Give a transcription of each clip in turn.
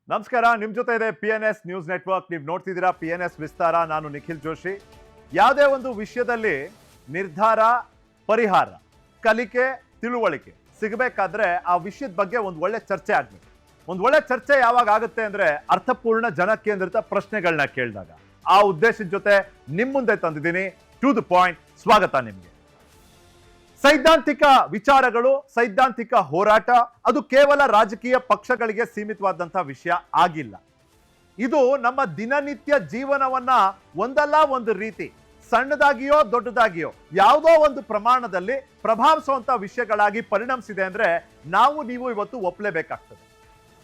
ನಮಸ್ಕಾರ, ನಿಮ್ಮ ಜೊತೆ ಇದೆ PNS ನ್ಯೂಸ್ ನೆಟ್ವರ್ಕ್. ನೀವು ನೋಡ್ತಿದ್ದೀರಾ PNS ವಿಸ್ತಾರ. ನಾನು ನಿಖಿಲ್ ಜೋಶಿ. ಯಾವುದೇ ಒಂದು ವಿಷಯದಲ್ಲಿ ನಿರ್ಧಾರ, ಪರಿಹಾರ, ಕಲಿಕೆ, ತಿಳುವಳಿಕೆ ಸಿಗಬೇಕಾದ್ರೆ ಆ ವಿಷಯದ ಬಗ್ಗೆ ಒಂದು ಒಳ್ಳೆ ಚರ್ಚೆ ಆಗಬೇಕು. ಒಂದು ಒಳ್ಳೆ ಚರ್ಚೆ ಯಾವಾಗ ಆಗುತ್ತೆ ಅಂದ್ರೆ ಅರ್ಥಪೂರ್ಣ, ಜನಕೇಂದ್ರಿತ ಪ್ರಶ್ನೆಗಳನ್ನ ಕೇಳಿದಾಗ. ಆ ಉದ್ದೇಶದ ಜೊತೆ ನಿಮ್ಮ ಮುಂದೆ ತಂದಿದ್ದೀನಿ ಟು ದ ಪಾಯಿಂಟ್. ಸ್ವಾಗತ ನಿಮಗೆ. ಸೈದ್ಧಾಂತಿಕ ವಿಚಾರಗಳು, ಸೈದ್ಧಾಂತಿಕ ಹೋರಾಟ ಅದು ಕೇವಲ ರಾಜಕೀಯ ಪಕ್ಷಗಳಿಗೆ ಸೀಮಿತವಾದಂತಹ ವಿಷಯ ಆಗಿಲ್ಲ. ಇದು ನಮ್ಮ ದಿನನಿತ್ಯ ಜೀವನವನ್ನ ಒಂದಲ್ಲ ಒಂದು ರೀತಿ ಸಣ್ಣದಾಗಿಯೋ ದೊಡ್ಡದಾಗಿಯೋ ಯಾವುದೋ ಒಂದು ಪ್ರಮಾಣದಲ್ಲಿ ಪ್ರಭಾವಿಸುವಂತ ವಿಷಯಗಳಾಗಿ ಪರಿಣಮಿಸಿದೆ ಅಂದ್ರೆ ನೀವು ಇವತ್ತು ಒಪ್ಪಲೇಬೇಕಾಗ್ತದೆ.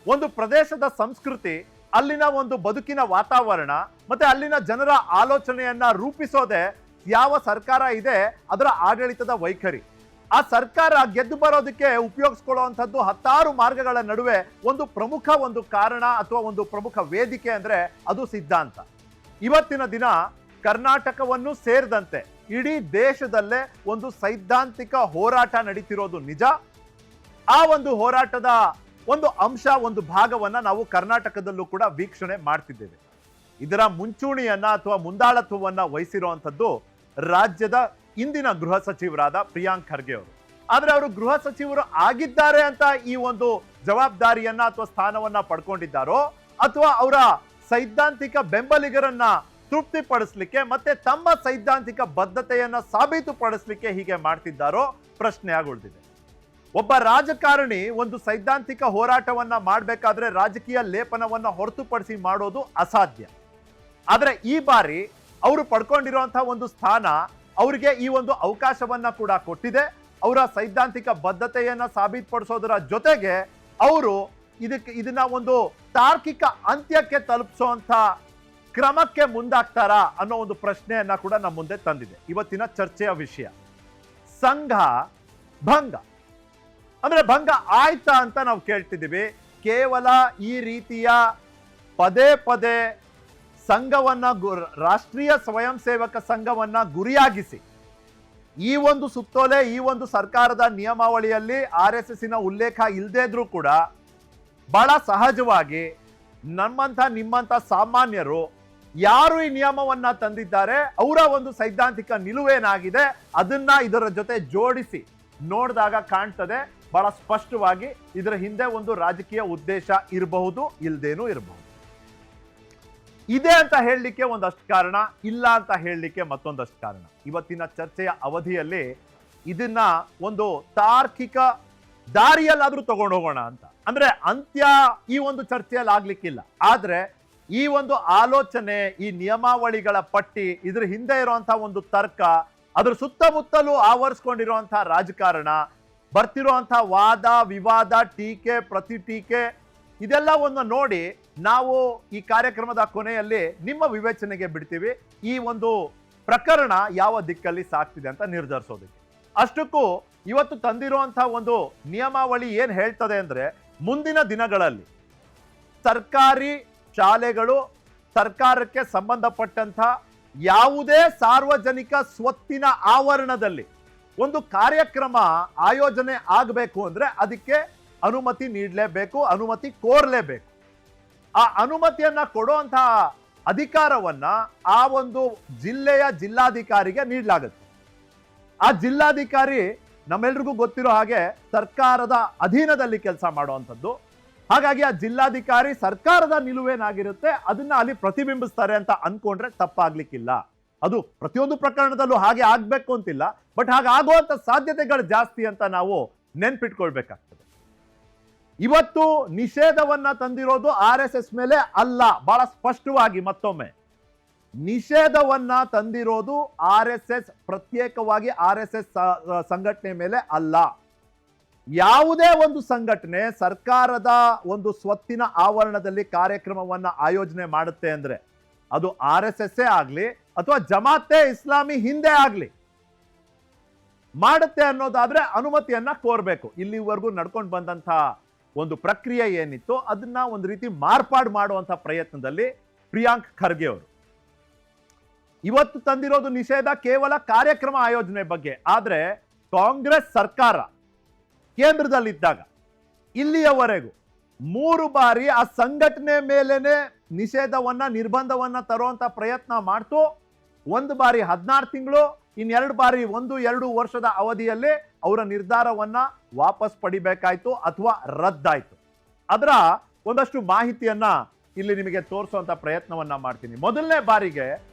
ಒಂದು ಪ್ರದೇಶದ ಸಂಸ್ಕೃತಿ, ಅಲ್ಲಿನ ಒಂದು ಬದುಕಿನ ವಾತಾವರಣ ಮತ್ತೆ ಅಲ್ಲಿನ ಜನರ ಆಲೋಚನೆಯನ್ನ ರೂಪಿಸೋದೆ ಯಾವ ಸರ್ಕಾರ ಇದೆ ಅದರ ಆಡಳಿತದ ವೈಖರಿ. ಆ ಸರ್ಕಾರ ಗೆದ್ದು ಬರೋದಕ್ಕೆ ಉಪಯೋಗಿಸ್ಕೊಳ್ಳುವಂಥದ್ದು ಹತ್ತಾರು ಮಾರ್ಗಗಳ ನಡುವೆ ಒಂದು ಪ್ರಮುಖ ಕಾರಣ ಅಥವಾ ಒಂದು ಪ್ರಮುಖ ವೇದಿಕೆ ಅಂದ್ರೆ ಅದು ಸಿದ್ಧಾಂತ. ಇವತ್ತಿನ ದಿನ ಕರ್ನಾಟಕವನ್ನು ಸೇರಿದಂತೆ ಇಡೀ ದೇಶದಲ್ಲೇ ಒಂದು ಸೈದ್ಧಾಂತಿಕ ಹೋರಾಟ ನಡೀತಿರೋದು ನಿಜ. ಆ ಒಂದು ಹೋರಾಟದ ಒಂದು ಅಂಶ, ಒಂದು ಭಾಗವನ್ನ ನಾವು ಕರ್ನಾಟಕದಲ್ಲೂ ಕೂಡ ವೀಕ್ಷಣೆ ಮಾಡ್ತಿದ್ದೇವೆ. ಇದರ ಮುಂಚೂಣಿಯನ್ನ ಅಥವಾ ಮುಂದಾಳತ್ವವನ್ನ ವಹಿಸಿರುವಂಥದ್ದು ರಾಜ್ಯದ ಇಂದಿನ ಗೃಹ ಸಚಿವರಾದ ಪ್ರಿಯಾಂಕ್ ಖರ್ಗೆ ಅವರು. ಆದ್ರೆ ಅವರು ಗೃಹ ಸಚಿವರು ಆಗಿದ್ದಾರೆ ಅಂತ ಈ ಒಂದು ಜವಾಬ್ದಾರಿಯನ್ನ ಅಥವಾ ಸ್ಥಾನವನ್ನ ಪಡ್ಕೊಂಡಿದ್ದಾರೋ ಅಥವಾ ಅವರ ಸೈದ್ಧಾಂತಿಕ ಬೆಂಬಲಿಗರನ್ನ ತೃಪ್ತಿಪಡಿಸ್ಲಿಕ್ಕೆ ಮತ್ತೆ ತಮ್ಮ ಸೈದ್ಧಾಂತಿಕ ಬದ್ಧತೆಯನ್ನ ಸಾಬೀತುಪಡಿಸ್ಲಿಕ್ಕೆ ಹೀಗೆ ಮಾಡ್ತಿದ್ದಾರೋ ಪ್ರಶ್ನೆ ಆಗುಳಿದಿದೆ. ಒಬ್ಬ ರಾಜಕಾರಣಿ ಒಂದು ಸೈದ್ಧಾಂತಿಕ ಹೋರಾಟವನ್ನ ಮಾಡಬೇಕಾದ್ರೆ ರಾಜಕೀಯ ಲೇಪನವನ್ನ ಹೊರತುಪಡಿಸಿ ಮಾಡೋದು ಅಸಾಧ್ಯ. ಆದ್ರೆ ಈ ಬಾರಿ ಅವರು ಪಡ್ಕೊಂಡಿರುವಂತಹ ಒಂದು ಸ್ಥಾನ ಅವರಿಗೆ ಈ ಒಂದು ಅವಕಾಶವನ್ನ ಕೂಡ ಕೊಟ್ಟಿದೆ. ಅವರ ಸೈದ್ಧಾಂತಿಕ ಬದ್ಧತೆಯನ್ನ ಸಾಬೀತುಪಡಿಸೋದರ ಜೊತೆಗೆ ಅವರು ಇದನ್ನ ಒಂದು ತಾರ್ಕಿಕ ಅಂತ್ಯಕ್ಕೆ ತಲುಪಿಸುವಂತ ಕ್ರಮಕ್ಕೆ ಮುಂದಾಗ್ತಾರಾ ಅನ್ನೋ ಒಂದು ಪ್ರಶ್ನೆಯನ್ನ ಕೂಡ ನಮ್ಮ ಮುಂದೆ ತಂದಿದೆ ಇವತ್ತಿನ ಚರ್ಚೆಯ ವಿಷಯ. ಸಂಘ ಭಂಗ ಅಂದ್ರೆ ಭಂಗ ಆಯ್ತಾ ಅಂತ ನಾವು ಕೇಳ್ತಿದ್ದೀವಿ. ಕೇವಲ ಈ ರೀತಿಯ ಪದೇ ಪದೇ ಸಂಘವನ್ನ, ರಾಷ್ಟ್ರೀಯ ಸ್ವಯಂ ಸೇವಕ ಸಂಘವನ್ನ ಗುರಿಯಾಗಿಸಿ ಈ ಒಂದು ಸುತ್ತೋಲೆ, ಈ ಒಂದು ಸರ್ಕಾರದ ನಿಯಮಾವಳಿಯಲ್ಲಿ RSSನ ಉಲ್ಲೇಖ ಇಲ್ಲದೇ ಇದ್ರೂ ಕೂಡ ಬಹಳ ಸಹಜವಾಗಿ ನಿಮ್ಮಂತ ಸಾಮಾನ್ಯರು ಯಾರು ಈ ನಿಯಮವನ್ನ ತಂದಿದ್ದಾರೆ ಅವರ ಒಂದು ಸೈದ್ಧಾಂತಿಕ ನಿಲುವೇನಾಗಿದೆ ಅದನ್ನ ಇದರ ಜೊತೆ ಜೋಡಿಸಿ ನೋಡಿದಾಗ ಕಾಣ್ತದೆ ಬಹಳ ಸ್ಪಷ್ಟವಾಗಿ ಇದರ ಹಿಂದೆ ಒಂದು ರಾಜಕೀಯ ಉದ್ದೇಶ ಇರಬಹುದು, ಇಲ್ದೇನೂ ಇರಬಹುದು. ಇದೆ ಅಂತ ಹೇಳಲಿಕ್ಕೆ ಒಂದಷ್ಟು ಕಾರಣ, ಇಲ್ಲ ಅಂತ ಹೇಳಲಿಕ್ಕೆ ಮತ್ತೊಂದಷ್ಟು ಕಾರಣ. ಇವತ್ತಿನ ಚರ್ಚೆಯ ಅವಧಿಯಲ್ಲಿ ಇದನ್ನ ಒಂದು ತಾರ್ಕಿಕ ದಾರಿಯಲ್ಲಾದ್ರೂ ತಗೊಂಡು ಹೋಗೋಣ ಅಂತ. ಅಂದ್ರೆ ಅಂತ್ಯ ಈ ಒಂದು ಚರ್ಚೆಯಲ್ಲಿ ಆಗ್ಲಿಕ್ಕಿಲ್ಲ, ಆದ್ರೆ ಈ ಒಂದು ಆಲೋಚನೆ, ಈ ನಿಯಮಾವಳಿಗಳ ಪಟ್ಟಿ, ಇದ್ರ ಹಿಂದೆ ಇರುವಂತಹ ಒಂದು ತರ್ಕ, ಅದ್ರ ಸುತ್ತಮುತ್ತಲೂ ಆವರಿಸ್ಕೊಂಡಿರುವಂತಹ ರಾಜಕಾರಣ, ಬರ್ತಿರುವಂತಹ ವಾದ ವಿವಾದ, ಟೀಕೆ ಪ್ರತಿ ಟೀಕೆ, ಇದೆಲ್ಲವನ್ನು ನೋಡಿ ನಾವು ಈ ಕಾರ್ಯಕ್ರಮದ ಕೊನೆಯಲ್ಲಿ ನಿಮ್ಮ ವಿವೇಚನೆಗೆ ಬಿಡ್ತೀವಿ ಈ ಒಂದು ಪ್ರಕರಣ ಯಾವ ದಿಕ್ಕಲ್ಲಿ ಸಾಗ್ತಿದೆ ಅಂತ ನಿರ್ಧರಿಸೋದಕ್ಕೆ. ಅಷ್ಟಕ್ಕೂ ಇವತ್ತು ತಂದಿರುವಂತಹ ಒಂದು ನಿಯಮಾವಳಿ ಏನ್ ಹೇಳ್ತದೆ ಅಂದ್ರೆ, ಮುಂದಿನ ದಿನಗಳಲ್ಲಿ ಸರ್ಕಾರಿ ಶಾಲೆಗಳು, ಸರ್ಕಾರಕ್ಕೆ ಸಂಬಂಧಪಟ್ಟಂತ ಯಾವುದೇ ಸಾರ್ವಜನಿಕ ಸ್ವತ್ತಿನ ಆವರಣದಲ್ಲಿ ಒಂದು ಕಾರ್ಯಕ್ರಮ ಆಯೋಜನೆ ಆಗಬೇಕು ಅಂದ್ರೆ ಅದಕ್ಕೆ ಅನುಮತಿ ನೀಡಲೇಬೇಕು, ಅನುಮತಿ ಕೋರಲೇಬೇಕು. ಆ ಅನುಮತಿಯನ್ನ ಕೊಡುವಂತಹ ಅಧಿಕಾರವನ್ನ ಆ ಒಂದು ಜಿಲ್ಲೆಯ ಜಿಲ್ಲಾಧಿಕಾರಿಗೆ ನೀಡಲಾಗುತ್ತೆ. ಆ ಜಿಲ್ಲಾಧಿಕಾರಿ ನಮ್ಮೆಲ್ರಿಗೂ ಗೊತ್ತಿರೋ ಹಾಗೆ ಸರ್ಕಾರದ ಅಧೀನದಲ್ಲಿ ಕೆಲಸ ಮಾಡುವಂಥದ್ದು. ಹಾಗಾಗಿ ಆ ಜಿಲ್ಲಾಧಿಕಾರಿ ಸರ್ಕಾರದ ನಿಲುವೇನಾಗಿರುತ್ತೆ ಅದನ್ನ ಅಲ್ಲಿ ಪ್ರತಿಬಿಂಬಿಸ್ತಾರೆ ಅಂತ ಅನ್ಕೊಂಡ್ರೆ ತಪ್ಪಾಗ್ಲಿಕ್ಕಿಲ್ಲ. ಅದು ಪ್ರತಿಯೊಂದು ಪ್ರಕರಣದಲ್ಲೂ ಹಾಗೆ ಆಗ್ಬೇಕು ಅಂತಿಲ್ಲ, ಬಟ್ ಹಾಗಾಗುವಂತ ಸಾಧ್ಯತೆಗಳು ಜಾಸ್ತಿ ಅಂತ ನಾವು ನೆನ್ಪಿಟ್ಕೊಳ್ಬೇಕಾಗ್ತದೆ. ಇವತ್ತು ನಿಷೇಧವನ್ನ ತಂದಿರೋದು RSS ಮೇಲೆ ಅಲ್ಲ, ಬಹಳ ಸ್ಪಷ್ಟವಾಗಿ ಮತ್ತೊಮ್ಮೆ ನಿಷೇಧವನ್ನ ತಂದಿರೋದು RSS, ಪ್ರತ್ಯೇಕವಾಗಿ RSS ಸಂಘಟನೆ ಮೇಲೆ ಅಲ್ಲ. ಯಾವುದೇ ಒಂದು ಸಂಘಟನೆ ಸರ್ಕಾರದ ಒಂದು ಸ್ವತ್ತಿನ ಆವರಣದಲ್ಲಿ ಕಾರ್ಯಕ್ರಮವನ್ನ ಆಯೋಜನೆ ಮಾಡುತ್ತೆ ಅಂದ್ರೆ ಅದು RSS ಆಗ್ಲಿ ಅಥವಾ ಜಮಾತೆ ಇಸ್ಲಾಮಿ ಹಿಂದೆ ಆಗ್ಲಿ ಮಾಡುತ್ತೆ ಅನ್ನೋದಾದ್ರೆ ಅನುಮತಿಯನ್ನ ಕೋರ್ಬೇಕು. ಇಲ್ಲಿವರೆಗೂ ನಡ್ಕೊಂಡು ಬಂದಂತ ಒಂದು ಪ್ರಕ್ರಿಯೆ ಏನಿತ್ತು ಅದನ್ನ ಒಂದು ರೀತಿ ಮಾರ್ಪಾಡು ಮಾಡುವಂತ ಪ್ರಯತ್ನದಲ್ಲಿ ಪ್ರಿಯಾಂಕ್ ಖರ್ಗೆ ಅವರು ಇವತ್ತು ತಂದಿರೋದು ನಿಷೇಧ ಕೇವಲ ಕಾರ್ಯಕ್ರಮ ಆಯೋಜನೆ ಬಗ್ಗೆ. ಆದ್ರೆ ಕಾಂಗ್ರೆಸ್ ಸರ್ಕಾರ ಕೇಂದ್ರದಲ್ಲಿದ್ದಾಗ ಇಲ್ಲಿಯವರೆಗೂ 3 ಬಾರಿ ಆ ಸಂಘಟನೆ ಮೇಲೇನೆ ನಿಷೇಧವನ್ನ ನಿರ್ಬಂಧವನ್ನ ತರುವಂತ ಪ್ರಯತ್ನ ಮಾಡ್ತು. 1 ಬಾರಿ 16 ತಿಂಗಳು, ಇನ್ 2 ಬಾರಿ 1-2 ವರ್ಷದ ಅವಧಿಯಲ್ಲಿ ಅವರ ನಿರ್ಧಾರವನ್ನ ವಾಪಸ್ ಪಡಿಬೇಕಾಯ್ತು ಅಥವಾ ರದ್ದಾಯ್ತು. ಅದರ ಒಂದಷ್ಟು ಮಾಹಿತಿಯನ್ನ ಇಲ್ಲಿ ನಿಮಗೆ ತೋರಿಸುವಂತ ಪ್ರಯತ್ನವನ್ನ ಮಾಡ್ತೀನಿ. ಮೊದಲನೇ ಬಾರಿಗೆ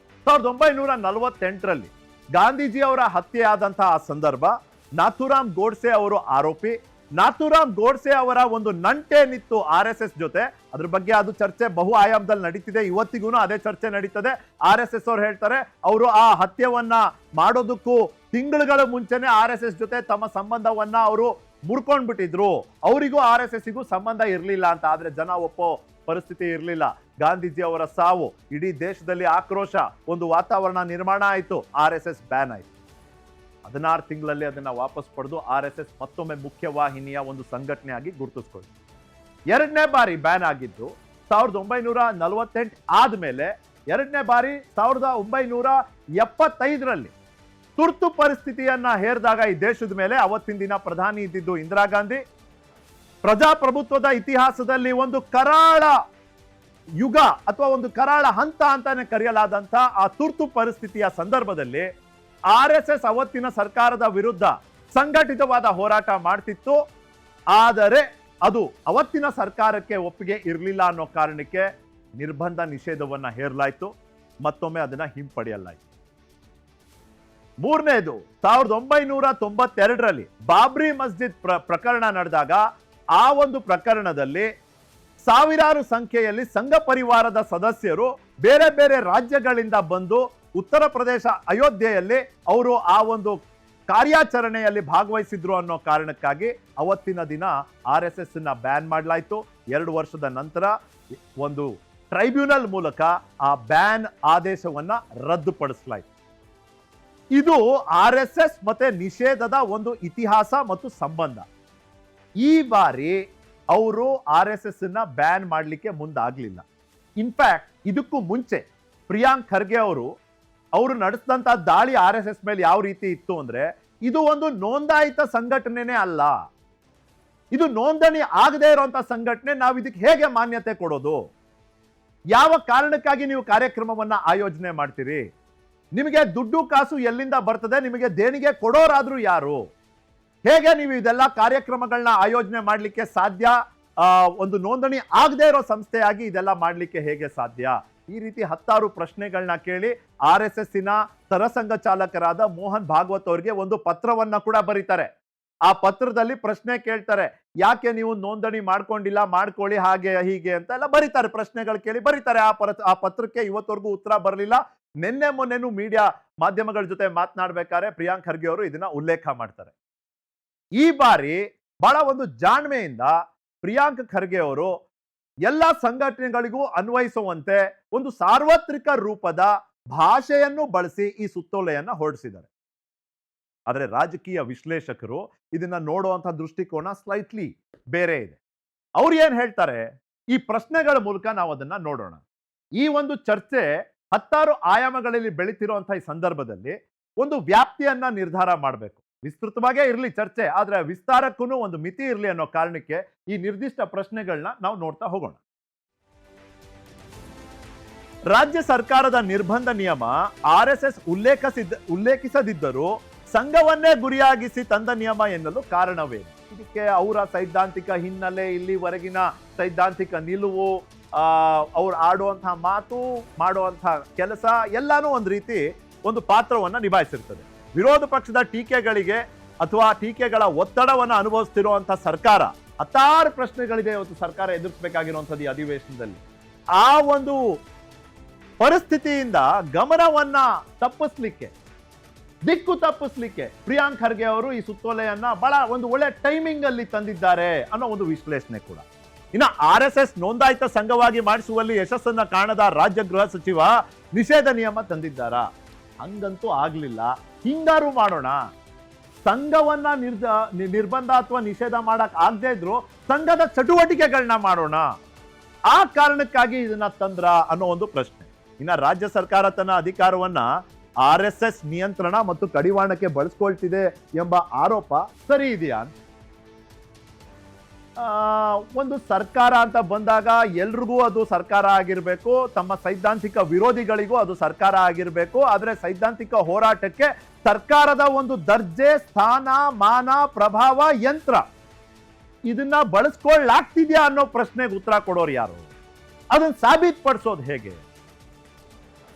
1948ರಲ್ಲಿ ಗಾಂಧೀಜಿ ಅವರ ಹತ್ಯೆ ಆದಂತಹ ಆ ಸಂದರ್ಭ, ನಾಥೂರಾಮ್ ಗೋಡ್ಸೆ ಅವರು ಆರೋಪಿ. ನಾಥೂರಾಮ್ ಗೋಡ್ಸೆ ಅವರ ಒಂದು ನಂಟೇನಿತ್ತು RSS ಜೊತೆ, ಅದ್ರ ಬಗ್ಗೆ ಅದು ಚರ್ಚೆ ಬಹು ಆಯಾಮದಲ್ಲಿ ನಡೀತಿದೆ. ಇವತ್ತಿಗೂ ಅದೇ ಚರ್ಚೆ ನಡೀತದೆ. RSS ಅವ್ರು ಹೇಳ್ತಾರೆ ಅವರು ಆ ಹತ್ಯೆವನ್ನ ಮಾಡೋದಕ್ಕೂ ತಿಂಗಳುಗಳ ಮುಂಚೆನೆ RSS ಜೊತೆ ತಮ್ಮ ಸಂಬಂಧವನ್ನ ಅವರು ಮುರ್ಕೊಂಡ್ಬಿಟ್ಟಿದ್ರು. ಅವರಿಗೂ RSSಗೂ ಸಂಬಂಧ ಇರಲಿಲ್ಲ ಅಂತ. ಆದ್ರೆ ಜನ ಒಪ್ಪೋ ಪರಿಸ್ಥಿತಿ ಇರಲಿಲ್ಲ. ಗಾಂಧೀಜಿ ಅವರ ಸಾವು, ಇಡೀ ದೇಶದಲ್ಲಿ ಆಕ್ರೋಶ, ಒಂದು ವಾತಾವರಣ ನಿರ್ಮಾಣ ಆಯಿತು. RSS ಬ್ಯಾನ್ ಆಯಿತು. 16 ತಿಂಗಳಲ್ಲಿ ಅದನ್ನ ವಾಪಸ್ ಪಡೆದು RSS ಮತ್ತೊಮ್ಮೆ ಮುಖ್ಯವಾಹಿನಿಯ ಒಂದು ಸಂಘಟನೆಯಾಗಿ ಗುರುತಿಸ್ಕೊಳ್ಳಿ. 2ನೇ ಬಾರಿ ಬ್ಯಾನ್ ಆಗಿದ್ದು 1948 ಆದ್ಮೇಲೆ 2ನೇ ಬಾರಿ 1975ರಲ್ಲಿ ತುರ್ತು ಪರಿಸ್ಥಿತಿಯನ್ನ ಹೇರಿದಾಗ ಈ ದೇಶದ ಮೇಲೆ, ಅವತ್ತಿನ ದಿನ ಪ್ರಧಾನಿ ಇದ್ದಿದ್ದು ಇಂದಿರಾ ಗಾಂಧಿ. ಪ್ರಜಾಪ್ರಭುತ್ವದ ಇತಿಹಾಸದಲ್ಲಿ ಒಂದು ಕರಾಳ ಯುಗ ಅಥವಾ ಒಂದು ಕರಾಳ ಹಂತ ಅಂತಾನೆ ಕರೆಯಲಾದಂತ ಆ ತುರ್ತು ಪರಿಸ್ಥಿತಿಯ ಸಂದರ್ಭದಲ್ಲಿ RSS ಅವತ್ತಿನ ಸರ್ಕಾರದ ವಿರುದ್ಧ ಸಂಘಟಿತವಾದ ಹೋರಾಟ ಮಾಡ್ತಿತ್ತು. ಆದರೆ ಅದು ಅವತ್ತಿನ ಸರ್ಕಾರಕ್ಕೆ ಒಪ್ಪಿಗೆ ಇರಲಿಲ್ಲ ಅನ್ನೋ ಕಾರಣಕ್ಕೆ ನಿರ್ಬಂಧ ನಿಷೇಧವನ್ನ ಹೇರಲಾಯಿತು. ಮತ್ತೊಮ್ಮೆ ಅದನ್ನ ಹಿಂಪಡೆಯಲಾಯಿತು. 3ನೇದು 1992ರಲ್ಲಿ ಬಾಬ್ರಿ ಮಸ್ಜಿದ್ ಪ್ರಕರಣ ನಡೆದಾಗ, ಆ ಒಂದು ಪ್ರಕರಣದಲ್ಲಿ ಸಾವಿರಾರು ಸಂಖ್ಯೆಯಲ್ಲಿ ಸಂಘ ಪರಿವಾರದ ಸದಸ್ಯರು ಬೇರೆ ಬೇರೆ ರಾಜ್ಯಗಳಿಂದ ಬಂದು ಉತ್ತರ ಪ್ರದೇಶ ಅಯೋಧ್ಯೆಯಲ್ಲಿ ಅವರು ಆ ಒಂದು ಕಾರ್ಯಾಚರಣೆಯಲ್ಲಿ ಭಾಗವಹಿಸಿದ್ರು ಅನ್ನೋ ಕಾರಣಕ್ಕಾಗಿ ಅವತ್ತಿನ ದಿನ RSS ಬ್ಯಾನ್ ಮಾಡಲಾಯಿತು. 2 ವರ್ಷದ ನಂತರ ಒಂದು ಟ್ರೈಬ್ಯುನಲ್ ಮೂಲಕ ಆ ಬ್ಯಾನ್ ಆದೇಶವನ್ನ ರದ್ದುಪಡಿಸಲಾಯಿತು. ಇದು RSS ಮತ್ತೆ ನಿಷೇಧದ ಒಂದು ಇತಿಹಾಸ ಮತ್ತು ಸಂಬಂಧ. ಈ ಬಾರಿ ಅವರು RSS ಬ್ಯಾನ್ ಮಾಡಲಿಕ್ಕೆ ಮುಂದಾಗಲಿಲ್ಲ. ಇನ್ಫ್ಯಾಕ್ಟ್ ಇದಕ್ಕೂ ಮುಂಚೆ ಪ್ರಿಯಾಂಕ್ ಖರ್ಗೆ ಅವರು ನಡೆಸಿದಂತ ದಾಳಿ RSS ಮೇಲೆ ಯಾವ ರೀತಿ ಇತ್ತು ಅಂದ್ರೆ, ಇದು ಒಂದು ನೋಂದಾಯಿತ ಸಂಘಟನೆನೇ ಅಲ್ಲ, ಇದು ನೋಂದಣಿ ಆಗದೆ ಇರುವಂತ ಸಂಘಟನೆ, ನಾವು ಇದಕ್ಕೆ ಹೇಗೆ ಮಾನ್ಯತೆ ಕೊಡೋದು? ಯಾವ ಕಾರಣಕ್ಕಾಗಿ ನೀವು ಕಾರ್ಯಕ್ರಮವನ್ನ ಆಯೋಜನೆ ಮಾಡ್ತೀರಿ? ನಿಮಗೆ ದುಡ್ಡು ಕಾಸು ಎಲ್ಲಿಂದ ಬರ್ತದೆ? ನಿಮಗೆ ದೇಣಿಗೆ ಕೊಡೋರಾದ್ರೂ ಯಾರು? ಹೇಗೆ ನೀವು ಇದೆಲ್ಲ ಕಾರ್ಯಕ್ರಮಗಳನ್ನ ಆಯೋಜನೆ ಮಾಡಲಿಕ್ಕೆ ಸಾಧ್ಯ? ಒಂದು ನೋಂದಣಿ ಆಗದೆ ಇರೋ ಸಂಸ್ಥೆಯಾಗಿ ಇದೆಲ್ಲ ಮಾಡಲಿಕ್ಕೆ ಹೇಗೆ ಸಾಧ್ಯ? ಈ ರೀತಿ 10 ಪ್ರಶ್ನೆಗಳನ್ನ ಕೇಳಿ RSSನ ಸರಸಂಘ ಚಾಲಕರಾದ ಮೋಹನ್ ಭಾಗವತ್ ಅವರಿಗೆ ಒಂದು ಪತ್ರವನ್ನ ಕೂಡ ಬರೀತಾರೆ. ಆ ಪತ್ರದಲ್ಲಿ ಪ್ರಶ್ನೆ ಕೇಳ್ತಾರೆ, ಯಾಕೆ ನೀವು ನೋಂದಣಿ ಮಾಡ್ಕೊಂಡಿಲ್ಲ, ಮಾಡ್ಕೊಳ್ಳಿ, ಹಾಗೆ ಹೀಗೆ ಅಂತ ಎಲ್ಲ ಬರೀತಾರೆ. ಪ್ರಶ್ನೆಗಳು ಕೇಳಿ ಬರೀತಾರೆ. ಆ ಪತ್ರಕ್ಕೆ ಇವತ್ತವರೆಗೂ ಉತ್ತರ ಬರಲಿಲ್ಲ. ನಿನ್ನೆ ಮೊನ್ನೆನೂ ಮೀಡಿಯಾ ಮಾಧ್ಯಮಗಳ ಜೊತೆ ಮಾತನಾಡಬೇಕಾದ್ರೆ ಪ್ರಿಯಾಂಕ್ ಖರ್ಗೆ ಅವರು ಇದನ್ನ ಉಲ್ಲೇಖ ಮಾಡ್ತಾರೆ. ಈ ಬಾರಿ ಬಹಳ ಒಂದು ಜಾಣ್ಮೆಯಿಂದ ಪ್ರಿಯಾಂಕ್ ಖರ್ಗೆ ಅವರು ಎಲ್ಲ ಸಂಘಟನೆಗಳಿಗೂ ಅನ್ವಯಿಸುವಂತೆ ಒಂದು ಸಾರ್ವತ್ರಿಕ ರೂಪದ ಭಾಷೆಯನ್ನು ಬಳಸಿ ಈ ಸುತ್ತೋಲೆಯನ್ನ ಹೊರಡಿಸಿದ್ದಾರೆ. ಆದರೆ ರಾಜಕೀಯ ವಿಶ್ಲೇಷಕರು ಇದನ್ನ ನೋಡುವಂತಹ ದೃಷ್ಟಿಕೋನ ಸ್ಲೈಟ್ಲಿ ಬೇರೆ ಇದೆ. ಅವ್ರು ಏನ್ ಹೇಳ್ತಾರೆ, ಈ ಪ್ರಶ್ನೆಗಳ ಮೂಲಕ ನಾವು ಅದನ್ನ ನೋಡೋಣ. ಈ ಒಂದು ಚರ್ಚೆ 10 ಆಯಾಮಗಳಲ್ಲಿ ಬೆಳೀತಿರುವಂತಹ ಈ ಸಂದರ್ಭದಲ್ಲಿ ಒಂದು ವ್ಯಾಪ್ತಿಯನ್ನ ನಿರ್ಧಾರ ಮಾಡಬೇಕು. ವಿಸ್ತೃತವಾಗೇ ಇರಲಿ ಚರ್ಚೆ, ಆದ್ರೆ ವಿಸ್ತಾರಕ್ಕೂ ಒಂದು ಮಿತಿ ಇರಲಿ ಅನ್ನೋ ಕಾರಣಕ್ಕೆ ಈ ನಿರ್ದಿಷ್ಟ ಪ್ರಶ್ನೆಗಳನ್ನ ನಾವು ನೋಡ್ತಾ ಹೋಗೋಣ. ರಾಜ್ಯ ಸರ್ಕಾರದ ನಿರ್ಬಂಧ ನಿಯಮ RSS ಉಲ್ಲೇಖಿಸದಿದ್ದರೂ ಸಂಘವನ್ನೇ ಗುರಿಯಾಗಿಸಿ ತಂದ ನಿಯಮ ಎನ್ನಲು ಕಾರಣವೇನು? ಇದಕ್ಕೆ ಅವರ ಸೈದ್ಧಾಂತಿಕ ಹಿನ್ನೆಲೆ, ಇಲ್ಲಿವರೆಗಿನ ಸೈದ್ಧಾಂತಿಕ ನಿಲುವು, ಅವ್ರು ಆಡುವಂತಹ ಮಾತು, ಮಾಡುವಂತಹ ಕೆಲಸ ಎಲ್ಲಾನು ಒಂದು ರೀತಿ ಒಂದು ಪಾತ್ರವನ್ನ ನಿಭಾಯಿಸಿರ್ತದೆ. ವಿರೋಧ ಪಕ್ಷದ ಟೀಕೆಗಳಿಗೆ ಅಥವಾ ಟೀಕೆಗಳ ಒತ್ತಡವನ್ನು ಅನುಭವಿಸ್ತಿರುವಂತಹ ಸರ್ಕಾರ, 10 ಪ್ರಶ್ನೆಗಳಿದೆ ಇವತ್ತು ಸರ್ಕಾರ ಎದುರಿಸಬೇಕಾಗಿರುವಂಥದ್ದು ಈ ಅಧಿವೇಶನದಲ್ಲಿ. ಆ ಒಂದು ಪರಿಸ್ಥಿತಿಯಿಂದ ಗಮನವನ್ನ ತಪ್ಪಿಸ್ಲಿಕ್ಕೆ, ದಿಕ್ಕು ತಪ್ಪಿಸ್ಲಿಕ್ಕೆ ಪ್ರಿಯಾಂಕ್ ಖರ್ಗೆ ಅವರು ಈ ಸುತ್ತೋಲೆಯನ್ನ ಬಹಳ ಒಂದು ಒಳ್ಳೆ ಟೈಮಿಂಗ್ ಅಲ್ಲಿ ತಂದಿದ್ದಾರೆ ಅನ್ನೋ ಒಂದು ವಿಶ್ಲೇಷಣೆ ಕೂಡ. ಇನ್ನ RSS ನೋಂದಾಯಿತ ಸಂಘವಾಗಿ ಮಾಡಿಸುವಲ್ಲಿ ಯಶಸ್ಸನ್ನ ಕಾಣದ ರಾಜ್ಯ ಗೃಹ ಸಚಿವ ನಿಷೇಧ ನಿಯಮ ತಂದಿದ್ದಾರಾ? ಹಂಗಂತೂ ಆಗ್ಲಿಲ್ಲ. ಹಿಂಗಾರು ಮಾಡೋಣ, ಸಂಘವನ್ನ ನಿರ್ಬಂಧ ಅಥವಾ ನಿಷೇಧ ಮಾಡಕ್ ಆಗದೆ ಇದ್ರು ಸಂಘದ ಚಟುವಟಿಕೆಗಳನ್ನ ಮಾಡೋಣ, ಆ ಕಾರಣಕ್ಕಾಗಿ ಇದನ್ನ ತಂದ್ರ ಅನ್ನೋ ಒಂದು ಪ್ರಶ್ನೆ. ಇನ್ನ ರಾಜ್ಯ ಸರ್ಕಾರ ತನ್ನ ಅಧಿಕಾರವನ್ನ RSS ನಿಯಂತ್ರಣ ಮತ್ತು ಕಡಿವಾಣಕ್ಕೆ ಬಳಸ್ಕೊಳ್ತಿದೆ ಎಂಬ ಆರೋಪ ಸರಿ ಇದೆಯಾ? ಒಂದು ಸರ್ಕಾರ ಅಂತ ಬಂದಾಗ ಎಲ್ರಿಗೂ ಅದು ಸರ್ಕಾರ ಆಗಿರಬೇಕು, ತಮ್ಮ ಸೈದ್ಧಾಂತಿಕ ವಿರೋಧಿಗಳಿಗೂ ಅದು ಸರ್ಕಾರ ಆಗಿರಬೇಕು. ಆದರೆ ಸೈದ್ಧಾಂತಿಕ ಹೋರಾಟಕ್ಕೆ ಸರ್ಕಾರದ ಒಂದು ದರ್ಜೆ, ಸ್ಥಾನ, ಮಾನ, ಪ್ರಭಾವ, ಯಂತ್ರ ಇದನ್ನ ಬಳಸ್ಕೊಳ್ಳಾಗ್ತಿದ್ಯಾ ಅನ್ನೋ ಪ್ರಶ್ನೆಗೆ ಉತ್ತರ ಕೊಡೋರು ಯಾರು? ಅದನ್ನ ಸಾಬೀತುಪಡಿಸೋದು ಹೇಗೆ?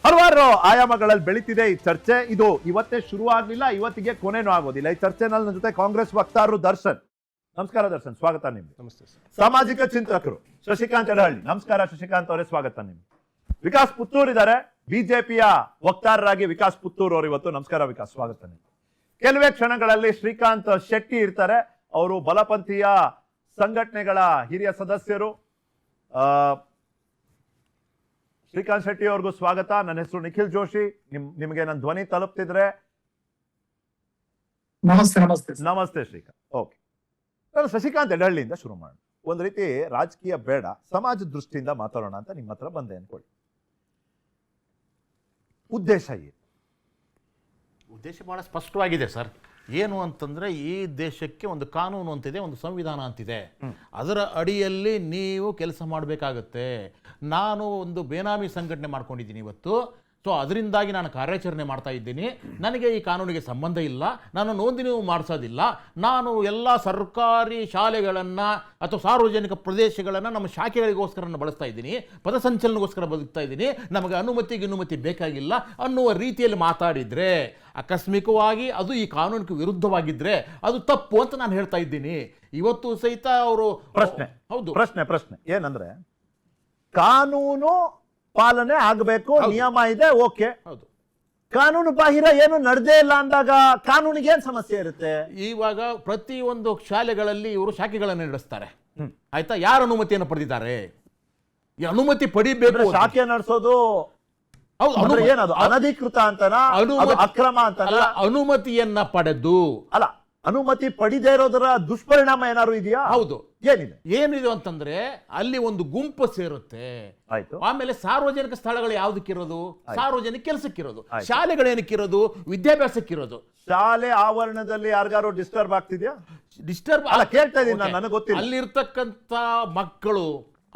ಹಲವಾರು ಆಯಾಮಗಳಲ್ಲಿ ಬೆಳೀತಿದೆ ಈ ಚರ್ಚೆ. ಇದು ಇವತ್ತೇ ಶುರು ಆಗ್ಲಿಲ್ಲ, ಇವತ್ತಿಗೆ ಕೊನೆನೂ ಆಗೋದಿಲ್ಲ. ಈ ಚರ್ಚೆನಲ್ಲಿ ನನ್ನ ಜೊತೆ ಕಾಂಗ್ರೆಸ್ ವಕ್ತಾರರು ದರ್ಶನ್. ನಮಸ್ಕಾರ ದರ್ಶನ್, ಸ್ವಾಗತ ನಿಮ್ಗೆ. ನಮಸ್ತೆ ಸರ್. ಸಾಮಾಜಿಕ ಚಿಂತಕರು ಶಶಿಕಾಂತ್ ಎಡಹಳ್ಳಿ. ನಮಸ್ಕಾರ ಶಶಿಕಾಂತ್ ಅವರೇ, ಸ್ವಾಗತ ನಿಮ್ಗೆ. ವಿಕಾಸ್ ಪುತ್ತೂರ್ ಇದ್ದಾರೆ, ಬಿಜೆಪಿಯ ವಕ್ತಾರರಾಗಿ ವಿಕಾಸ್ ಪುತ್ತೂರ್ ಅವರು ಇವತ್ತು. ನಮಸ್ಕಾರ ವಿಕಾಸ್, ಸ್ವಾಗತ ನಿಮ್ಗೆ. ಕೆಲವೇ ಕ್ಷಣಗಳಲ್ಲಿ ಶ್ರೀಕಾಂತ್ ಶೆಟ್ಟಿ ಇರ್ತಾರೆ, ಅವರು ಬಲಪಂಥೀಯ ಸಂಘಟನೆಗಳ ಹಿರಿಯ ಸದಸ್ಯರು. ಶ್ರೀಕಾಂತ್ ಶೆಟ್ಟಿ ಅವ್ರಿಗೂ ಸ್ವಾಗತ. ನನ್ನ ಹೆಸರು ನಿಖಿಲ್ ಜೋಶಿ. ನಿಮಗೆ ನನ್ನ ಧ್ವನಿ ತಲುಪ್ತಿದ್ರೆ? ನಮಸ್ತೆ. ನಮಸ್ತೆ ನಮಸ್ತೆ ಶ್ರೀಕಾಂತ್. ಓಕೆ, ನಾನು ಶಶಿಕಾಂತ್ ಎಡಹಳ್ಳಿಯಿಂದ ಶುರು ಮಾಡೋಣ. ಒಂದು ರೀತಿ ರಾಜಕೀಯ ಬೇಡ, ಸಮಾಜ ದೃಷ್ಟಿಯಿಂದ ಮಾತಾಡೋಣ ಅಂತ ನಿಮ್ಮ ಹತ್ರ ಬಂದೆ ಅನ್ಕೊಳ್ಳಿ. ಉದ್ದೇಶ ಏನು? ಉದ್ದೇಶ ಬಹಳ ಸ್ಪಷ್ಟವಾಗಿದೆ ಸರ್. ಏನು ಅಂತಂದರೆ, ಈ ದೇಶಕ್ಕೆ ಒಂದು ಕಾನೂನು ಅಂತಿದೆ, ಒಂದು ಸಂವಿಧಾನ ಅಂತಿದೆ. ಅದರ ಅಡಿಯಲ್ಲಿ ನೀವು ಕೆಲಸ ಮಾಡಬೇಕಾಗತ್ತೆ. ನಾನು ಒಂದು ಬೇನಾಮಿ ಸಂಘಟನೆ ಮಾಡ್ಕೊಂಡಿದ್ದೀನಿ ಇವತ್ತು. ಸೊ ಅದರಿಂದಾಗಿ ನಾನು ಕಾರ್ಯಾಚರಣೆ ಮಾಡ್ತಾ ಇದ್ದೀನಿ. ನನಗೆ ಈ ಕಾನೂನಿಗೆ ಸಂಬಂಧ ಇಲ್ಲ, ನಾನು ನೋಂದಣಿ ಮಾಡಿಸೋದಿಲ್ಲ. ನಾನು ಎಲ್ಲ ಸರ್ಕಾರಿ ಶಾಲೆಗಳನ್ನು ಅಥವಾ ಸಾರ್ವಜನಿಕ ಪ್ರದೇಶಗಳನ್ನು ನಮ್ಮ ಶಾಖೆಗಳಿಗೋಸ್ಕರ ಬಳಸ್ತಾ ಇದ್ದೀನಿ, ಪಥಸಂಚಲನಗೋಸ್ಕರ ಬದುಕ್ತಾ ಇದ್ದೀನಿ, ನಮಗೆ ಅನುಮತಿ ಬೇಕಾಗಿಲ್ಲ ಅನ್ನುವ ರೀತಿಯಲ್ಲಿ ಮಾತಾಡಿದರೆ, ಆಕಸ್ಮಿಕವಾಗಿ ಅದು ಈ ಕಾನೂನಿಗೆ ವಿರುದ್ಧವಾಗಿದ್ದರೆ ಅದು ತಪ್ಪು ಅಂತ ನಾನು ಹೇಳ್ತಾ ಇದ್ದೀನಿ. ಇವತ್ತು ಸಹಿತ ಅವರು ಹೌದು ಪ್ರಶ್ನೆ ಏನಂದ್ರೆ, ಕಾನೂನು ಪಾಲನೆ ಆಗಬೇಕು, ನಿಯಮ ಇದೆ, ಓಕೆ. ಹೌದು, ಕಾನೂನು ಬಾಹಿರ ಏನು ನಡೆದೇ ಇಲ್ಲ ಅಂದಾಗ ಕಾನೂನಿಗೆ ಏನ್ ಸಮಸ್ಯೆ ಇರುತ್ತೆ? ಇವಾಗ ಪ್ರತಿಯೊಂದು ಶಾಲೆಗಳಲ್ಲಿ ಇವರು ಶಾಖೆಗಳನ್ನು ನಡೆಸ್ತಾರೆ, ಆಯ್ತಾ? ಯಾರು ಅನುಮತಿಯನ್ನು ಪಡೆದಿದ್ದಾರೆ? ಈ ಅನುಮತಿ ಪಡಿಬೇಕು. ಶಾಖೆ ನಡೆಸೋದು ಏನದು ಅನಧಿಕೃತ ಅಂತನಾ, ಅಕ್ರಮ ಅಂತನಾ? ಅನುಮತಿಯನ್ನ ಪಡೆದು ಅಲ್ಲ, ಅನುಮತಿ ಪಡಿದೇ ಇರೋದರ ದುಷ್ಪರಿಣಾಮ ಏನಾದ್ರು ಇದೆಯಾ? ಹೌದು. ಏನಿದೆ ಅಂತಂದ್ರೆ, ಅಲ್ಲಿ ಒಂದು ಗುಂಪು ಸೇರುತ್ತೆ. ಆಯ್ತು. ಆಮೇಲೆ ಸಾರ್ವಜನಿಕ ಸ್ಥಳಗಳು ಯಾವ್ದಕ್ಕಿರೋದು? ಸಾರ್ವಜನಿಕ ಕೆಲಸಕ್ಕಿರೋದು. ಶಾಲೆಗಳೇನಕ್ಕಿರೋದು? ವಿದ್ಯಾಭ್ಯಾಸಕ್ಕಿರೋದು. ಶಾಲೆ ಆವರಣದಲ್ಲಿ ಯಾರಿಗಾರು ಡಿಸ್ಟರ್ಬ್ ಆಗ್ತಿದ್ಯಾ? ಡಿಸ್ಟರ್ಬ್ ಅಲ್ಲ, ಕೇಳ್ತಾ ಇದೀನಿ ನಾನು, ನನಗೆ ಗೊತ್ತಿಲ್ಲ. ಅಲ್ಲಿರ್ತಕ್ಕಂಥ ಮಕ್ಕಳು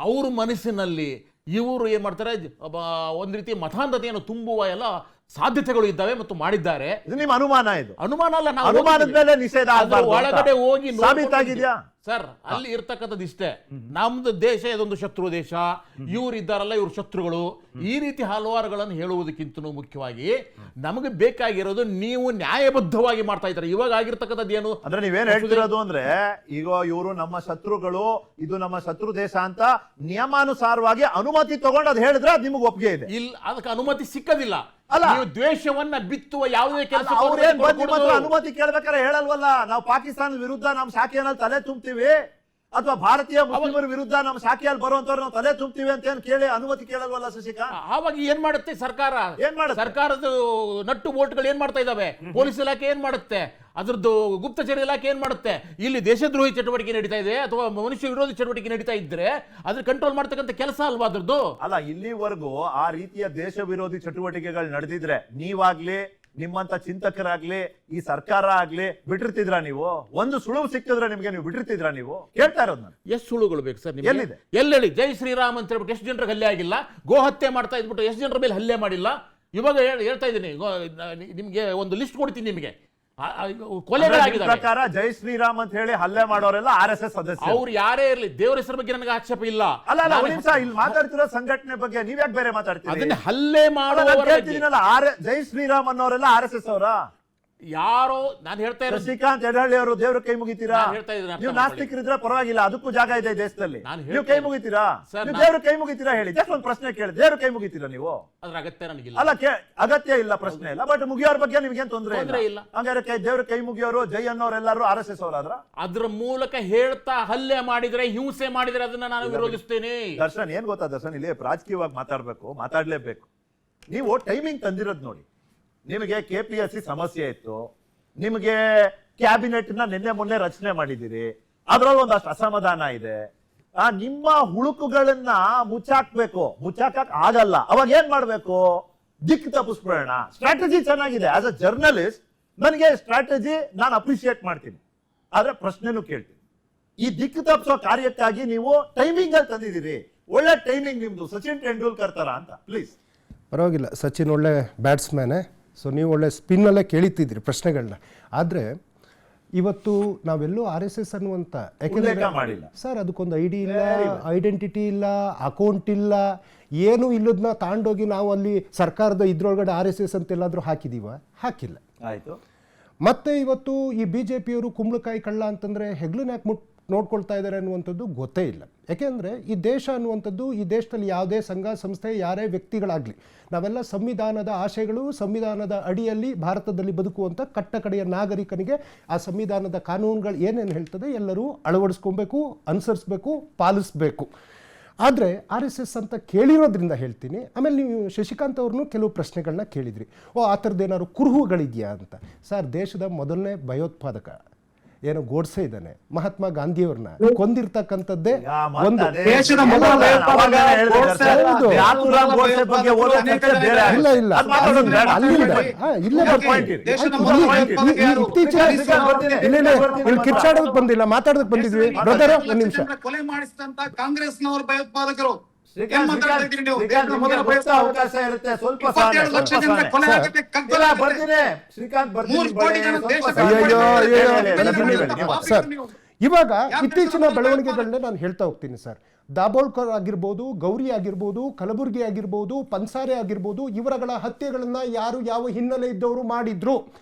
ಅವ್ರ ಮನಸ್ಸಿನಲ್ಲಿ ಇವರು ಏನ್ ಮಾಡ್ತಾರೆ, ಒಂದ್ ರೀತಿ ಮತಾಂಧತೆಯನ್ನು ತುಂಬುವ ಎಲ್ಲ ಸಾಧ್ಯತೆಗಳು ಇದ್ದಾವೆ ಮತ್ತು ಮಾಡಿದ್ದಾರೆ. ಇದು ನಿಮ್ಮ ಅನುಮಾನ? ಇದು ಅನುಮಾನ ಅಲ್ಲ, ನಾವು ಅನುಮಾನದ ಮೇಲೆ ನಿಷೇಧ ಒಳಗಡೆ ಹೋಗಿ ಸಾಬೀತಾಗಿದ್ಯಾ ಸರ್? ಅಲ್ಲಿ ಇರ್ತಕ್ಕಂಥದ್ದು ಇಷ್ಟೇ, ನಮ್ದು ದೇಶ ಇದೊಂದು ಶತ್ರು ದೇಶ, ಇವ್ರು ಇದ್ದಾರಲ್ಲ ಇವ್ರು ಶತ್ರುಗಳು, ಈ ರೀತಿ ಹಲವಾರುಗಳನ್ನು ಹೇಳುವುದಕ್ಕಿಂತ ಮುಖ್ಯವಾಗಿ ನಮಗೆ ಬೇಕಾಗಿರೋದು ನೀವು ನ್ಯಾಯಬದ್ಧವಾಗಿ ಮಾಡ್ತಾ ಇದ್ದಾರೆ. ಇವಾಗ ಆಗಿರ್ತಕ್ಕಂಥದ್ದು ಏನು ಅಂದ್ರೆ, ನೀವೇನ್ ಹೇಳ್ತಿರೋದು ಅಂದ್ರೆ, ಈಗ ಇವರು ನಮ್ಮ ಶತ್ರುಗಳು, ಇದು ನಮ್ಮ ಶತ್ರು ದೇಶ ಅಂತ ನಿಯಮಾನುಸಾರವಾಗಿ ಅನುಮತಿ ತಗೊಂಡು ಅದು ಹೇಳಿದ್ರೆ ಅದು ನಿಮಗೆ ಒಪ್ಪಿಗೆ ಇದೆ? ಇಲ್ಲ, ಅದಕ್ಕೆ ಅನುಮತಿ ಸಿಕ್ಕದಿಲ್ಲ. ಅಲ್ಲ, ನೀವು ದ್ವೇಷವನ್ನ ಬಿತ್ತುವ ಯಾವುದೇ ಕೆಲಸ ಅನುಮತಿ ಕೇಳ್ಬೇಕಾದ್ರೆ ಹೇಳಲ್ವಲ್ಲ, ನಾವು ಪಾಕಿಸ್ತಾನದ ವಿರುದ್ಧ ನಮ್ಮ ಶಾಖೆಯಲ್ಲಿ ತಲೆ ತುಂಬ್ತೀವಿ, ಅಥವಾ ಭಾರತೀಯ ಮುಸ್ಲಿಮರ ವಿರುದ್ಧ ನಮ್ಮ ಶಾಖೆಯಲ್ಲಿ ಬರುವಂತವ್ರು ನಾವು ತಲೆ ತುಂಬ್ತೀವಿ ಅಂತ ಏನ್ ಕೇಳಿ ಅನುಮತಿ ಕೇಳಲ್ವಲ್ಲ ಶಶಿಕಾಂತ್? ಆವಾಗ ಏನ್ ಮಾಡುತ್ತೆ ಸರ್ಕಾರ? ಏನ್ ಮಾಡುತ್ತೆ? ಸರ್ಕಾರದ ನಟ್ಟು ಬೋಲ್ಟ್ಗಳು ಏನ್ ಮಾಡ್ತಾ ಇದಾವೆ? ಪೊಲೀಸ್ ಇಲಾಖೆ ಏನ್ ಮಾಡುತ್ತೆ? ಅದ್ರದ್ದು ಗುಪ್ತಚರ ಇಲಾಖೆ ಏನ್ ಮಾಡುತ್ತೆ? ಇಲ್ಲಿ ದೇಶದ್ರೋಹಿ ಚಟುವಟಿಕೆ ನಡೀತಾ ಇದೆ ಅಥವಾ ಮನುಷ್ಯ ವಿರೋಧಿ ಚಟುವಟಿಕೆ ನಡೀತಾ ಇದ್ರೆ ಅದ್ರ ಕಂಟ್ರೋಲ್ ಮಾಡ್ತಕ್ಕಂಥ ಕೆಲಸ ಅಲ್ವಾ ಅದ್ರದ್ದು? ಅಲ್ಲ, ಇಲ್ಲಿವರೆಗೂ ಆ ರೀತಿಯ ದೇಶ ವಿರೋಧಿ ಚಟುವಟಿಕೆಗಳು ನಡೆದಿದ್ರೆ ನೀವಾಗ್ಲಿ, ನಿಮ್ಮಂತ ಚಿಂತಕರಾಗ್ಲಿ, ಈ ಸರ್ಕಾರ ಆಗ್ಲಿ ಬಿಟ್ಟಿರ್ತಿದ್ರ? ನೀವು ಒಂದು ಸುಳುವು ಸಿಕ್ಕಿದ್ರೆ ನಿಮ್ಗೆ ನೀವು ಬಿಟ್ಟಿರ್ತಿದ್ರ? ನೀವು ಕೇಳ್ತಾ ಇರೋದು ನಾನು. ಎಷ್ಟು ಸುಳುಗಳು ಬೇಕು ಸರ್? ಎಲ್ಲಿದೆ? ಎಲ್ಲೆಲ್ಲಿ ಜೈ ಶ್ರೀರಾಮ್ ಅಂತ ಹೇಳ್ಬಿಟ್ಟು ಎಷ್ಟು ಜನರಿಗೆ ಹಲ್ಲೆ ಆಗಿಲ್ಲ? ಗೋ ಹತ್ಯೆ ಮಾಡ್ತಾ ಇದ್ಬಿಟ್ಟು ಎಷ್ಟು ಜನರ ಮೇಲೆ ಹಲ್ಲೆ ಮಾಡಿಲ್ಲ? ಇವಾಗ ಹೇಳ್ತಾ ಇದ್ದೀನಿ, ನಿಮ್ಗೆ ಒಂದು ಲಿಸ್ಟ್ ಕೊಡ್ತೀನಿ ನಿಮಗೆ. ಪ್ರಕಾರ ಜೈ ಶ್ರೀರಾಮ್ ಅಂತ ಹೇಳಿ ಹಲ್ಲೆ ಮಾಡೋರೆಲ್ಲ RSS ಸದಸ್ಯ. ಅವ್ರು ಯಾರೇ ಇರಲಿ, ದೇವರ ಹೆಸರ ಬಗ್ಗೆ ನನಗೆ ಆಕ್ಷೇಪ ಇಲ್ಲ. ಅಲ್ಲ, ನಿಮಿಷ, ಇಲ್ಲಿ ಮಾತಾಡ್ತಿರೋ ಸಂಘಟನೆ ಬಗ್ಗೆ ನೀವ್ಯಾಕೆ ಬೇರೆ ಮಾತಾಡ್ತೀರಿ? ಅದನ್ನ ಹಲ್ಲೆ ಮಾಡುವ ಜೈ ಶ್ರೀರಾಮ್ ಅನ್ನೋರೆಲ್ಲ RSS ಅವರ? ಯಾರೋ ನಾನು ಹೇಳ್ತಾ ಇರೋದು, ಶಶಿಕಾಂತ್ ಎಡಹಳ್ಳಿ ಅವರು ದೇವ್ರ ಕೈ ಮುಗಿತೀರಾ? ನೀವು ನಾಸ್ತಿಕರಿದ್ರೆ ಪರವಾಗಿಲ್ಲ, ಅದಕ್ಕೂ ಜಾಗ ಇದೆ ದೇಶದಲ್ಲಿ. ನೀವು ಕೈ ಮುಗಿತೀರಾ? ದೇವ್ರ ಕೈ ಮುಗಿತೀರಾ? ಹೇಳಿ, ಜಸ್ಟ್ ಒಂದು ಪ್ರಶ್ನೆ ಕೇಳಿ, ದೇವ್ರ ಕೈ ಮುಗಿತೀರಾ ನೀವು? ಅದ್ರ ಅಗತ್ಯ ನನಗಿಲ್ಲ. ಅಲ್ಲ, ಅಗತ್ಯ ಇಲ್ಲ, ಪ್ರಶ್ನೆ ಇಲ್ಲ. ಬಟ್ ಮುಗಿಯೋರ ಬಗ್ಗೆ ನಿಮ್ಗೇನ್ ತೊಂದರೆ ಇಲ್ಲ? ಹಂಗಾರೆ ದೇವ್ರ ಕೈ ಮುಗಿಯೋರು ಜೈ ಅನ್ನೋರೆಲ್ಲರೂ RSS ಅವರಾದ್ರ? ಅದ್ರ ಮೂಲಕ ಹೇಳ್ತಾ ಹಲ್ಲೆ ಮಾಡಿದ್ರೆ, ಹಿಂಸೆ ಮಾಡಿದ್ರೆ ಅದನ್ನ ನಾನು ವಿರೋಧಿಸ್ತೇನೆ. ದರ್ಶನ್, ಏನ್ ಗೊತ್ತಾ ದರ್ಶನ್, ಇಲ್ಲಿ ರಾಜಕೀಯವಾಗಿ ಮಾತಾಡ್ಲೇಬೇಕು. ನೀವು ಟೈಮಿಂಗ್ ತಂದಿರೋದು ನೋಡಿ. ನಿಮಗೆ KPSC ಸಮಸ್ಯೆ ಇತ್ತು, ನಿಮಗೆ ಕ್ಯಾಬಿನೆಟ್ ನ ನಿನ್ನೆ ಮೊನ್ನೆ ರಚನೆ ಮಾಡಿದ್ದೀರಿ, ಅದ್ರಲ್ಲಿ ಒಂದಷ್ಟು ಅಸಮಾಧಾನ ಇದೆ. ನಿಮ್ಮ ಹುಳುಕುಗಳನ್ನ ಮುಚ್ಚಾಕಕ್ ಆಗಲ್ಲ. ಅವಾಗ ಏನ್ ಮಾಡ್ಬೇಕು? ದಿಕ್ಕು ತಪ್ಪಿಸ್ಬಿಡೋಣ. ಸ್ಟ್ರಾಟಜಿ ಚೆನ್ನಾಗಿದೆ. ಆಸ್ ಅ ಜರ್ನಲಿಸ್ಟ್ ನನಗೆ ಸ್ಟ್ರಾಟಜಿ ನಾನು ಅಪ್ರಿಶಿಯೇಟ್ ಮಾಡ್ತೀನಿ, ಆದ್ರೆ ಪ್ರಶ್ನೆನೂ ಕೇಳ್ತೀನಿ. ಈ ದಿಕ್ಕು ತಪ್ಪಿಸೋ ಕಾರ್ಯಕ್ಕಾಗಿ ನೀವು ಟೈಮಿಂಗ್ ಅಲ್ಲಿ ತಂದಿದ್ದೀರಿ. ಒಳ್ಳೆ ಟೈಮಿಂಗ್ ನಿಮ್ದು, ಸಚಿನ್ ತೆಂಡೂಲ್ಕರ್ ತರ ಅಂತ. ಪ್ಲೀಸ್. ಪರವಾಗಿಲ್ಲ, ಸಚಿನ್ ಒಳ್ಳೆ ಬ್ಯಾಟ್ಸ್ಮ್ಯಾನೇ. ಸೊ ನೀವು ಒಳ್ಳೆ ಸ್ಪಿನ್ನಲ್ಲೇ ಕೇಳಿತಿದ್ರಿ ಪ್ರಶ್ನೆಗಳನ್ನ. ಆದರೆ ಇವತ್ತು ನಾವೆಲ್ಲೂ RSS ಅನ್ನುವಂಥ, ಯಾಕೆಂದರೆ ಮಾಡಿಲ್ಲ ಸರ್ ಅದಕ್ಕೊಂದು ಐಡಿ ಇಲ್ಲ, ಐಡೆಂಟಿಟಿ ಇಲ್ಲ, ಅಕೌಂಟ್ ಇಲ್ಲ, ಏನೂ ಇಲ್ಲದನ್ನ ತಾಂಡೋಗಿ ನಾವು ಅಲ್ಲಿ ಸರ್ಕಾರದ ಇದ್ರೊಳಗಡೆ RSS ಅಂತ ಎಲ್ಲಾದರೂ ಹಾಕಿದೀವ? ಹಾಕಿಲ್ಲ. ಆಯ್ತು. ಮತ್ತೆ ಇವತ್ತು ಈ BJPಯವರು ಕುಂಬಳಕಾಯಿ ಕಳ್ಳ ಅಂತಂದರೆ ಹೆಗ್ಲನ್ನ ಯಾಕೆ ನೋಡ್ಕೊಳ್ತಾ ಇದ್ದಾರೆ ಅನ್ನುವಂಥದ್ದು ಗೊತ್ತೇ ಇಲ್ಲ. ಯಾಕೆಂದರೆ ಈ ದೇಶ ಅನ್ನುವಂಥದ್ದು, ಈ ದೇಶದಲ್ಲಿ ಯಾವುದೇ ಸಂಘ ಸಂಸ್ಥೆ ಯಾರೇ ವ್ಯಕ್ತಿಗಳಾಗಲಿ, ನಾವೆಲ್ಲ ಸಂವಿಧಾನದ ಆಶಯಗಳು, ಸಂವಿಧಾನದ ಅಡಿಯಲ್ಲಿ ಭಾರತದಲ್ಲಿ ಬದುಕುವಂಥ ಕಟ್ಟ ಕಡೆಯ ನಾಗರಿಕನಿಗೆ ಆ ಸಂವಿಧಾನದ ಕಾನೂನುಗಳು ಏನೇನು ಹೇಳ್ತದೆ ಎಲ್ಲರೂ ಅಳವಡಿಸ್ಕೊಬೇಕು, ಅನುಸರಿಸಬೇಕು, ಪಾಲಿಸಬೇಕು. ಆದರೆ RSS ಅಂತ ಕೇಳಿರೋದ್ರಿಂದ ಹೇಳ್ತೀನಿ. ಆಮೇಲೆ ನೀವು ಶಶಿಕಾಂತ್ ಅವ್ರನ್ನೂ ಕೆಲವು ಪ್ರಶ್ನೆಗಳನ್ನ ಕೇಳಿದ್ರಿ, ಆ ಥರದ್ದು ಏನಾದ್ರು ಕುರುಹುಗಳಿದೆಯಾ ಅಂತ. ಸರ್, ದೇಶದ ಮೊದಲನೇ ಭಯೋತ್ಪಾದಕ ಏನೋ ಗೋಡ್ಸೆ ಇದ್ದಾನೆ, ಮಹಾತ್ಮ ಗಾಂಧಿಯವ್ರನ್ನ ಕೊಂದಿರ್ತಕ್ಕಂಥದ್ದೇ ಒಂದು ದೇಶದ ಮೊದಲ ಇಲ್ಲ ಇಲ್ಲ ಅಲ್ಲಿಂದ ಇಲ್ಲೇ ಕಿರ್ಚಾಡೋದಕ್ಕೆ ಬಂದಿಲ್ಲ, ಮಾತಾಡೋದಕ್ಕೆ ಬಂದಿದ್ವಿ. ಬ್ರದರ್ ಒಂದು ನಿಮಿಷ. ಕೊಲೆ ಮಾಡಿಸಿದಂತ ಕಾಂಗ್ರೆಸ್ನವರು ಭಯೋತ್ಪಾದಕರು. ಅವಕಾಶ ಇರುತ್ತೆ. ಸ್ವಲ್ಪ ಸರ್, ಇವಾಗ ಇತ್ತೀಚಿನ ಬೆಳವಣಿಗೆಗಳನ್ನೇ ನಾನು ಹೇಳ್ತಾ ಹೋಗ್ತೀನಿ ಸರ್. ದಾಬೋಳ್ಕರ್ ಆಗಿರ್ಬೋದು, ಗೌರಿ ಆಗಿರ್ಬೋದು, ಕಲಬುರ್ಗಿ ಆಗಿರ್ಬೋದು, ಪನ್ಸಾರೆ ಆಗಿರ್ಬೋದು, ಇವರಗಳ ಹತ್ಯೆಗಳನ್ನ ಯಾರು ಯಾವ ಹಿನ್ನೆಲೆ ಇದ್ದವರು ಮಾಡಿದ್ರು,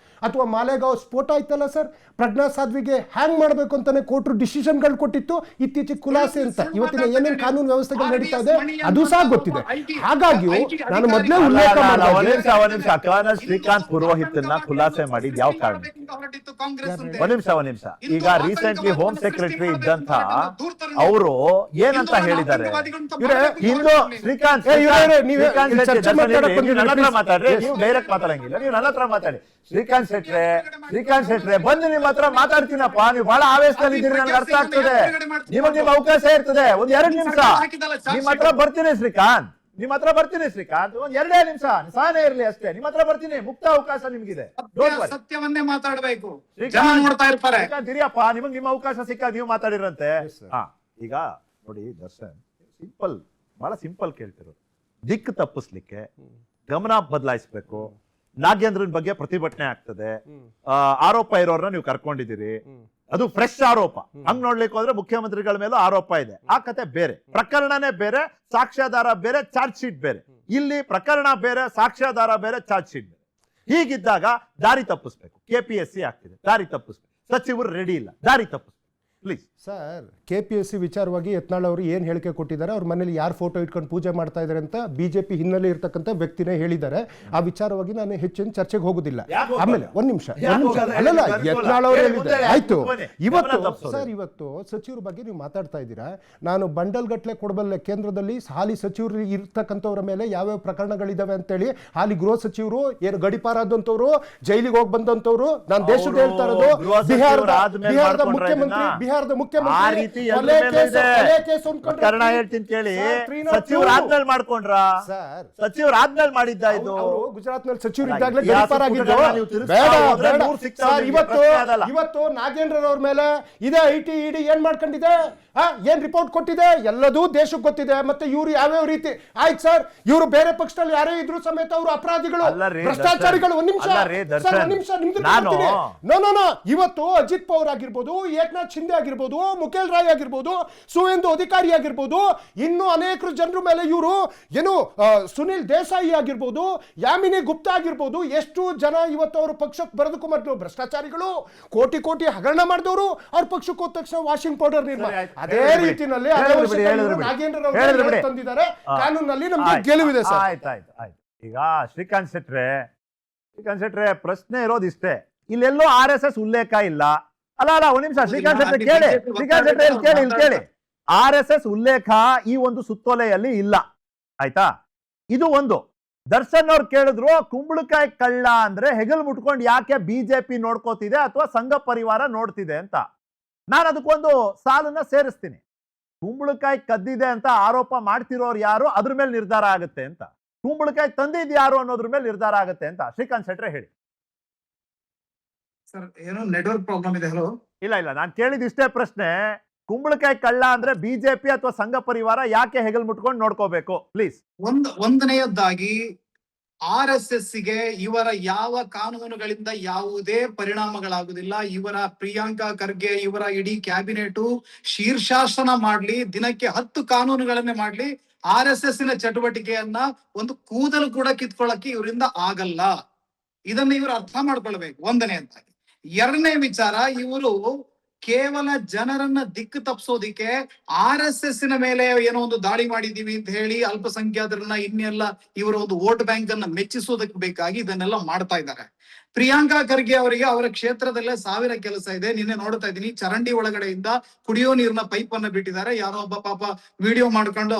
ಅಥವಾ ಮಾಲೆಗಾಂವ್ ಸ್ಫೋಟ ಆಯ್ತಲ್ಲ ಸರ್, ಪ್ರಜ್ಞಾ ಸಾಧ್ವಿಗೆ ಹ್ಯಾಂಗ್ ಮಾಡಬೇಕು ಅಂತಾನೆ ಕೋರ್ಟ್ ಡಿಸಿಷನ್ಗಳು ಕೊಟ್ಟಿತ್ತು. ಇತ್ತೀಚೆಗೆ ಖುಲಾಸೆ ಅಂತ ಇವತ್ತಿನ ಏನೇನು ಕಾನೂನು ವ್ಯವಸ್ಥೆಗಳು ನಡೀತಾ ಇದೆ ಅದು ಸಹ ಗೊತ್ತಿದೆ. ಹಾಗಾಗಿ ನಾನು ಮೊದಲೇ ಉಲ್ಲೇಖ ಮಾಡಿದ ಶ್ರೀಕಾಂತ್ ಪುರೋಹಿತನ್ನ ಖುಲಾಸೆ ಮಾಡಿದ್ ಯಾವ ಕಾರಣ? ಒಂದ್ ನಿಮಿಷ. ಈಗ ರೀಸೆಂಟ್ಲಿ ಹೋಮ್ ಸೆಕ್ರೆಟರಿ ಇದ್ದಂತ ಅವರು ಏನಂತ ಹೇಳಿದ್ದಾರೆ? ಹಿಂದೂ ಶ್ರೀಕಾಂತ್ ಮಾತಾಡ್ರಿ, ನೀವು ಡೈರೆಕ್ಟ್ ಮಾತಾಡಂಗಿಲ್ಲ, ನೀವು ನನ್ನ ಹತ್ರ ಮಾತಾಡಿ. ಶ್ರೀಕಾಂತ್ ಶೆಟ್ರೆ ಬಂದು ನಿಮ್ಮ ಹತ್ರ ಮಾತಾಡ್ತೀನಪ್ಪ. ನೀವು ಬಹಳ ಆವೇಶದಲ್ಲಿ ಇದ್ದೀರಿ, ನನ್ಗೆ ಅರ್ಥ ಆಗ್ತದೆ. ನಿಮಗೆ ನಿಮ್ಮ ಅವಕಾಶ ಇರ್ತದೆ. ಒಂದ್ 2 ನಿಮಿಷ ನಿಮ್ಮ ಹತ್ರ ಬರ್ತೀನಿ ಶ್ರೀಕಾಂತ್, ಒಂದ್ 2 ನಿಮಿಷ ಸಾನೇ ಇರ್ಲಿ ಅಷ್ಟೇ. ನಿಮ್ಮ ಹತ್ರ ಬರ್ತೀನಿ, ಮುಕ್ತ ಅವಕಾಶ ನಿಮ್ಗಿದೆ. ಸತ್ಯವನ್ನೇ ಮಾತಾಡಬೇಕು. ಹಿರಿಯಪ್ಪ, ನಿಮಗೆ ನಿಮ್ಮ ಅವಕಾಶ ಸಿಕ್ಕಾಗ ನೀವು ಮಾತಾಡಿರಂತೆ. ಈಗ ನೋಡಿ ದರ್ಶನ್, ಬಹಳ ಸಿಂಪಲ್ ಕೇಳ್ತಿರೋದು. ದಿಕ್ಕು ತಪ್ಪಿಸ್ಲಿಕ್ಕೆ ಗಮನ ಬದಲಾಯಿಸ್ಬೇಕು. ನಾಗೇಂದ್ರನ್ ಬಗ್ಗೆ ಪ್ರತಿಭಟನೆ ಆಗ್ತದೆ, ಆರೋಪ ಇರೋರ್ನ ನೀವು ಕರ್ಕೊಂಡಿದ್ದೀರಿ, ಅದು ಫ್ರೆಶ್ ಆರೋಪ. ಹಂಗ್ ನೋಡ್ಲಿಕ್ಕೆ ಹೋದ್ರೆ ಮುಖ್ಯಮಂತ್ರಿಗಳ ಮೇಲೂ ಆರೋಪ ಇದೆ. ಆ ಕತೆ ಬೇರೆ, ಪ್ರಕರಣನೇ ಬೇರೆ, ಸಾಕ್ಷ್ಯಾಧಾರ ಬೇರೆ, ಚಾರ್ಜ್ ಶೀಟ್ ಬೇರೆ. ಇಲ್ಲಿ ಪ್ರಕರಣ ಬೇರೆ, ಸಾಕ್ಷ್ಯಾಧಾರ ಬೇರೆ, ಚಾರ್ಜ್ ಶೀಟ್ ಬೇರೆ. ಹೀಗಿದ್ದಾಗ ದಾರಿ ತಪ್ಪಿಸ್ಬೇಕು. KPSC ಆಗ್ತಿದೆ, ದಾರಿ ತಪ್ಪಿಸ್ಬೇಕು. ಸಚಿವರು ರೆಡಿ ಇಲ್ಲ, ದಾರಿ ತಪ್ಪಿಸ್ಬೇಕು. ಪ್ಲೀಸ್ ಸರ್, KPSC ವಿಚಾರವಾಗಿ ಯತ್ನಾಳ್ ಅವರು ಏನು ಹೇಳಿಕೆ ಕೊಟ್ಟಿದ್ದಾರೆ, ಅವ್ರ ಮನೇಲಿ ಯಾರು ಫೋಟೋ ಇಟ್ಕೊಂಡು ಪೂಜೆ ಮಾಡ್ತಾ ಇದ್ದಾರೆ ಅಂತ BJP ಹಿನ್ನೆಲೆ ಇರ್ತಕ್ಕಂಥ ವ್ಯಕ್ತಿನೇ ಹೇಳಿದ್ದಾರೆ. ಆ ವಿಚಾರವಾಗಿ ನಾನು ಹೆಚ್ಚಿನ ಚರ್ಚೆಗೆ ಹೋಗುದಿಲ್ಲ. ಆಮೇಲೆ ಒಂದ್ ನಿಮಿಷ ಅಲ್ಲಲ್ಲ, ಯತ್ನಾಳ್ ಅವರು ಹೇಳಿದ್ದಾರೆ, ಆಯ್ತು. ಇವತ್ತು ಸಚಿವರ ಬಗ್ಗೆ ನೀವು ಮಾತಾಡ್ತಾ ಇದ್ದೀರಾ. ನಾನು ಬಂಡಲ್ ಗಟ್ಲೆ ಕೊಡಬಲ್ಲೆ, ಕೇಂದ್ರದಲ್ಲಿ ಹಾಲಿ ಸಚಿವರು ಇರ್ತಕ್ಕಂಥವ್ರ ಮೇಲೆ ಯಾವ್ಯಾವ ಪ್ರಕರಣಗಳಿದಾವೆ ಅಂತೇಳಿ. ಹಾಲಿ ಗೃಹ ಸಚಿವರು ಏನು ಗಡಿಪಾರಾದಂಥವ್ರು, ಜೈಲಿಗೆ ಹೋಗಿ ಬಂದಂಥವ್ರು, ನಾನು ದೇಶದ ಹೇಳ್ತಾ ಇರೋದು. ಬಿಹಾರದ ಮುಖ್ಯಮಂತ್ರಿ ಹೇಳ್ತೀನಿ ಕೇಳಿ, ಸಚಿವರಾದ್ಮೇಲೆ ಮಾಡ್ಕೊಂಡ್ರ? ಸಚಿವರಾದ್ಮೇಲೆ ಮಾಡಿದ್ದ ಇದು. ಗುಜರಾತ್ ನಲ್ಲಿ ಸಚಿವರು ಇದ್ದಾಗಲೇ ಇವತ್ತು ನಾಗೇಂದ್ರರವ್ರ ಮೇಲೆ ಇದೇ IT ED ಏನ್ ಮಾಡ್ಕೊಂಡಿದೆ, ಏನ್ ರಿಪೋರ್ಟ್ ಕೊಟ್ಟಿದೆ, ಎಲ್ಲದೂ ದೇಶಕ್ಕೆ ಗೊತ್ತಿದೆ. ಮತ್ತೆ ಇವ್ರು ಯಾವ್ಯಾವ ರೀತಿ, ಆಯ್ತು ಸರ್, ಇವರು ಬೇರೆ ಪಕ್ಷದಲ್ಲಿ ಯಾರೇ ಇದ್ರು ಸಮೇತ ಅವರು ಅಪರಾಧಿಗಳು, ಭ್ರಷ್ಟಾಚಾರಿಗಳು. ಒಂದ್ ನಿಮಿಷ ಇವತ್ತು ಅಜಿತ್ ಪವಾರ್ ಆಗಿರ್ಬೋದು, ಏಕನಾಥ್ ಶಿಂದೆ ಆಗಿರ್ಬೋದು, ಮುಕೇಲ್ ರಾಯ್ ಆಗಿರ್ಬೋದು, ಸುವೇಂದು ಅಧಿಕಾರಿ ಆಗಿರ್ಬೋದು, ಇನ್ನು ಅನೇಕರು ಜನರ ಮೇಲೆ ಇವರು ಏನು ಸುನಿಲ್ ದೇಸಾಯಿ ಆಗಿರ್ಬೋದು, ಯಾಮಿನಿ ಗುಪ್ತಾ ಆಗಿರ್ಬೋದು, ಎಷ್ಟು ಜನ ಇವತ್ತು ಅವರು ಪಕ್ಷಕ್ಕೆ ಬರೋದಕ್ಕೂ ಮೊದಲು ಭ್ರಷ್ಟಾಚಾರಿಗಳು, ಕೋಟಿ ಹಗರಣ ಮಾಡಿದವರು, ಅವ್ರ ಪಕ್ಷಕ್ಕೆ ಹೋದ ತಕ್ಷಣ ವಾಷಿಂಗ್ ಪೌಡರ್ ನಿರ್ಮಾಣ. ಅದೇ ರೀತಿಯಲ್ಲಿ ನಾಗೇಂದ್ರ ತಂದಿದ್ದಾರೆ. ಕಾನೂನಲ್ಲಿ ನಮ್ಗೆ ಗೆಲುವಿದೆ ಸರ್. ಆಯ್ತು. ಈಗ ಶ್ರೀಕಾಂತ್ ಶೆಟ್ರೆ ಪ್ರಶ್ನೆ ಇರೋದು ಇಷ್ಟೇ, ಇಲ್ಲೆಲ್ಲೋ RSS ಉಲ್ಲೇಖ ಇಲ್ಲ. ಅಲ್ಲ ಒಂದ್ ನಿಮಿಷ ಶ್ರೀಕಾಂತ್ ಶೆಟ್ಟಿ ಕೇಳಿ. RSS ಉಲ್ಲೇಖ ಈ ಒಂದು ಸುತ್ತೋಲೆಯಲ್ಲಿ ಇಲ್ಲ, ಆಯ್ತಾ? ಇದು ಒಂದು. ದರ್ಶನ್ ಅವ್ರು ಕೇಳಿದ್ರು, ಕುಂಬಳಕಾಯಿ ಕಳ್ಳ ಅಂದ್ರೆ ಹೆಗಲ್ ಮುಟ್ಕೊಂಡು ಯಾಕೆ BJP ನೋಡ್ಕೋತಿದೆ ಅಥವಾ ಸಂಘ ಪರಿವಾರ ನೋಡ್ತಿದೆ ಅಂತ. ನಾನು ಅದಕ್ಕೊಂದು ಸಾಲನ್ನ ಸೇರಿಸ್ತೀನಿ. ಕುಂಬಳಕಾಯಿ ಕದ್ದಿದೆ ಅಂತ ಆರೋಪ ಮಾಡ್ತಿರೋರು ಯಾರು, ಅದ್ರ ಮೇಲೆ ನಿರ್ಧಾರ ಆಗುತ್ತೆ ಅಂತ. ಕುಂಬಳಕಾಯಿ ತಂದಿದ್ ಯಾರು ಅನ್ನೋದ್ರ ಮೇಲೆ ನಿರ್ಧಾರ ಆಗುತ್ತೆ ಅಂತ. ಶ್ರೀಕಾಂತ್ ಶೆಟ್ರೆ ಹೇಳಿ. ಸರ್, ಏನೋ ನೆಟ್ವರ್ಕ್ ಪ್ರಾಬ್ಲಮ್ ಇದೆ. ಹಲೋ, ಇಲ್ಲ ನಾನು ಕೇಳಿದ ಇಷ್ಟೇ ಪ್ರಶ್ನೆ. ಕುಂಬಳಕಾಯಿ ಕಳ್ಳ ಅಂದ್ರೆ ಬಿಜೆಪಿ ಅಥವಾ ಸಂಘ ಪರಿವಾರ ಯಾಕೆ ಹೆಗಲ್ ಮುಟ್ಕೊಂಡು ನೋಡ್ಕೋಬೇಕು ಪ್ಲೀಸ್? ಒಂದನೆಯದ್ದಾಗಿ RSS ಗೆ ಇವರ ಯಾವ ಕಾನೂನುಗಳಿಂದ ಯಾವುದೇ ಪರಿಣಾಮಗಳಾಗುದಿಲ್ಲ. ಇವರ ಪ್ರಿಯಾಂಕಾ ಖರ್ಗೆ, ಇವರ ಇಡೀ ಕ್ಯಾಬಿನೆಟ್ ಶೀರ್ಷಾಸನ ಮಾಡ್ಲಿ, ದಿನಕ್ಕೆ 10 ಕಾನೂನುಗಳನ್ನೇ ಮಾಡ್ಲಿ, RSS ನ ಚಟುವಟಿಕೆಯನ್ನ ಒಂದು ಕೂದಲು ಕೂಡ ಕಿತ್ಕೊಳ್ಳಕ್ಕೆ ಇವರಿಂದ ಆಗಲ್ಲ. ಇದನ್ನ ಇವರು ಅರ್ಥ ಮಾಡ್ಕೊಳ್ಬೇಕು, ಒಂದನೆಯದ್ದಾಗಿ. ಎರಡನೇ ವಿಚಾರ, ಇವರು ಕೇವಲ ಜನರನ್ನ ದಿಕ್ಕು ತಪ್ಪಿಸೋದಿಕ್ಕೆ RSS ನ ಮೇಲೆ ಏನೋ ಒಂದು ದಾಳಿ ಮಾಡಿದೀವಿ ಅಂತ ಹೇಳಿ ಅಲ್ಪಸಂಖ್ಯಾತರನ್ನ ಇನ್ನೆಲ್ಲ ಇವರ ಒಂದು ವೋಟ್ ಬ್ಯಾಂಕ್ ಅನ್ನ ಮೆಚ್ಚಿಸೋದಕ್ಕೆ ಬೇಕಾಗಿ ಇದನ್ನೆಲ್ಲ ಮಾಡ್ತಾ ಇದ್ದಾರೆ. ಪ್ರಿಯಾಂಕಾ ಖರ್ಗೆ ಅವರಿಗೆ ಅವರ ಕ್ಷೇತ್ರದಲ್ಲೇ 1000 ಕೆಲಸ ಇದೆ. ನಿನ್ನೆ ನೋಡ್ತಾ ಇದ್ದೀನಿ, ಚರಂಡಿ ಒಳಗಡೆಯಿಂದ ಕುಡಿಯೋ ನೀರಿನ ಪೈಪ್ ಅನ್ನ ಬಿಟ್ಟಿದ್ದಾರೆ. ಯಾರೋ ಒಬ್ಬ ಪಾಪ ವಿಡಿಯೋ ಮಾಡ್ಕೊಂಡು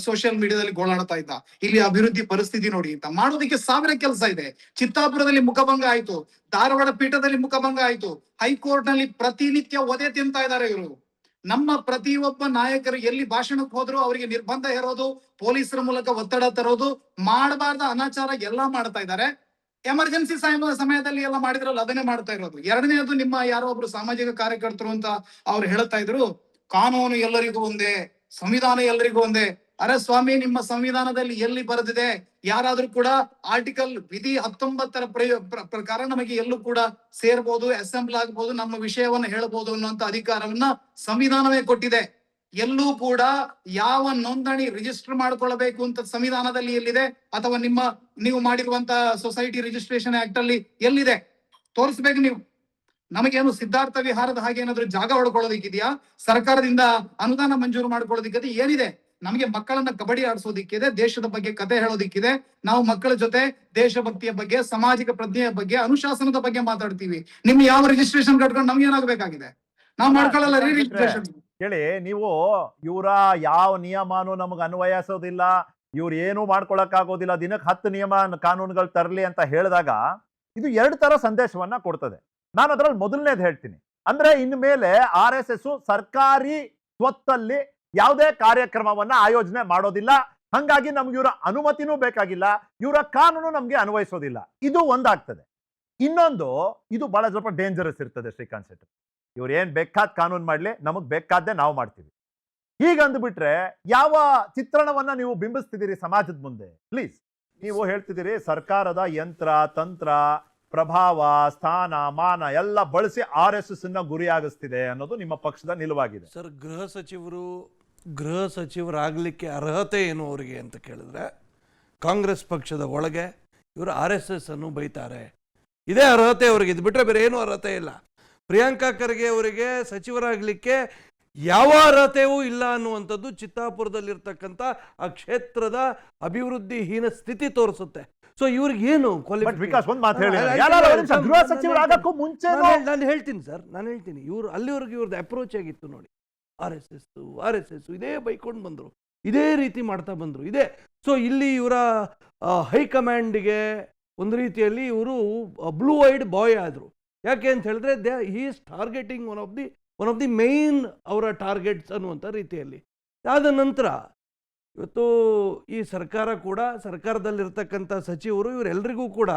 ಸೋಷಿಯಲ್ ಮೀಡಿಯಾದಲ್ಲಿ ಗೋಳಾಡ್ತಾ ಇದ್ದ, ಇಲ್ಲಿ ಅಭಿವೃದ್ಧಿ ಪರಿಸ್ಥಿತಿ ನೋಡಿ ಅಂತ. ಮಾಡೋದಕ್ಕೆ 1000 ಕೆಲಸ ಇದೆ. ಚಿತ್ತಾಪುರದಲ್ಲಿ ಮುಖಭಂಗ ಆಯ್ತು, ಧಾರವಾಡ ಪೀಠದಲ್ಲಿ ಮುಖಭಂಗ ಆಯ್ತು, ಹೈಕೋರ್ಟ್ ನಲ್ಲಿ ಪ್ರತಿನಿತ್ಯ ಒದೆ ತಿಂತಾ ಇದ್ದಾರೆ ಇವರು. ನಮ್ಮ ಪ್ರತಿಯೊಬ್ಬ ನಾಯಕರು ಎಲ್ಲಿ ಭಾಷಣಕ್ಕೆ ಹೋದ್ರು ಅವರಿಗೆ ನಿರ್ಬಂಧ ಹೇರೋದು, ಪೊಲೀಸರ ಮೂಲಕ ಒತ್ತಡ ತರೋದು, ಮಾಡಬಾರ್ದ ಅನಾಚಾರ ಎಲ್ಲಾ ಮಾಡ್ತಾ ಇದ್ದಾರೆ. ಎಮರ್ಜೆನ್ಸಿ ಸಮಯದಲ್ಲಿ ಎಲ್ಲ ಮಾಡಿದ್ರಲ್ಲ, ಅದನ್ನೇ ಮಾಡ್ತಾ ಇರೋದು. ಎರಡನೇದು, ನಿಮ್ಮ ಯಾರೋ ಒಬ್ರು ಸಾಮಾಜಿಕ ಕಾರ್ಯಕರ್ತರು ಅಂತ ಅವ್ರು ಹೇಳ್ತಾ ಇದ್ರು, ಕಾನೂನು ಎಲ್ಲರಿಗೂ ಒಂದೇ, ಸಂವಿಧಾನ ಎಲ್ಲರಿಗೂ ಒಂದೇ. ಅರೆ ಸ್ವಾಮಿ, ನಿಮ್ಮ ಸಂವಿಧಾನದಲ್ಲಿ ಎಲ್ಲಿ ಬರೆದಿದೆ? ಯಾರಾದ್ರೂ ಕೂಡ ಆರ್ಟಿಕಲ್ ವಿಧಿ 19ರ ಪ್ರಕಾರ ನಮಗೆ ಎಲ್ಲೂ ಕೂಡ ಸೇರ್ಬೋದು, ಅಸೆಂಬ್ಲ್ ಆಗ್ಬೋದು, ನಮ್ಮ ವಿಷಯವನ್ನ ಹೇಳ್ಬೋದು ಅನ್ನುವಂತ ಅಧಿಕಾರವನ್ನ ಸಂವಿಧಾನವೇ ಕೊಟ್ಟಿದೆ. ಎಲ್ಲೂ ಕೂಡ ಯಾವ ನೋಂದಣಿ ರಿಜಿಸ್ಟರ್ ಮಾಡ್ಕೊಳ್ಬೇಕು ಅಂತ ಸಂವಿಧಾನದಲ್ಲಿ ಎಲ್ಲಿದೆ? ಅಥವಾ ನೀವು ಮಾಡಿರುವಂತ ಸೊಸೈಟಿ ರಿಜಿಸ್ಟ್ರೇಷನ್ ಆಕ್ಟ್ ಅಲ್ಲಿ ಎಲ್ಲಿದೆ? ತೋರಿಸ್ಬೇಕು ನೀವು. ನಮಗೇನು ಸಿದ್ಧಾರ್ಥ ವಿಹಾರದ ಹಾಗೆ ಏನಾದ್ರು ಜಾಗ ಹೊಡ್ಕೊಳ್ಳೋದಿಕ್ಕಿದೆಯಾ? ಸರ್ಕಾರದಿಂದ ಅನುದಾನ ಮಂಜೂರು ಮಾಡ್ಕೊಳ್ಳೋದಿಕ್ಕದೆ ಏನಿದೆ? ನಮಗೆ ಮಕ್ಕಳನ್ನ ಕಬಡ್ಡಿ ಆಡಿಸೋದಿಕ್ಕಿದೆ, ದೇಶದ ಬಗ್ಗೆ ಕತೆ ಹೇಳೋದಿಕ್ಕಿದೆ. ನಾವು ಮಕ್ಕಳ ಜೊತೆ ದೇಶಭಕ್ತಿಯ ಬಗ್ಗೆ, ಸಾಮಾಜಿಕ ಪ್ರಜ್ಞೆಯ ಬಗ್ಗೆ, ಅನುಶಾಸನದ ಬಗ್ಗೆ ಮಾತಾಡ್ತೀವಿ. ನಿಮ್ಗೆ ಯಾವ ರಿಜಿಸ್ಟ್ರೇಷನ್ ಕಟ್ಕೊಂಡು ನಮ್ಗೆ ಏನಾಗಬೇಕಾಗಿದೆ? ನಾವು ಮಾಡ್ಕೊಳ್ಳಲ್ಲ ರೀ ರಿಜಿಸ್ಟ್ರೇಷನ್. ಕೇಳಿ, ನೀವು ಇವರ ಯಾವ ನಿಯಮನೂ ನಮಗೆ ಅನ್ವಯಿಸೋದಿಲ್ಲ, ಇವ್ರು ಏನು ಮಾಡ್ಕೊಳಕ್ ಆಗೋದಿಲ್ಲ, ದಿನಕ್ಕೆ 10 ನಿಯಮ ಕಾನೂನುಗಳು ತರಲಿ ಅಂತ ಹೇಳಿದಾಗ ಇದು 2 ತರ ಸಂದೇಶವನ್ನ ಕೊಡ್ತದೆ. ನಾನು ಅದ್ರಲ್ಲಿ ಮೊದಲನೇದು ಹೇಳ್ತೀನಿ. ಅಂದ್ರೆ ಇನ್ನು ಮೇಲೆ RSS ಸರ್ಕಾರಿ ಸ್ವತ್ತಲ್ಲಿ ಯಾವುದೇ ಕಾರ್ಯಕ್ರಮವನ್ನ ಆಯೋಜನೆ ಮಾಡೋದಿಲ್ಲ, ಹಂಗಾಗಿ ನಮ್ಗೆ ಇವರ ಅನುಮತಿನೂ ಬೇಕಾಗಿಲ್ಲ, ಇವರ ಕಾನೂನು ನಮ್ಗೆ ಅನ್ವಯಿಸೋದಿಲ್ಲ. ಇದು ಒಂದಾಗ್ತದೆ. ಇನ್ನೊಂದು, ಇದು ಬಹಳ ಸ್ವಲ್ಪ ಡೇಂಜರಸ್ ಇರ್ತದೆ ಶ್ರೀಕಾಂತ್ ಶೆಟ್ಟಿ. ಇವ್ರು ಏನ್ ಬೇಕಾದ ಕಾನೂನು ಮಾಡ್ಲಿ, ನಮಗ್ ಬೇಕಾದ್ದೇ ನಾವು ಮಾಡ್ತೀವಿ. ಹೀಗಂದ್ಬಿಟ್ರೆ ಯಾವ ಚಿತ್ರಣವನ್ನ ನೀವು ಬಿಂಬಿಸ್ತಿದ್ದೀರಿ ಸಮಾಜದ ಮುಂದೆ? ಪ್ಲೀಸ್, ನೀವು ಹೇಳ್ತಿದ್ದೀರಿ ಸರ್ಕಾರದ ಯಂತ್ರ ತಂತ್ರ, ಪ್ರಭಾವ, ಸ್ಥಾನ, ಮಾನ ಎಲ್ಲ ಬಳಸಿ RSS ನ ಗುರಿಯಾಗಿಸ್ತಿದೆ ಅನ್ನೋದು ನಿಮ್ಮ ಪಕ್ಷದ ನಿಲುವಾಗಿದೆ. ಸರ್, ಗೃಹ ಸಚಿವರಾಗಲಿಕ್ಕೆ ಅರ್ಹತೆ ಏನು ಅವರಿಗೆ ಅಂತ ಕೇಳಿದ್ರೆ, ಕಾಂಗ್ರೆಸ್ ಪಕ್ಷದ ಒಳಗೆ ಇವರು RSS ಅನ್ನು ಬೈತಾರೆ. ಇದೇ ಅರ್ಹತೆ ಅವರಿಗೆ, ಇದು ಬಿಟ್ಟರೆ ಬೇರೆ ಏನೂ ಅರ್ಹತೆ ಇಲ್ಲ. ಪ್ರಿಯಾಂಕಾ ಖರ್ಗೆ ಅವರಿಗೆ ಸಚಿವರಾಗಲಿಕ್ಕೆ ಯಾವ ಅರ್ಹತೆಯೂ ಇಲ್ಲ ಅನ್ನುವಂಥದ್ದು ಚಿತ್ತಾಪುರದಲ್ಲಿರ್ತಕ್ಕಂಥ ಆ ಕ್ಷೇತ್ರದ ಅಭಿವೃದ್ಧಿಹೀನ ಸ್ಥಿತಿ ತೋರಿಸುತ್ತೆ. ಸೊ ಇವ್ರಿಗೆ ಏನು ವಿಕಾಸ್ ಒಂದು ಮಾತು ಹೇಳಿ, ಗೃಹ ಸಚಿವರಾಗಕ್ಕೂ ಮುಂಚೆ ನಾನು ಹೇಳ್ತೀನಿ ಸರ್, ಇವ್ರು ಅಲ್ಲಿವರೆಗೂ ಇವ್ರದ್ದು ಅಪ್ರೋಚ್ ಆಗಿತ್ತು ನೋಡಿ. RSS ಇದೇ ಬೈಕೊಂಡು ಬಂದರು, ಇದೇ ರೀತಿ ಮಾಡ್ತಾ ಬಂದರು, ಇದೇ. ಸೊ ಇಲ್ಲಿ ಇವರ ಹೈಕಮಾಂಡ್ಗೆ ಒಂದು ರೀತಿಯಲ್ಲಿ ಇವರು ಬ್ಲೂ ಐಡ್ ಬಾಯ್ ಆದರು. ಯಾಕೆ ಅಂತ ಹೇಳಿದ್ರೆ he is targeting one of the main ಅವರ ಟಾರ್ಗೆಟ್ಸ್ ಅನ್ನುವಂಥ ರೀತಿಯಲ್ಲಿ. ಆದ ನಂತರ ಇವತ್ತು ಈ ಸರ್ಕಾರ ಕೂಡ, ಸರ್ಕಾರದಲ್ಲಿರ್ತಕ್ಕಂಥ ಸಚಿವರು ಇವರೆಲ್ಲರಿಗೂ ಕೂಡ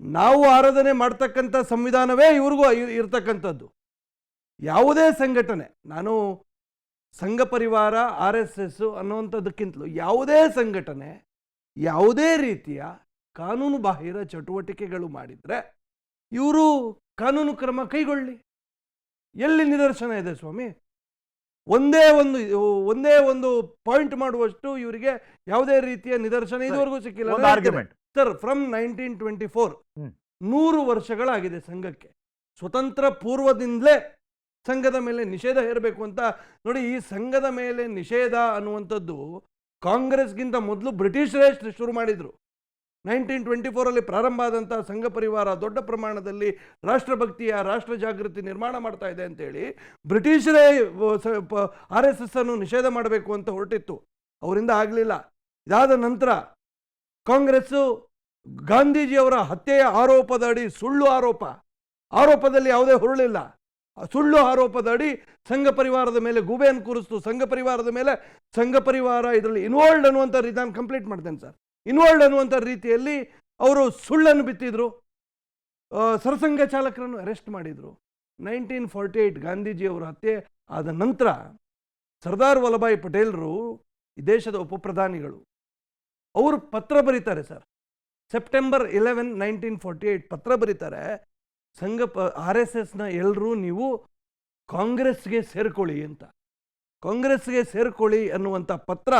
ನಾವು ಆರಾಧನೆ ಮಾಡ್ತಕ್ಕಂಥ ಸಂವಿಧಾನವೇ ಇವ್ರಿಗೂ ಇರ್ತಕ್ಕಂಥದ್ದು. ಯಾವುದೇ ಸಂಘಟನೆ, ನಾನು ಸಂಘ ಪರಿವಾರ RSS ಅನ್ನುವಂಥದ್ದಕ್ಕಿಂತಲೂ ಯಾವುದೇ ಸಂಘಟನೆ ಯಾವುದೇ ರೀತಿಯ ಕಾನೂನು ಬಾಹಿರ ಚಟುವಟಿಕೆಗಳು ಮಾಡಿದರೆ ಇವರು ಕಾನೂನು ಕ್ರಮ ಕೈಗೊಳ್ಳಿ. ಎಲ್ಲಿ ನಿದರ್ಶನ ಇದೆ ಸ್ವಾಮಿ? ಒಂದೇ ಒಂದು ಪಾಯಿಂಟ್ ಮಾಡುವಷ್ಟು ಇವರಿಗೆ ಯಾವುದೇ ರೀತಿಯ ನಿದರ್ಶನ ಇದುವರೆಗೂ ಸಿಕ್ಕಿಲ್ಲ. ಸರ್, ಫ್ರಮ್ 1924 100 ವರ್ಷಗಳಾಗಿದೆ ಸಂಘಕ್ಕೆ. ಸ್ವತಂತ್ರ ಪೂರ್ವದಿಂದಲೇ ಸಂಘದ ಮೇಲೆ ನಿಷೇಧ ಹೇರಬೇಕು ಅಂತ ನೋಡಿ. ಈ ಸಂಘದ ಮೇಲೆ ನಿಷೇಧ ಅನ್ನುವಂಥದ್ದು ಕಾಂಗ್ರೆಸ್ಗಿಂತ ಮೊದಲು ಬ್ರಿಟಿಷರೇ ಶುರು ಮಾಡಿದರು. 1924 ಪ್ರಾರಂಭ ಆದಂಥ ಸಂಘ ಪರಿವಾರ ದೊಡ್ಡ ಪ್ರಮಾಣದಲ್ಲಿ ರಾಷ್ಟ್ರಭಕ್ತಿಯ, ರಾಷ್ಟ್ರ ಜಾಗೃತಿ ನಿರ್ಮಾಣ ಮಾಡ್ತಾ ಇದೆ ಅಂತೇಳಿ ಬ್ರಿಟಿಷರೇ RSS ಅನ್ನು ನಿಷೇಧ ಮಾಡಬೇಕು ಅಂತ ಹೊರಟಿತ್ತು. ಅವರಿಂದ ಆಗಲಿಲ್ಲ. ಇದಾದ ನಂತರ ಕಾಂಗ್ರೆಸ್ಸು ಗಾಂಧೀಜಿಯವರ ಹತ್ಯೆಯ ಆರೋಪದ ಅಡಿ, ಸುಳ್ಳು ಆರೋಪದಲ್ಲಿ ಯಾವುದೇ ಹುರುಳಿಲ್ಲ, ಸುಳ್ಳು ಆರೋಪದ ಅಡಿ ಸಂಘ ಪರಿವಾರದ ಮೇಲೆ ಗೂಬೆಯನ್ನು ಕೂರಿಸ್ತು. ಸಂಘ ಪರಿವಾರ ಇದರಲ್ಲಿ ಇನ್ವಾಲ್ವ್ಡ್ ಅನ್ನುವಂಥ ರೀತಿ, ನಾನು ಕಂಪ್ಲೀಟ್ ಮಾಡ್ತೇನೆ ಸರ್, ಇನ್ವಾಲ್ವ್ಡ್ ಅನ್ನುವಂಥ ರೀತಿಯಲ್ಲಿ ಅವರು ಸುಳ್ಳನ್ನು ಬಿತ್ತಿದ್ರು. ಸರಸಂಘ ಚಾಲಕರನ್ನು ಅರೆಸ್ಟ್ ಮಾಡಿದರು. 1948 ಗಾಂಧೀಜಿಯವರ ಹತ್ಯೆ ಆದ ನಂತರ ಸರ್ದಾರ್ ವಲ್ಲಭಾಯ್ ಪಟೇಲ್ರು ಈ ದೇಶದ ಉಪಪ್ರಧಾನಿಗಳು, ಅವರು ಪತ್ರ ಬರೀತಾರೆ ಸರ್, ಸೆಪ್ಟೆಂಬರ್ 11, 1948 ಪತ್ರ ಬರೀತಾರೆ, ಆರ್ ಎಸ್ ಎಸ್ನ ಎಲ್ಲರೂ ನೀವು ಕಾಂಗ್ರೆಸ್ಗೆ ಸೇರ್ಕೊಳ್ಳಿ ಅಂತ. ಕಾಂಗ್ರೆಸ್ಗೆ ಸೇರ್ಕೊಳ್ಳಿ ಅನ್ನುವಂಥ ಪತ್ರ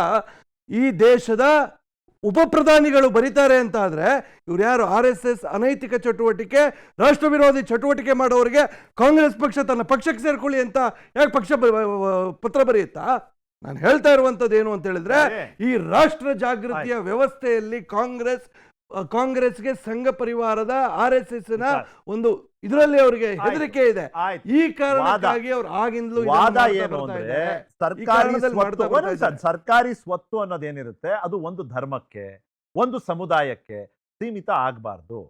ಈ ದೇಶದ ಉಪಪ್ರಧಾನಿಗಳು ಬರೀತಾರೆ ಅಂತ ಆದರೆ, ಇವ್ರು ಯಾರು ಆರ್ ಎಸ್ ಎಸ್ ಅನೈತಿಕ ಚಟುವಟಿಕೆ, ರಾಷ್ಟ್ರ ವಿರೋಧಿ ಚಟುವಟಿಕೆ ಮಾಡೋರಿಗೆ ಕಾಂಗ್ರೆಸ್ ಪಕ್ಷ ತನ್ನ ಪಕ್ಷಕ್ಕೆ ಸೇರ್ಕೊಳ್ಳಿ ಅಂತ ಯಾಕೆ ಪತ್ರ ಬರೆಯುತ್ತಾ? ನಾನು ಹೇಳ್ತಾ ಇರುವಂಥದ್ದು ಏನು ಅಂತ ಹೇಳಿದ್ರೆ, ಈ ರಾಷ್ಟ್ರ ಜಾಗೃತಿಯ ವ್ಯವಸ್ಥೆಯಲ್ಲಿ ಕಾಂಗ್ರೆಸ್ಗೆ ಸಂಘ ಪರಿವಾರದ ಆರ್ ಎಸ್ ಎಸ್ ನ ಒಂದು ಇದರಲ್ಲಿ ಅವರಿಗೆ ಹೆದರಿಕೆ ಇದೆ. ಈ ಕಾರಣಕ್ಕಾಗಿ ಅವ್ರು ಆಗಿಂದಲೂ ವಾದ ಏನು ಅಂದ್ರೆ, ಸರ್ಕಾರಿ ಸ್ವತ್ತು ಅನ್ನೋದೇನಿರುತ್ತೆ ಅದು ಒಂದು ಧರ್ಮಕ್ಕೆ, ಒಂದು ಸಮುದಾಯಕ್ಕೆ ಸೀಮಿತ ಆಗಬಾರ್ದು.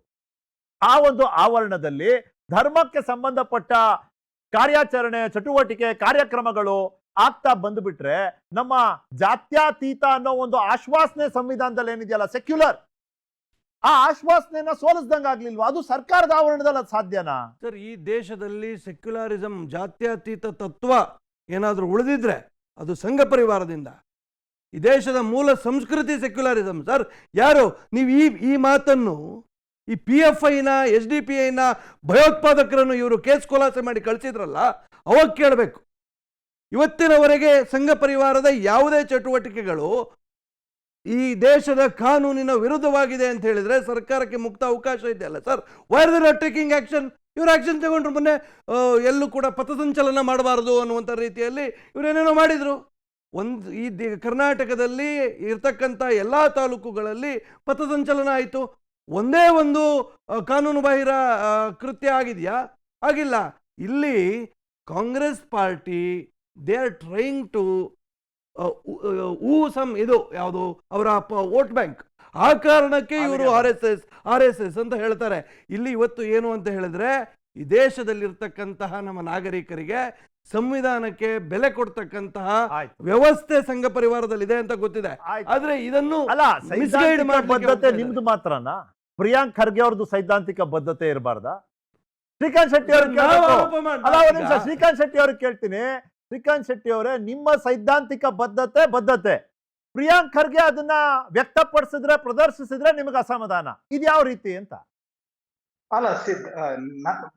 ಆ ಒಂದು ಆವರಣದಲ್ಲಿ ಧರ್ಮಕ್ಕೆ ಸಂಬಂಧಪಟ್ಟ ಕಾರ್ಯಾಚರಣೆ, ಚಟುವಟಿಕೆ, ಕಾರ್ಯಕ್ರಮಗಳು ಆಗ್ತಾ ಬಂದ್ಬಿಟ್ರೆ ನಮ್ಮ ಜಾತ್ಯತೀತ ಅನ್ನೋ ಒಂದು ಆಶ್ವಾಸನೆ ಸಂವಿಧಾನದಲ್ಲಿ ಏನಿದೆಯಲ್ಲ, ಸೆಕ್ಯುಲರ್, ಆ ಆಶ್ವಾಸನೆಯನ್ನ ಸೋಲಿಸ್ದಂಗ ಆಗ್ಲಿಲ್ವಾ? ಅದು ಸರ್ಕಾರದ ಆವರಣದಲ್ಲಿ ಅದು ಸಾಧ್ಯನಾ ಸರ್? ಈ ದೇಶದಲ್ಲಿ ಸೆಕ್ಯುಲರಿಸಂ, ಜಾತ್ಯತೀತ ತತ್ವ ಏನಾದರೂ ಉಳಿದಿದ್ರೆ ಅದು ಸಂಘ ಪರಿವಾರದಿಂದ. ಈ ದೇಶದ ಮೂಲ ಸಂಸ್ಕೃತಿ ಸೆಕ್ಯುಲರಿಸಂ ಸರ್. ಯಾರು ನೀವು ಈ ಮಾತನ್ನು ಈ PFIನ SDPIನ ಭಯೋತ್ಪಾದಕರನ್ನು ಇವರು ಕೇಸ್ ಖುಲಾಸೆ ಮಾಡಿ ಕಳಿಸಿದ್ರಲ್ಲ, ಅವಾಗ ಕೇಳಬೇಕು. ಇವತ್ತಿನವರೆಗೆ ಸಂಘ ಪರಿವಾರದ ಯಾವುದೇ ಚಟುವಟಿಕೆಗಳು ಈ ದೇಶದ ಕಾನೂನಿನ ವಿರುದ್ಧವಾಗಿದೆ ಅಂತ ಹೇಳಿದ್ರೆ ಸರ್ಕಾರಕ್ಕೆ ಮುಕ್ತ ಅವಕಾಶ ಇದೆಯಲ್ಲ sir. Why are they not taking action? ಇವರು ಆಕ್ಷನ್ ತಗೊಂಡ್ರು. ಮೊನ್ನೆ ಎಲ್ಲೂ ಕೂಡ ಪಥಸಂಚಲನ ಮಾಡಬಾರದು ಅನ್ನುವಂಥ ರೀತಿಯಲ್ಲಿ ಇವರೇನೇನೋ ಮಾಡಿದ್ರು. ಕರ್ನಾಟಕದಲ್ಲಿ ಇರ್ತಕ್ಕಂಥ ಎಲ್ಲ ತಾಲೂಕುಗಳಲ್ಲಿ ಪಥಸಂಚಲನ ಆಯಿತು. ಒಂದೇ ಒಂದು ಕಾನೂನು ಬಾಹಿರ ಕೃತ್ಯ ಆಗಿದೆಯಾ? ಆಗಿಲ್ಲ. ಇಲ್ಲಿ Congress party they are trying to ಇದು ಯಾವುದು ಅವರ ವೋಟ್ ಬ್ಯಾಂಕ್. ಆ ಕಾರಣಕ್ಕೆ ಇವರು ಆರ್ ಎಸ್ ಎಸ್ ಅಂತ ಹೇಳ್ತಾರೆ. ಇಲ್ಲಿ ಇವತ್ತು ಏನು ಅಂತ ಹೇಳಿದ್ರೆ, ಈ ದೇಶದಲ್ಲಿರ್ತಕ್ಕಂತಹ ನಮ್ಮ ನಾಗರಿಕರಿಗೆ ಸಂವಿಧಾನಕ್ಕೆ ಬೆಲೆ ಕೊಡ್ತಕ್ಕಂತಹ ವ್ಯವಸ್ಥೆ ಸಂಘ ಪರಿವಾರದಲ್ಲಿದೆ ಅಂತ ಗೊತ್ತಿದೆ. ಆದ್ರೆ ಇದನ್ನು ಮಿಸ್ಗೈಡ್ ಬದ್ಧತೆ ನಿಮ್ದು ಮಾತ್ರನಾ? ಪ್ರಿಯಾಂಕ್ ಖರ್ಗೆ ಅವ್ರದ್ದು ಸೈದ್ಧಾಂತಿಕ ಬದ್ಧತೆ ಇರಬಾರ್ದ? ಶ್ರೀಕಾಂತ್ ಶೆಟ್ಟಿ ಅವ್ರಿಗೆ ಶ್ರೀಕಾಂತ್ ಶೆಟ್ಟಿ ಅವ್ರಿಗೆ ಕೇಳ್ತೀನಿ. ಶ್ರೀಕಾಂತ್ ಶೆಟ್ಟಿ ಅವರೇ, ನಿಮ್ಮ ಸೈದ್ಧಾಂತಿಕ ಬದ್ಧತೆ ಪ್ರಿಯಾಂಕ್ ಖರ್ಗೆ ಅದನ್ನ ವ್ಯಕ್ತಪಡಿಸಿದ್ರೆ, ಪ್ರದರ್ಶಿಸಿದ್ರೆ ನಿಮಗೆ ಅಸಮಾಧಾನ, ಇದು ಯಾವ ರೀತಿ ಅಂತ? ಅಲ್ಲ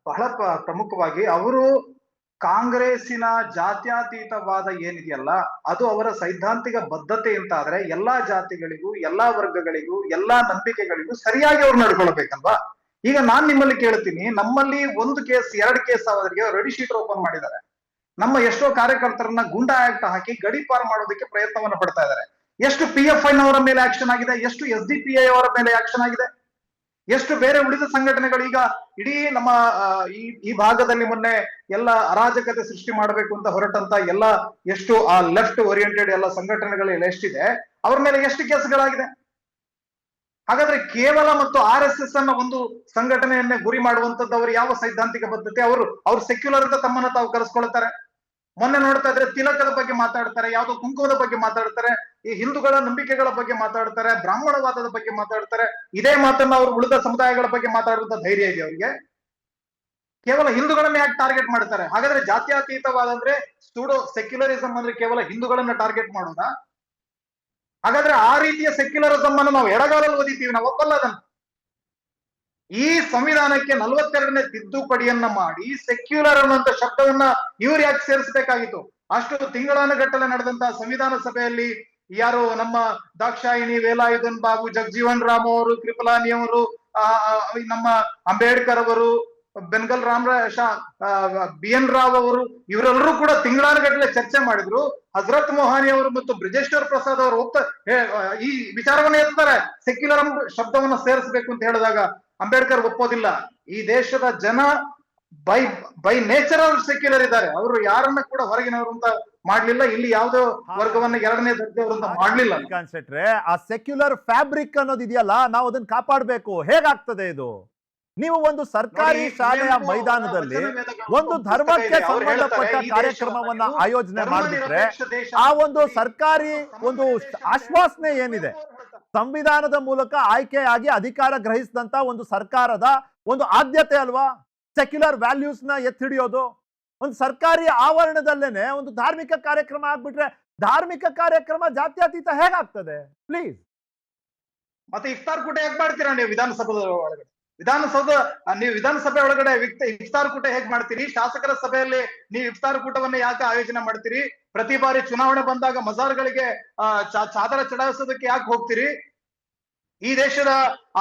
ಬಹಳ ಪ್ರಮುಖವಾಗಿ ಅವರು ಕಾಂಗ್ರೆಸ್ಸಿನ ಜಾತ್ಯತೀತವಾದ ಏನಿದೆಯಲ್ಲ ಅದು ಅವರ ಸೈದ್ಧಾಂತಿಕ ಬದ್ಧತೆ ಅಂತ ಆದ್ರೆ ಎಲ್ಲಾ ಜಾತಿಗಳಿಗೂ, ಎಲ್ಲಾ ವರ್ಗಗಳಿಗೂ, ಎಲ್ಲಾ ನಂಬಿಕೆಗಳಿಗೂ ಸರಿಯಾಗಿ ಅವ್ರು ನಡ್ಕೊಳ್ಬೇಕಲ್ವಾ? ಈಗ ನಾನ್ ನಿಮ್ಮಲ್ಲಿ ಕೇಳ್ತೀನಿ, ನಮ್ಮಲ್ಲಿ 1 ಕೇಸ್ 2 ಕೇಸ್ ಅವರಿಗೆ ರೆಡಿ ಶೀಟ್ ಓಪನ್ ಮಾಡಿದ್ದಾರೆ. ನಮ್ಮ ಎಷ್ಟೋ ಕಾರ್ಯಕರ್ತರನ್ನ ಗುಂಡಾ ಆಕ್ಟ್ ಹಾಕಿ ಗಡೀಪಾರು ಮಾಡೋದಕ್ಕೆ ಪ್ರಯತ್ನವನ್ನ ಪಡ್ತಾ ಇದ್ದಾರೆ. ಎಷ್ಟು PFI ನವರ ಮೇಲೆ ಆಕ್ಷನ್ ಆಗಿದೆ, ಎಷ್ಟು SDPI ಅವರ ಮೇಲೆ ಆಕ್ಷನ್ ಆಗಿದೆ, ಎಷ್ಟು ಬೇರೆ ಉಳಿದ ಸಂಘಟನೆಗಳು ಈಗ ಇಡೀ ನಮ್ಮ ಈ ಭಾಗದಲ್ಲಿ ಮೊನ್ನೆ ಎಲ್ಲ ಅರಾಜಕತೆ ಸೃಷ್ಟಿ ಮಾಡಬೇಕು ಅಂತ ಹೊರಟಂತ ಎಲ್ಲ ಎಷ್ಟು ಆ ಲೆಫ್ಟ್ ಓರಿಯೆಂಟೆಡ್ ಎಲ್ಲ ಸಂಘಟನೆಗಳು ಎಷ್ಟಿದೆ, ಅವ್ರ ಮೇಲೆ ಎಷ್ಟು ಕೇಸ್ಗಳಾಗಿದೆ? ಹಾಗಾದ್ರೆ ಕೇವಲ ಮತ್ತು RSS ಅನ್ನ ಒಂದು ಸಂಘಟನೆಯನ್ನೇ ಗುರಿ ಮಾಡುವಂತದ್ದು ಅವರು ಯಾವ ಸೈದ್ಧಾಂತಿಕ ಬದ್ಧತೆ? ಅವರು ಸೆಕ್ಯುಲರ್ ಅಂತ ತಮ್ಮನ್ನ ತಾವು ಕರೆಸ್ಕೊಳ್ತಾರೆ. ಮೊನ್ನೆ ನೋಡ್ತಾ ಇದ್ರೆ ತಿಲಕದ ಬಗ್ಗೆ ಮಾತಾಡ್ತಾರೆ, ಯಾವ್ದೋ ಕುಂಕುಮದ ಬಗ್ಗೆ ಮಾತಾಡ್ತಾರೆ, ಈ ಹಿಂದೂಗಳ ನಂಬಿಕೆಗಳ ಬಗ್ಗೆ ಮಾತಾಡ್ತಾರೆ, ಬ್ರಾಹ್ಮಣವಾದದ ಬಗ್ಗೆ ಮಾತಾಡ್ತಾರೆ. ಇದೇ ಮಾತನ್ನ ಅವರು ಉಳಿದ ಸಮುದಾಯಗಳ ಬಗ್ಗೆ ಮಾತಾಡುವಂತ ಧೈರ್ಯ ಇದೆ ಅವರಿಗೆ? ಕೇವಲ ಹಿಂದೂಗಳನ್ನ ಯಾಕೆ ಟಾರ್ಗೆಟ್ ಮಾಡ್ತಾರೆ? ಹಾಗಾದ್ರೆ ಜಾತ್ಯತೀತವಾದ ಅಂದ್ರೆ ಸೂಡೋ ಸೆಕ್ಯುಲರಿಸಂ ಅಂದ್ರೆ ಕೇವಲ ಹಿಂದೂಗಳನ್ನ ಟಾರ್ಗೆಟ್ ಮಾಡೋದಾ? ಹಾಗಾದ್ರೆ ಆ ರೀತಿಯ ಸೆಕ್ಯುಲರಿಸಂ ಅನ್ನು ನಾವು ಎಡಗಾಲಲ್ಲಿ ಓದಿತೀವಿ, ನಾವು ಒಪ್ಪಲ್ಲ ಅದನ್ನ. ಈ ಸಂವಿಧಾನಕ್ಕೆ 42ನೇ ತಿದ್ದುಪಡಿಯನ್ನ ಮಾಡಿ ಸೆಕ್ಯುಲರ್ ಅನ್ನುವಂತ ಶಬ್ದವನ್ನ ಇವ್ರು ಯಾಕೆ ಸೇರಿಸಬೇಕಾಗಿತ್ತು? ಅಷ್ಟು ತಿಂಗಳಾನುಗಟ್ಟಲೆ ನಡೆದಂತಹ ಸಂವಿಧಾನ ಸಭೆಯಲ್ಲಿ ಯಾರು ನಮ್ಮ ದಾಕ್ಷಾಯಿಣಿ, ವೇಲಾಯುಧನ್ ಬಾಬು, ಜಗಜೀವನ್ ರಾಮ್ ಅವರು, ಕೃಪಲಾನಿ ಅವರು, ನಮ್ಮ ಅಂಬೇಡ್ಕರ್ ಅವರು, ಬೆನ್ಗಲ್ BN ರಾವ್ ಅವರು, ಇವರೆಲ್ಲರೂ ಕೂಡ ತಿಂಗಳಾನುಗಟ್ಟಲೆ ಚರ್ಚೆ ಮಾಡಿದ್ರು. ಹಜರತ್ ಮೊಹಾನಿ ಅವರು ಮತ್ತು ಬ್ರಿಜೇಶ್ವರ್ ಪ್ರಸಾದ್ ಅವರು ಈ ವಿಚಾರವನ್ನ ಎತ್ತಾರೆ, ಸೆಕ್ಯುಲರ್ ಶಬ್ದವನ್ನ ಸೇರಿಸಬೇಕು ಅಂತ ಹೇಳಿದಾಗ ಅಂಬೇಡ್ಕರ್ ಒಪ್ಪೋದಿಲ್ಲ. ಈ ದೇಶದ ಜನ ಬೈ ನೇಚರ್ ಅವ್ರು ಸೆಕ್ಯುಲರ್ ಇದ್ದಾರೆ, ಅವರು ಯಾರನ್ನ ಕೂಡ ಹೊರಗಿನವರು ಅಂತ ಮಾಡ್ಲಿಲ್ಲ. ಇಲ್ಲಿ ಯಾವುದೋ ವರ್ಗವನ್ನ 2ನೇ ದರ್ಜೆಯವರು ಅಂತ ಮಾಡ್ಲಿಲ್ಲ. ಶೆಟ್ರೆ, ಆ ಸೆಕ್ಯುಲರ್ ಫ್ಯಾಬ್ರಿಕ್ ಅನ್ನೋದು ಇದೆಯಲ್ಲ, ನಾವು ಅದನ್ನ ಕಾಪಾಡಬೇಕು. ಹೇಗಾಗ್ತದೆ ಇದು? ನೀವು ಒಂದು ಸರ್ಕಾರಿ ಶಾಲೆಯ ಮೈದಾನದಲ್ಲಿ ಒಂದು ಧರ್ಮಕ್ಕೆ ಸಂಬಂಧಪಟ್ಟ ಕಾರ್ಯಕ್ರಮವನ್ನ ಆಯೋಜನೆ ಮಾಡಿದ್ರೆ, ಆ ಒಂದು ಸರ್ಕಾರಿ ಒಂದು ಆಶ್ವಾಸನೆ ಏನಿದೆ, ಸಂವಿಧಾನದ ಮೂಲಕ ಆಯ್ಕೆಯಾಗಿ ಅಧಿಕಾರ ಗ್ರಹಿಸಿದಂತ ಒಂದು ಸರ್ಕಾರದ ಒಂದು ಆದ್ಯತೆ ಅಲ್ವಾ ಸೆಕ್ಯುಲರ್ ವ್ಯಾಲ್ಯೂಸ್ ನ ಎತ್ತಿ ಹಿಡಿಯೋದು? ಒಂದು ಸರ್ಕಾರಿ ಆವರಣದಲ್ಲೇನೆ ಒಂದು ಧಾರ್ಮಿಕ ಕಾರ್ಯಕ್ರಮ ಆಗ್ಬಿಟ್ರೆ ಧಾರ್ಮಿಕ ಕಾರ್ಯಕ್ರಮ ಜಾತ್ಯತೀತ ಹೇಗಾಗ್ತದೆ? ಪ್ಲೀಸ್. ಮತ್ತೆ ಇಫ್ತಾರ್ ಕೂಟ ಹೇಗ್ ಮಾಡ್ತೀರಾ ನೀವು ವಿಧಾನಸಭೆ ಒಳಗಡೆ? ನೀವು ವಿಧಾನಸಭೆ ಒಳಗಡೆ ಇಫ್ತಾರ್ ಕೂಟ ಹೇಗ್ ಮಾಡ್ತೀರಿ? ಶಾಸಕರ ಸಭೆಯಲ್ಲಿ ನೀವು ಇಫ್ತಾರ್ ಕೂಟವನ್ನ ಯಾಕೆ ಆಯೋಜನೆ ಮಾಡ್ತೀರಿ? ಪ್ರತಿ ಬಾರಿ ಚುನಾವಣೆ ಬಂದಾಗ ಮಜಾರ್ಗಳಿಗೆ ಚಾದರ ಚಡಾಯಿಸೋದಕ್ಕೆ ಯಾಕೆ ಹೋಗ್ತೀರಿ? ಈ ದೇಶದ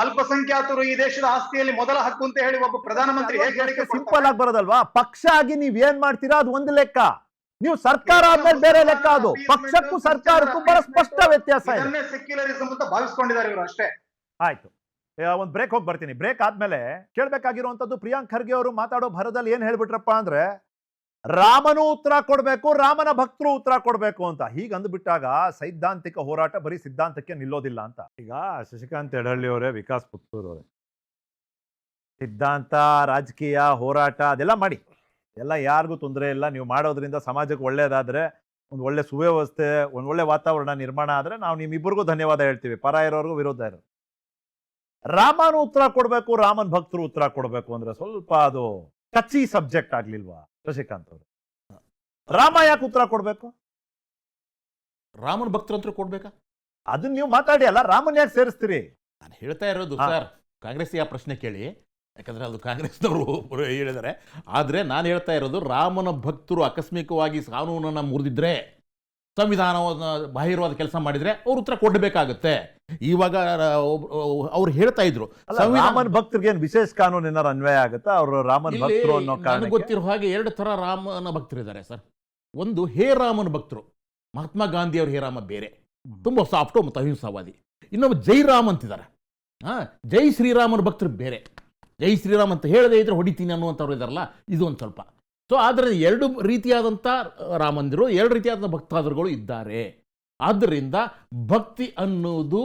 ಅಲ್ಪಸಂಖ್ಯಾತರು ಈ ದೇಶದ ಆಸ್ತಿಯಲ್ಲಿ ಮೊದಲ ಹಕ್ಕು ಅಂತ ಹೇಳಿ ಒಬ್ಬ ಪ್ರಧಾನಮಂತ್ರಿ ಹೇಗೆ ಹೇಳಿಕೆ ಸಿಂಪಲ್ ಆಗಿ ಬರೋದಲ್ವಾ? ಪಕ್ಷ ಆಗಿ ನೀವ್ ಏನ್ ಮಾಡ್ತೀರಾ ಅದು ಒಂದು ಲೆಕ್ಕ, ನೀವು ಸರ್ಕಾರ ಆದ್ಮೇಲೆ ಬೇರೆ ಲೆಕ್ಕ. ಅದು ಪಕ್ಷಕ್ಕೂ ಸರ್ಕಾರಕ್ಕೂ ಬಹಳ ಸ್ಪಷ್ಟ ವ್ಯತ್ಯಾಸ ಇದೆ. ಸೆಕ್ಯುಲರಿಸಂ ಅಂತ ಭಾವಿಸ್ಕೊಂಡಿದ್ದಾರೆ ಇವರು ಅಷ್ಟೇ. ಆಯ್ತು, ಒಂದ್ ಬ್ರೇಕ್ ಹೋಗಿ ಬರ್ತೀನಿ. ಬ್ರೇಕ್ ಆದ್ಮೇಲೆ ಕೇಳ್ಬೇಕಾಗಿರುವಂತದ್ದು, ಪ್ರಿಯಾಂಕ್ ಖರ್ಗೆ ಅವರು ಮಾತಾಡೋ ಭರದಲ್ಲಿ ಏನ್ ಹೇಳ್ಬಿಟ್ರಪ್ಪ ಅಂದ್ರೆ ರಾಮನು ಉತ್ತರ ಕೊಡ್ಬೇಕು, ರಾಮನ ಭಕ್ತರು ಉತ್ತರ ಕೊಡ್ಬೇಕು ಅಂತ. ಹೀಗೆ ಅಂದ್ಬಿಟ್ಟಾಗ ಸೈದ್ಧಾಂತಿಕ ಹೋರಾಟ ಬರೀ ಸಿದ್ಧಾಂತಕ್ಕೆ ನಿಲ್ಲೋದಿಲ್ಲ ಅಂತ. ಈಗ ಶಶಿಕಾಂತ್ ಯಡಹಳ್ಳಿ ಅವರೇ, ವಿಕಾಸ್ ಪುತ್ತೂರ್ ಅವರೇ, ಸಿದ್ಧಾಂತ, ರಾಜಕೀಯ, ಹೋರಾಟ ಅದೆಲ್ಲ ಮಾಡಿ, ಎಲ್ಲ ಯಾರಿಗೂ ತೊಂದರೆ ಇಲ್ಲ. ನೀವು ಮಾಡೋದ್ರಿಂದ ಸಮಾಜಕ್ಕೆ ಒಳ್ಳೇದಾದ್ರೆ, ಒಂದು ಒಳ್ಳೆ ಸುವ್ಯವಸ್ಥೆ, ಒಂದು ಒಳ್ಳೆ ವಾತಾವರಣ ನಿರ್ಮಾಣ ಆದ್ರೆ ನಾವು ನಿಮ್ಮಿಬ್ಬರಿಗೂ ಧನ್ಯವಾದ ಹೇಳ್ತೀವಿ, ಪರ ಇರೋರ್ಗೂ ವಿರೋಧ ಇರೋ. ರಾಮನು ಉತ್ತರ ಕೊಡ್ಬೇಕು, ರಾಮನ್ ಭಕ್ತರು ಉತ್ತರ ಕೊಡ್ಬೇಕು ಅಂದ್ರೆ ಸ್ವಲ್ಪ ಅದು ಟಚಿ ಸಬ್ಜೆಕ್ಟ್ ಆಗ್ಲಿಲ್ವಾ ಶಶಿಕಾಂತ್ ಅವರು? ರಾಮ ಯಾಕೆ ಉತ್ತರ ಕೊಡ್ಬೇಕು? ರಾಮನ ಭಕ್ತರು ಅಂತ ಕೊಡ್ಬೇಕಾ? ಅದನ್ನ ನೀವು ಮಾತಾಡಿ ಅಲ್ಲ, ರಾಮನ್ ಯಾಕೆ ಸೇರಿಸ್ತೀರಿ? ನಾನು ಹೇಳ್ತಾ ಇರೋದು ಸರ್, ಕಾಂಗ್ರೆಸ್ ಆ ಪ್ರಶ್ನೆ ಕೇಳಿ, ಯಾಕಂದ್ರೆ ಅದು ಕಾಂಗ್ರೆಸ್ನವರು ಹೇಳಿದ್ದಾರೆ. ಆದರೆ ನಾನು ಹೇಳ್ತಾ ಇರೋದು, ರಾಮನ ಭಕ್ತರು ಆಕಸ್ಮಿಕವಾಗಿ ಕಾನೂನನ್ನು ಮುರಿದಿದ್ರೆ, ಸಂವಿಧಾನವನ್ನು ಬಾಹಿರವಾದ ಕೆಲಸ ಮಾಡಿದ್ರೆ ಅವ್ರು ಉತ್ತರ ಕೊಡಬೇಕಾಗುತ್ತೆ. ಇವಾಗ ಅವ್ರು ಹೇಳ್ತಾ ಇದ್ರು ರಾಮನ ಭಕ್ತರಿಗೆ ಏನು ವಿಶೇಷ ಕಾನೂನು ಏನಾರು ಅನ್ವಯ ಆಗುತ್ತಾ? ಅವರು ರಾಮನ ಭಕ್ತರು ಅನ್ನೋ ಕಾರಣ ಗೊತ್ತಿರೋ ಹಾಗೆ 2 ಥರ ರಾಮನ ಭಕ್ತರಿದ್ದಾರೆ ಸರ್. ಒಂದು ಹೇ ರಾಮನ ಭಕ್ತರು, ಮಹಾತ್ಮ ಗಾಂಧಿ ಅವ್ರ ಹೇ ರಾಮ ಬೇರೆ, ತುಂಬ ಸಾಫ್ಟು ಮತ್ತು ಅಹಿಂಸಾವಾದಿ. ಇನ್ನೊಬ್ಬ ಜೈ ರಾಮ್ ಅಂತಿದ್ದಾರೆ. ಜೈ ಶ್ರೀರಾಮನ ಭಕ್ತರು ಬೇರೆ. ಜೈ ಶ್ರೀರಾಮ್ ಅಂತ ಹೇಳದೇ ಇದ್ರೆ ಹೊಡಿತೀನಿ ಅನ್ನುವಂಥವ್ರು ಇದಾರಲ್ಲ, ಇದು ಒಂದು ಸ್ವಲ್ಪ. ಸೊ ಆದರೆ 2 ರೀತಿಯಾದಂಥ ರಾಮಂದಿರು, 2 ರೀತಿಯಾದಂಥ ಭಕ್ತಾದಿಗಳು ಇದ್ದಾರೆ. ಆದ್ದರಿಂದ ಭಕ್ತಿ ಅನ್ನೋದು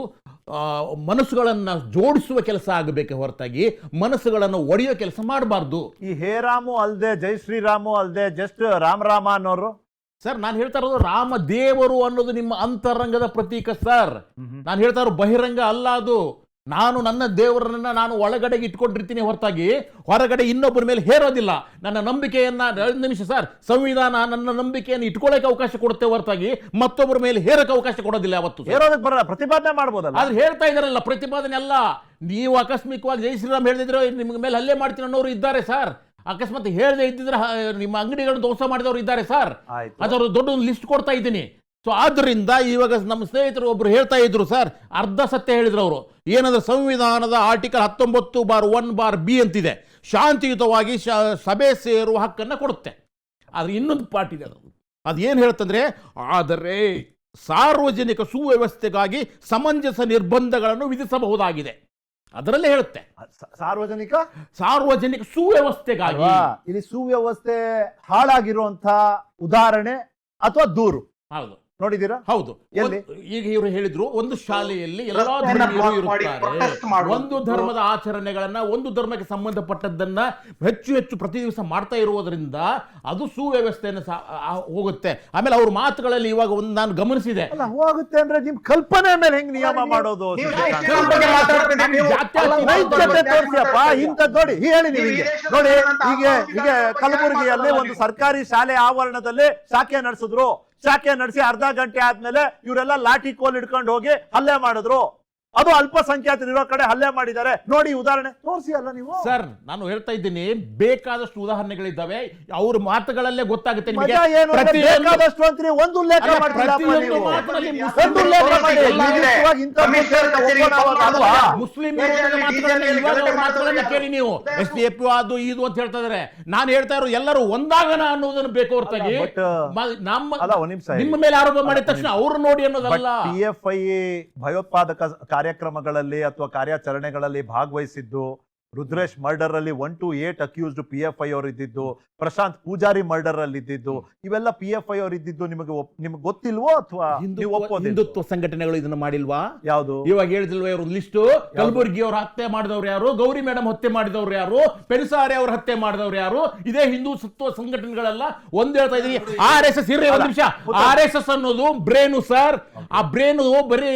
ಮನಸ್ಸುಗಳನ್ನು ಜೋಡಿಸುವ ಕೆಲಸ ಆಗಬೇಕೆ ಹೊರತಾಗಿ ಮನಸ್ಸುಗಳನ್ನು ಒಡೆಯೋ ಕೆಲಸ ಮಾಡಬಾರ್ದು. ಈ ಹೇ ರಾಮು ಅಲ್ಲದೆ, ಜೈ ಶ್ರೀರಾಮು ಅಲ್ಲದೆ, ಜಸ್ಟ್ ರಾಮ ಅನ್ನೋರು ಸರ್, ನಾನು ಹೇಳ್ತಾ ಇರೋದು ರಾಮ ದೇವರು ಅನ್ನೋದು ನಿಮ್ಮ ಅಂತರಂಗದ ಪ್ರತೀಕ ಸರ್. ನಾನು ಹೇಳ್ತಾ ಇರೋ ಬಹಿರಂಗ ಅಲ್ಲ ಅದು. ನಾನು ನನ್ನ ದೇವರನ್ನ ನಾನು ಒಳಗಡೆಗೆ ಇಟ್ಕೊಂಡಿರ್ತೀನಿ ಹೊರತಾಗಿ ಹೊರಗಡೆ ಇನ್ನೊಬ್ಬರ ಮೇಲೆ ಹೇರೋದಿಲ್ಲ. ನನ್ನ ನಂಬಿಕೆಯನ್ನ, 2 ನಿಮಿಷ ಸರ್, ಸಂವಿಧಾನ ನನ್ನ ನಂಬಿಕೆಯನ್ನು ಇಟ್ಕೊಳ್ಳೋಕೆ ಅವಕಾಶ ಕೊಡುತ್ತೆ ಹೊರತಾಗಿ ಮತ್ತೊಬ್ಬರ ಮೇಲೆ ಹೇರಕ್ಕೆ ಅವಕಾಶ ಕೊಡೋದಿಲ್ಲ. ಯಾವತ್ತು ಹೇರೋದಕ್ಕೆ ಬರಲ್ಲ, ಪ್ರತಿಪಾದನೆ ಮಾಡ್ಬೋದಲ್ಲ. ಆದ್ರೆ ಹೇಳ್ತಾ ಇದಾರಲ್ಲ, ಪ್ರತಿಪಾದನೆ ಅಲ್ಲ. ನೀವು ಆಕಸ್ಮಿಕವಾಗಿ ಜೈ ಶ್ರೀರಾಮ್ ಹೇಳಿದ್ರೆ ನಿಮ್ಗೆ ಮೇಲೆ ಹಲ್ಲೆ ಮಾಡ್ತೀನಿ ಅನ್ನೋರು ಇದ್ದಾರೆ ಸರ್. ಅಕಸ್ಮಾತ್ ಹೇಳದೆ ಇದ್ದಿದ್ರೆ ನಿಮ್ಮ ಅಂಗಡಿಗಳನ್ನು ಧ್ವಂಸ ಮಾಡಿದವರು ಇದ್ದಾರೆ ಸರ್. ಅದರ ದೊಡ್ಡ ಒಂದು ಲಿಸ್ಟ್ ಕೊಡ್ತಾ ಇದ್ದೀನಿ. ಸೊ ಆದ್ದರಿಂದ ಇವಾಗ ನಮ್ಮ ಸ್ನೇಹಿತರು ಒಬ್ರು ಹೇಳ್ತಾ ಇದ್ರು ಸರ್, ಅರ್ಧ ಸತ್ಯ ಹೇಳಿದ್ರು ಅವರು. ಏನಂದ್ರೆ ಸಂವಿಧಾನದ ಆರ್ಟಿಕಲ್ 19(1)(b) ಅಂತಿದೆ, ಶಾಂತಿಯುತವಾಗಿ ಸಭೆ ಸೇರುವ ಹಕ್ಕನ್ನು ಕೊಡುತ್ತೆ. ಆದ್ರೆ ಇನ್ನೊಂದು ಪಾರ್ಟ್ ಇದೆ, ಅದು ಏನು ಹೇಳುತ್ತಂದ್ರೆ, ಆದರೆ ಸಾರ್ವಜನಿಕ ಸುವ್ಯವಸ್ಥೆಗಾಗಿ ಸಮಂಜಸ ನಿರ್ಬಂಧಗಳನ್ನು ವಿಧಿಸಬಹುದಾಗಿದೆ. ಅದರಲ್ಲೇ ಹೇಳುತ್ತೆ ಸಾರ್ವಜನಿಕ ಸುವ್ಯವಸ್ಥೆಗಾಗಿ. ಇಲ್ಲಿ ಸುವ್ಯವಸ್ಥೆ ಹಾಳಾಗಿರುವಂತ ಉದಾಹರಣೆ ಅಥವಾ ದೂರು ಹೌದು, ನೋಡಿದ್ದೀರಾ? ಹೌದು. ಈಗ ಇವರು ಹೇಳಿದ್ರು, ಒಂದು ಶಾಲೆಯಲ್ಲಿ ಎಲ್ಲಾ ಧರ್ಮೀಯರು ಇರುತ್ತಾರೆ, ಒಂದು ಧರ್ಮದ ಆಚರಣೆಗಳನ್ನ, ಒಂದು ಧರ್ಮಕ್ಕೆ ಸಂಬಂಧಪಟ್ಟದ್ದನ್ನ ಹೆಚ್ಚು ಹೆಚ್ಚು ಪ್ರತಿ ದಿವಸ ಮಾಡ್ತಾ ಇರುವುದರಿಂದ ಅದು ಸುವ್ಯವಸ್ಥೆಯನ್ನು ಹೋಗುತ್ತೆ. ಆಮೇಲೆ ಅವ್ರ ಮಾತುಗಳಲ್ಲಿ ಇವಾಗ ಒಂದು ನಾನು ಗಮನಿಸಿದೆ, ಹೋಗುತ್ತೆ ಅಂದ್ರೆ ನಿಮ್ ಕಲ್ಪನೆ ಮೇಲೆ ಹೆಂಗ್ ನಿಯಮ ಮಾಡೋದು? ತೋರಿಸಿಯಪ್ಪ ಇಂಥದ್ದು ನೋಡಿ, ಹೇಳಿ ನೀವು ನೋಡಿ. ಹೀಗೆ ಕಲಬುರಗಿಯಲ್ಲಿ ಒಂದು ಸರ್ಕಾರಿ ಶಾಲೆ ಆವರಣದಲ್ಲಿ ಶಾಖೆ ನಡೆಸಿದ್ರು. ಶಾಖೆ ನಡೆಸಿ ಅರ್ಧ ಗಂಟೆ ಆದ್ಮೇಲೆ ಇವರೆಲ್ಲ ಲಾಠಿ ಕೋಲ್ ಹಿಡ್ಕೊಂಡು ಹೋಗಿ ಹಲ್ಲೆ ಮಾಡಿದ್ರು. ಅದು ಅಲ್ಪಸಂಖ್ಯಾತರಿರೋ ಕಡೆ ಹಲ್ಲೆ ಮಾಡಿದ್ದಾರೆ. ನೋಡಿ ಉದಾಹರಣೆ ತೋರಿಸಿ ಅಲ್ಲ ನೀವು. ಸರ್, ನಾನು ಹೇಳ್ತಾ ಇದ್ದೀನಿ, ಬೇಕಾದಷ್ಟು ಉದಾಹರಣೆಗಳಿದ್ದಾವೆ. ಅವ್ರ ಮಾತುಗಳಲ್ಲೇ ಗೊತ್ತಾಗುತ್ತೆ ನಿಮಗೆ. ಬೇಕಾದಷ್ಟು ಅಂತ ಒಂದು ಉಲ್ಲೇಖ ಮಾತುಗಳನ್ನ ಕೇಳಿ ನೀವು. SDF ಅದು ಇದು ಅಂತ ಹೇಳ್ತಾ ಇದಾರೆ. ನಾನು ಹೇಳ್ತಾ ಇರೋ ಎಲ್ಲರೂ ಒಂದಾಗನ ಅನ್ನೋದನ್ನು ಬೇಕು ಹೊರತಾಗಿ ನಿಮ್ಮ ಮೇಲೆ ಆರೋಪ ಮಾಡಿದ ತಕ್ಷಣ ಅವ್ರು ನೋಡಿ ಅನ್ನೋದಲ್ಲ. PFI ಭಯೋತ್ಪಾದಕ ಕಾರ್ಯಕ್ರಮಗಳಲ್ಲಿ ಅಥವಾ ಕಾರ್ಯಾಚರಣೆಗಳಲ್ಲಿ ಭಾಗವಹಿಸಿದ್ದು, ರುದ್ರೇಶ್ ಮರ್ಡರ್ ಅಲ್ಲಿ 1 to 8 ಅಕ್ಯೂಸ್ಡ್ PFI ಅವರು ಇದ್ದಿದ್ದು, ಪ್ರಶಾಂತ್ ಪೂಜಾರಿ ಮರ್ಡರ್ ಅಲ್ಲಿ ಇದ್ದಿದ್ದು, ಇವೆಲ್ಲ PFI ಅವರು ಇದ್ದಿದ್ದು ನಿಮಗೆ ಗೊತ್ತಿಲ್ವೋ ಅಥವಾ ಹಿಂದುತ್ವ ಸಂಘಟನೆಗಳು ಇದನ್ನ ಮಾಡಿಲ್ವಾ? ಯಾವುದು ಇವಾಗ ಹೇಳಿದಿಲ್ವ ಇವರು ಲಿಸ್ಟ್? ಕಲಬುರ್ಗಿ ಅವ್ರ ಹತ್ಯೆ ಮಾಡಿದವ್ರು ಯಾರು, ಗೌರಿ ಮೇಡಮ್ ಹತ್ಯೆ ಮಾಡಿದವ್ರು ಯಾರು, ಪೆನ್ಸಾರೆ ಅವ್ರ ಹತ್ಯೆ ಮಾಡಿದವ್ರು ಯಾರು, ಇದೇ ಹಿಂದುತ್ವ ಸಂಘಟನೆಗಳೆಲ್ಲ. ಒಂದ್ ಹೇಳ್ತಾ ಇದೀನಿ, RSS ಇರ್ರಿ ಒಂದ್ ನಿಮಿಷ. RSS ಅನ್ನೋದು ಬ್ರೇನು ಸರ್. ಆ ಬ್ರೇನು ಬರೀ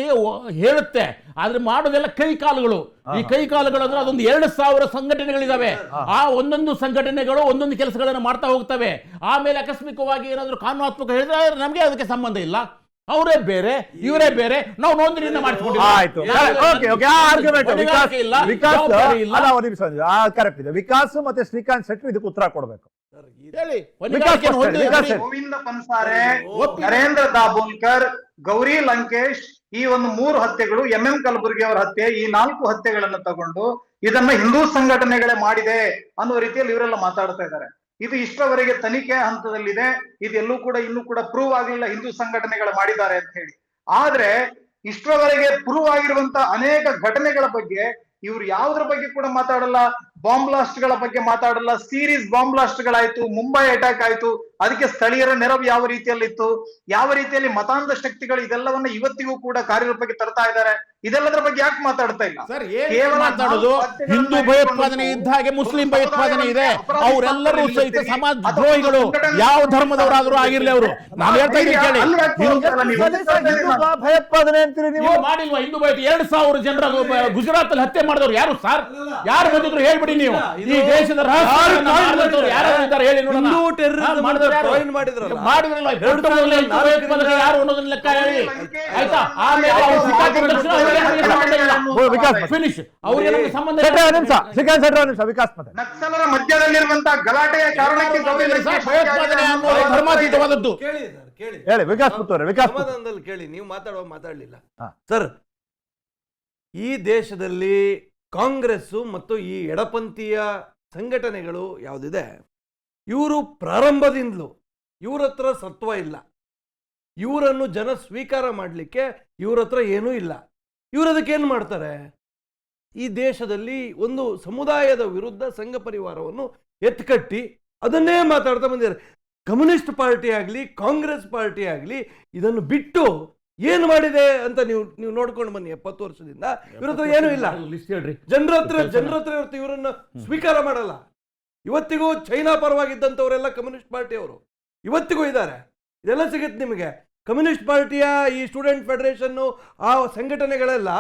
ಹೇಳುತ್ತೆ, ಆದ್ರೆ ಮಾಡೋದೆಲ್ಲ ಕೈ ಕಾಲುಗಳು. ಈ ಕೈ ಕಾಲುಗಳು ಅಂದ್ರೆ ಅದೊಂದು 2,000 ಸಂಘಟನೆಗಳಿದಾವೆ. ಆ ಒಂದೊಂದು ಸಂಘಟನೆಗಳು ಒಂದೊಂದು ಕೆಲಸಗಳನ್ನು ಮಾಡ್ತಾ ಹೋಗ್ತವೆ. ಆಮೇಲೆ ಆಕಸ್ಮಿಕವಾಗಿ ಏನಾದ್ರು ಕಾನೂನಾತ್ಮಕ ಹೇಳಿದ್ರೆ ನಮಗೆ ಅದಕ್ಕೆ ಸಂಬಂಧ ಇಲ್ಲ. ಅವರೇ ಬೇರೆ ಇವರೇ ಬೇರೆ, ನಾವು ನೋಂದಣಿಯನ್ನ ಆಯ್ತು. ಕರೆಕ್ಟ್ ಇದೆ. ವಿಕಾಸ್ ಮತ್ತೆ ಶ್ರೀಕಾಂತ್ ಶೆಟ್ಟಿ ಇದಕ್ಕೆ ಉತ್ತರ ಕೊಡ್ಬೇಕು. ಗೋವಿಂದ ಪನ್ಸಾರೆ, ನರೇಂದ್ರ ದಾಬೋಲ್ಕರ್, ಗೌರಿ ಲಂಕೇಶ್, ಈ ಒಂದು 3 ಹತ್ಯೆಗಳು, MM ಕಲಬುರ್ಗಿ ಅವರ ಹತ್ಯೆ, ಈ 4 ಹತ್ಯೆಗಳನ್ನು ತಗೊಂಡು ಇದನ್ನ ಹಿಂದೂ ಸಂಘಟನೆಗಳೇ ಮಾಡಿದೆ ಅನ್ನುವ ರೀತಿಯಲ್ಲಿ ಇವರೆಲ್ಲ ಮಾತಾಡ್ತಾ ಇದ್ದಾರೆ. ಇದು ಇಷ್ಟವರೆಗೆ ತನಿಖೆ ಹಂತದಲ್ಲಿದೆ. ಇದೆಲ್ಲೂ ಕೂಡ ಇನ್ನೂ ಕೂಡ ಪ್ರೂವ್ ಆಗಲಿಲ್ಲ ಹಿಂದೂ ಸಂಘಟನೆಗಳು ಮಾಡಿದ್ದಾರೆ ಅಂತ ಹೇಳಿ. ಆದ್ರೆ ಇಷ್ಟರವರೆಗೆ ಪ್ರೂವ್ ಆಗಿರುವಂತ ಅನೇಕ ಘಟನೆಗಳ ಬಗ್ಗೆ ಇವ್ರು ಯಾವುದ್ರ ಬಗ್ಗೆ ಕೂಡ ಮಾತಾಡಲ್ಲ. ಬಾಂಬ್ ಬ್ಲಾಸ್ಟ್ ಗಳ ಬಗ್ಗೆ ಮಾತಾಡಲ್ಲ. ಸೀರೀಸ್ ಬಾಂಬ್ ಬ್ಲಾಸ್ಟ್ ಗಳಾಯ್ತು, ಮುಂಬೈ ಅಟ್ಯಾಕ್ ಆಯ್ತು, ಅದಕ್ಕೆ ಸ್ಥಳೀಯರ ನೆರವು ಯಾವ ರೀತಿಯಲ್ಲಿ ಇತ್ತು, ಯಾವ ರೀತಿಯಲ್ಲಿ ಮತಾಂಧ ಶಕ್ತಿಗಳು ಇದೆಲ್ಲವನ್ನ ಇವತ್ತಿಗೂ ಕೂಡ ಕಾರ್ಯರೂಪಕ್ಕೆ ತರ್ತಾ ಇದ್ದಾರೆ, ಇದೆಲ್ಲದರ ಬಗ್ಗೆ ಯಾಕೆ ಮಾತಾಡ್ತಾ ಇಲ್ಲ? ಸರ್, ಕೇವಲ ಮಾತಾಡೋದು ಹಿಂದೂ ಭಯೋತ್ಪಾದನೆ ಇದ್ದ ಹಾಗೆ ಮುಸ್ಲಿಂ ಭಯೋತ್ಪಾದನೆ ಇದೆ. ಅವರೆಲ್ಲರೂ ಸಹಿತ ಸಮಾಜ ದ್ರೋಹಿಗಳು, ಯಾವ ಧರ್ಮದವರಾದ್ರೂ ಆಗಿರ್ಲಿ ಅವರು. ನಾನು ಹೇಳ್ತಾ ಇದ್ದೀನಿ ಕೇಳಿ, ಭಯೋತ್ಪಾದನೆ ಅಂತೀರಿ ನೀವು? ಮಾಡಿಲ್ವಾ ಹಿಂದೂ ಭಯೋತ್ಪಾದನೆ? 2,000 ಜನರ ಗುಜರಾತ್ ಅಲ್ಲಿ ಹತ್ಯೆ ಮಾಡಿದವರು ಯಾರು ಸರ್? ಯಾರು ಬಂದಿದ್ರು ಹೇಳ್ಬಿಡಿ ನೀವು. ಈ ದೇಶದ ಯಾರು ಹೇಳಿ ನೋಡೋಣ. ಯಾರು ಅನ್ನೋದನ್ನ ಲೆಕ್ಕ ಹೇಳಿ, ಆಯ್ತಾ? ಆಮೇಲೆ ನಕ್ಸಲರ ಮಧ್ಯದಲ್ಲಿರುವಂತಹ ಗಲಾಟೆಯ ಕಾರಣಕ್ಕೆ ಧರ್ಮಾತೀತವಾದದ್ದು. ಹೇಳಿ ವಿಕಾಸ್ ಪುತ್ತೂರೆ, ವಿಕಾಸ್ ಕೇಳಿ. ನೀವು ಮಾತಾಡಲಿಲ್ಲ ಸರ್. ಈ ದೇಶದಲ್ಲಿ ಕಾಂಗ್ರೆಸ್ ಮತ್ತು ಈ ಎಡಪಂಥೀಯ ಸಂಘಟನೆಗಳು ಯಾವುದಿದೆ, ಇವರು ಪ್ರಾರಂಭದಿಂದಲೂ ಇವ್ರ ಹತ್ರ ಸತ್ವ ಇಲ್ಲ. ಇವರನ್ನು ಜನ ಸ್ವೀಕಾರ ಮಾಡಲಿಕ್ಕೆ ಇವ್ರ ಹತ್ರ ಏನೂ ಇಲ್ಲ. ಇವರು ಅದಕ್ಕೆ ಏನು ಮಾಡ್ತಾರೆ? ಈ ದೇಶದಲ್ಲಿ ಒಂದು ಸಮುದಾಯದ ವಿರುದ್ಧ ಸಂಘ ಪರಿವಾರವನ್ನು ಎತ್ಕಟ್ಟಿ ಅದನ್ನೇ ಮಾತಾಡ್ತಾ ಬಂದಿದ್ದಾರೆ. ಕಮ್ಯುನಿಸ್ಟ್ ಪಾರ್ಟಿ ಆಗಲಿ ಕಾಂಗ್ರೆಸ್ ಪಾರ್ಟಿ ಆಗಲಿ ಇದನ್ನು ಬಿಟ್ಟು ಏನು ಮಾಡಿದೆ ಅಂತ ನೀವು ನೋಡ್ಕೊಂಡು ಬನ್ನಿ. 70 ವರ್ಷದಿಂದ ಇವ್ರ ಹತ್ರ ಏನೂ ಇಲ್ಲ. ಜನರ ಹತ್ರ ಇವರನ್ನು ಸ್ವೀಕಾರ ಮಾಡಲ್ಲ. ಇವತ್ತಿಗೂ ಚೈನಾ ಪರವಾಗಿದ್ದಂಥವರೆಲ್ಲ ಕಮ್ಯುನಿಸ್ಟ್ ಪಾರ್ಟಿಯವರು ಇವತ್ತಿಗೂ ಇದ್ದಾರೆ. ಇದೆಲ್ಲ ಸಿಗುತ್ತೆ ನಿಮಗೆ. ಕಮ್ಯುನಿಸ್ಟ್ ಪಾರ್ಟಿಯ ಈ ಸ್ಟೂಡೆಂಟ್ ಫೆಡರೇಷನ್ನು ಆ ಸಂಘಟನೆಗಳೆಲ್ಲ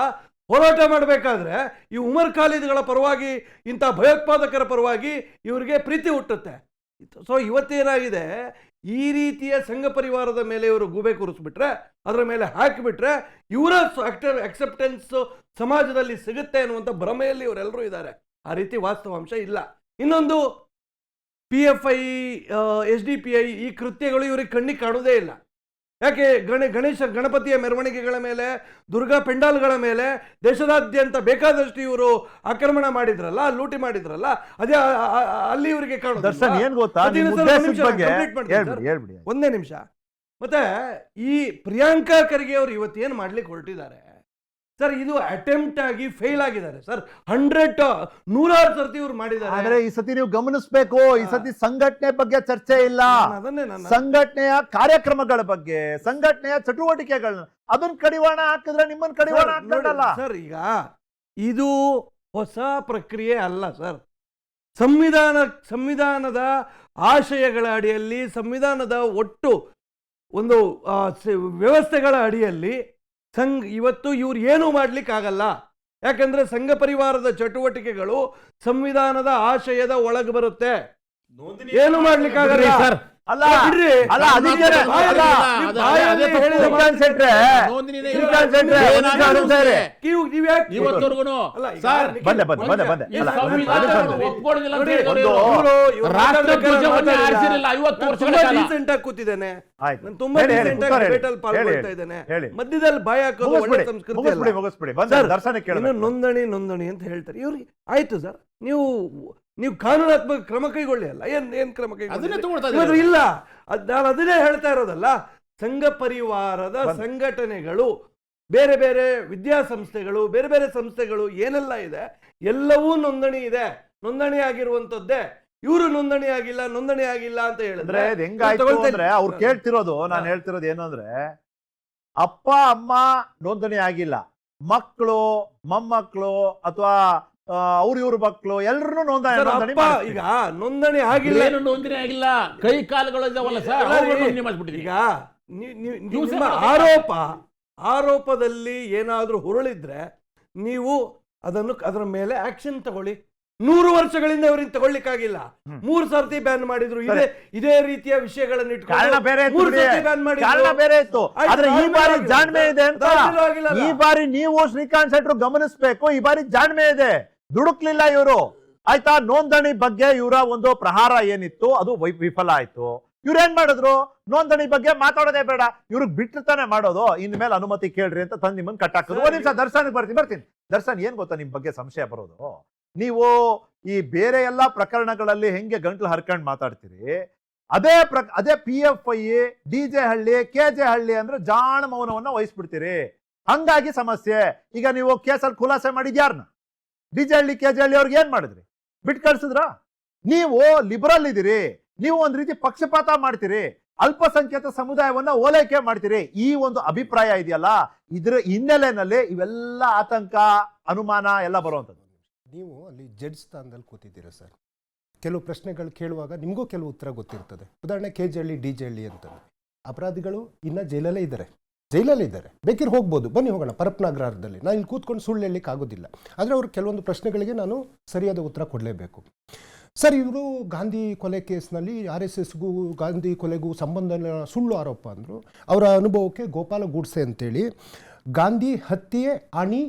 ಹೋರಾಟ ಮಾಡಬೇಕಾದ್ರೆ ಈ ಉಮರ್ ಖಾಲಿದ್ಗಳ ಪರವಾಗಿ, ಇಂಥ ಭಯೋತ್ಪಾದಕರ ಪರವಾಗಿ ಇವರಿಗೆ ಪ್ರೀತಿ ಹುಟ್ಟುತ್ತೆ. ಸೊ ಇವತ್ತೇನಾಗಿದೆ, ಈ ರೀತಿಯ ಸಂಘ ಪರಿವಾರದ ಮೇಲೆ ಇವರು ಗೂಬೆ ಕೂರಿಸ್ಬಿಟ್ರೆ, ಅದರ ಮೇಲೆ ಹಾಕಿಬಿಟ್ರೆ ಇವರ ಅಕ್ಸೆಪ್ಟೆನ್ಸ್ ಸಮಾಜದಲ್ಲಿ ಸಿಗುತ್ತೆ ಅನ್ನುವಂಥ ಭ್ರಮೆಯಲ್ಲಿ ಇವರೆಲ್ಲರೂ ಇದ್ದಾರೆ. ಆ ರೀತಿ ವಾಸ್ತವಾಂಶ ಇಲ್ಲ. ಇನ್ನೊಂದು PFI, SDPI ಈ ಕೃತ್ಯಗಳು ಇವ್ರಿಗೆ ಕಣ್ಣಿಗೆ ಕಾಣೋದೇ ಇಲ್ಲ. ಯಾಕೆ? ಗಣಪತಿಯ ಮೆರವಣಿಗೆಗಳ ಮೇಲೆ, ದುರ್ಗಾ ಪೆಂಡಾಲ್ಗಳ ಮೇಲೆ ದೇಶದಾದ್ಯಂತ ಬೇಕಾದಷ್ಟು ಇವರು ಆಕ್ರಮಣ ಮಾಡಿದ್ರಲ್ಲ, ಲೂಟಿ ಮಾಡಿದ್ರಲ್ಲ, ಅದೇ ಅಲ್ಲಿ ಇವರಿಗೆ ಕಾಣೋದು. ಒಂದೇ ನಿಮಿಷ. ಮತ್ತೆ ಈ ಪ್ರಿಯಾಂಕಾ ಖರ್ಗೆ ಅವರು ಇವತ್ತೇನು ಮಾಡ್ಲಿಕ್ಕೆ ಹೊರಟಿದ್ದಾರೆ ಸರ್, ಇದು ಅಟೆಂಪ್ಟ್ ಆಗಿ ಫೇಲ್ ಆಗಿದ್ದಾರೆ ಸರ್. 100 ಸರ್ತಿ ಇವ್ರು ಮಾಡಿದ್ದಾರೆ. ಆದ್ರೆ ಈ ಸತಿ ನೀವು ಗಮನಿಸಬೇಕು, ಈ ಸತಿ ಸಂಘಟನೆ ಬಗ್ಗೆ ಚರ್ಚೆ ಇಲ್ಲ. ಸಂಘಟನೆಯ ಕಾರ್ಯಕ್ರಮಗಳ ಬಗ್ಗೆ, ಸಂಘಟನೆಯ ಚಟುವಟಿಕೆಗಳನ್ನ ಅದನ್ನ ಕಡಿವಾಣ ಹಾಕಿದ್ರೆ ನಿಮ್ಮನ್ನ ಕಡಿವಾಣ ಹಾಕಲ್ಲ ಸರ್. ಈಗ ಇದು ಹೊಸ ಪ್ರಕ್ರಿಯೆ ಅಲ್ಲ ಸರ್. ಸಂವಿಧಾನದ ಆಶಯಗಳ ಅಡಿಯಲ್ಲಿ, ಸಂವಿಧಾನದ ಒಟ್ಟು ಒಂದು ವ್ಯವಸ್ಥೆಗಳ ಅಡಿಯಲ್ಲಿ ಇವತ್ತು ಇವ್ರು ಏನೂ ಮಾಡ್ಲಿಕ್ಕಾಗಲ್ಲ. ಯಾಕಂದ್ರೆ ಸಂಘ ಪರಿವಾರದ ಚಟುವಟಿಕೆಗಳು ಸಂವಿಧಾನದ ಆಶಯದ ಒಳಗೆ ಬರುತ್ತೆ. ಏನು ಮಾಡ್ಲಿಕ್ಕಾಗಲ್ಲ ಸರ್. ಕೂತಿದ್ದೇನೆ, ತುಂಬಾ ಮಧ್ಯದಲ್ಲಿ ಬಾಯ ಹಾಕೋದು ಒಳ್ಳೆ ಸಂಸ್ಕೃತಿ ಅಲ್ಲ. ನೋಂದಣಿ ಅಂತ ಹೇಳ್ತಾರೆ ಇವ್ರಿಗೆ. ಆಯ್ತು ಸರ್, ನೀವು ಕಾನೂನಾತ್ಮಕ ಕ್ರಮ ಕೈಗೊಳ್ಳಿ ಅಲ್ಲ. ಏನ್ ಕ್ರಮ ಕೈಗೊಳ್ಳಿ ಇಲ್ಲ. ನಾನು ಅದನ್ನೇ ಹೇಳ್ತಾ ಇರೋದಲ್ಲ. ಸಂಘ ಪರಿವಾರದ ಸಂಘಟನೆಗಳು, ಬೇರೆ ಬೇರೆ ವಿದ್ಯಾಸಂಸ್ಥೆಗಳು, ಬೇರೆ ಬೇರೆ ಸಂಸ್ಥೆಗಳು ಏನೆಲ್ಲ ಇದೆ ಎಲ್ಲವೂ ನೋಂದಣಿ ಇದೆ. ನೋಂದಣಿ ಆಗಿರುವಂತದ್ದೇ. ಇವರು ನೋಂದಣಿ ಆಗಿಲ್ಲ ಅಂತ ಹೇಳಿದ್ರೆ ಹೆಂಗಾಯ್ತು ಅಂದ್ರೆ ಅವ್ರು ಕೇಳ್ತಿರೋದು, ನಾನು ಹೇಳ್ತಿರೋದು ಏನು ಅಂದ್ರೆ, ಅಪ್ಪ ಅಮ್ಮ ನೋಂದಣಿ ಆಗಿಲ್ಲ, ಮಕ್ಕಳು ಮೊಮ್ಮಕ್ಕಳು ಅಥವಾ ಇವ್ರ ಮಕ್ಕಳು ಎಲ್ಲರೂ ನೋಂದಣಿ. ಈಗ ನೋಂದಣಿ ಆಗಿಲ್ಲ, ನೋಂದಣಿ ಆಗಿಲ್ಲ, ಕೈ ಕಾಲುಗಳು ಇದಾವಲ್ಲ ಸರ್. ಈಗ ಆರೋಪದಲ್ಲಿ ಏನಾದ್ರೂ ಹುರುಳಿದ್ರೆ ನೀವು ಅದರ ಮೇಲೆ ಆಕ್ಷನ್ ತಗೊಳ್ಳಿ. 100 ವರ್ಷಗಳಿಂದ ಅವರಿಂದ ತಗೊಳ್ಳಿಕ್ಕಾಗಿಲ್ಲ. 3 ಸರ್ತಿ ಬ್ಯಾನ್ ಮಾಡಿದ್ರು. ಇದೇ ರೀತಿಯ ವಿಷಯಗಳನ್ನು ಕಾರಣ ಬೇರೆ ಇತ್ತು ಬಿಡಿ. ಕಾರಣ ಬೇರೆ ಇತ್ತು. ಆದ್ರೆ ಈ ಬಾರಿ ಜಾಣ್ಮೆ ಇದೆ ಅಂತ ಈ ಬಾರಿ ನೀವು ಶ್ರೀಕಾಂತ್ ಶೆಟ್ರು ಗಮನಿಸಬೇಕು. ಈ ಬಾರಿ ಜಾಣ್ಮೆ ಇದೆ, ದುಡುಕ್ಲಿಲ್ಲ ಇವರು. ಆಯ್ತಾ, ನೋಂದಣಿ ಬಗ್ಗೆ ಇವರ ಒಂದು ಪ್ರಹಾರ ಏನಿತ್ತು ಅದು ವಿಫಲ ಆಯ್ತು. ಇವ್ರು ಏನ್ ಮಾಡಿದ್ರು, ನೋಂದಣಿ ಬಗ್ಗೆ ಮಾತಾಡೋದೇ ಬೇಡ, ಇವ್ರಿಗೆ ಬಿಟ್ಟು ತಾನೆ ಮಾಡೋದು, ಇನ್ಮೇಲೆ ಅನುಮತಿ ಕೇಳ್ರಿ ಅಂತ ತಂದು ನಿಮ್ಮನ್ನು ಕಟ್ಟಾಕೋದು. ಒಂದ್ ನಿಮಿಷ ದರ್ಶನ್ ಬರ್ತೀನಿ. ದರ್ಶನ್, ಏನ್ ಗೊತ್ತಾ ನಿಮ್ ಬಗ್ಗೆ ಸಂಶಯ ಬರೋದು, ನೀವು ಈ ಬೇರೆ ಎಲ್ಲಾ ಪ್ರಕರಣಗಳಲ್ಲಿ ಹೆಂಗೆ ಗಂಟ್ಲು ಹರ್ಕೊಂಡ್ ಮಾತಾಡ್ತೀರಿ, ಅದೇ PFI, DJ ಹಳ್ಳಿ, KJ ಹಳ್ಳಿ ಅಂದ್ರೆ ಜಾಣ ಮೌನವನ್ನ ವಹಿಸ್ಬಿಡ್ತೀರಿ. ಹಂಗಾಗಿ ಸಮಸ್ಯೆ. ಈಗ ನೀವು ಕೇಸಲ್ಲಿ ಖುಲಾಸೆ ಮಾಡಿದ್ಯಾರನ್ನ, DJ ಹಳ್ಳಿ, KJ ಹಳ್ಳಿ ಅವ್ರಿಗೆ ಏನ್ ಮಾಡಿದ್ರಿ, ಬಿಟ್ಟು ಕಳ್ಸಿದ್ರ? ನೀವು ಲಿಬರಲ್ ಇದೀರಿ, ನೀವು ಒಂದ್ ರೀತಿ ಪಕ್ಷಪಾತ ಮಾಡ್ತೀರಿ, ಅಲ್ಪಸಂಖ್ಯಾತ ಸಮುದಾಯವನ್ನ ಓಲೈಕೆ ಮಾಡ್ತೀರಿ. ಈ ಒಂದು ಅಭಿಪ್ರಾಯ ಇದೆಯಲ್ಲ, ಇದ್ರ ಹಿನ್ನೆಲೆಯಲ್ಲಿ ಇವೆಲ್ಲ ಆತಂಕ, ಅನುಮಾನ ಎಲ್ಲ ಬರುವಂಥದ್ದು. ನೀವು ಅಲ್ಲಿ ಜಡ್ಜ್ ಸ್ಥಾನದಲ್ಲಿ ಕೂತಿದ್ದೀರಾ ಸರ್. ಕೆಲವು ಪ್ರಶ್ನೆಗಳು ಕೇಳುವಾಗ ನಿಮಗೂ ಕೆಲವು ಉತ್ತರ ಗೊತ್ತಿರ್ತದೆ. ಉದಾಹರಣೆ KJ ಹಳ್ಳಿ, DJ ಹಳ್ಳಿ ಅಂತ ಅಪರಾಧಿಗಳು ಇನ್ನ ಜೈಲಲ್ಲೇ ಇದ್ದಾರೆ. ಬೇಕಿರ್ ಹೋಗ್ಬೋದು, ಬನ್ನಿ ಹೋಗೋಣ ಪರಪ್ನಾಗ್ರಹದಲ್ಲಿ. ನಾನು ಇಲ್ಲಿ ಕೂತ್ಕೊಂಡು ಸುಳ್ಳು ಹೇಳಲಿಕ್ಕೆ ಆಗೋದಿಲ್ಲ. ಆದರೆ ಅವ್ರ ಕೆಲವೊಂದು ಪ್ರಶ್ನೆಗಳಿಗೆ ನಾನು ಸರಿಯಾದ ಉತ್ತರ ಕೊಡಲೇಬೇಕು. ಸರ್, ಇವರು ಗಾಂಧಿ ಕೊಲೆ ಕೇಸ್ನಲ್ಲಿ RSSಗೂ ಗಾಂಧಿ ಕೊಲೆಗೂ ಸಂಬಂಧ ಸುಳ್ಳು ಆರೋಪ ಅಂದರು. ಅವರ ಅನುಭವಕ್ಕೆ ಗೋಪಾಲ ಗೂಡ್ಸೆ ಅಂತೇಳಿ ಗಾಂಧಿ ಹತ್ಯೆ ಅಣಿ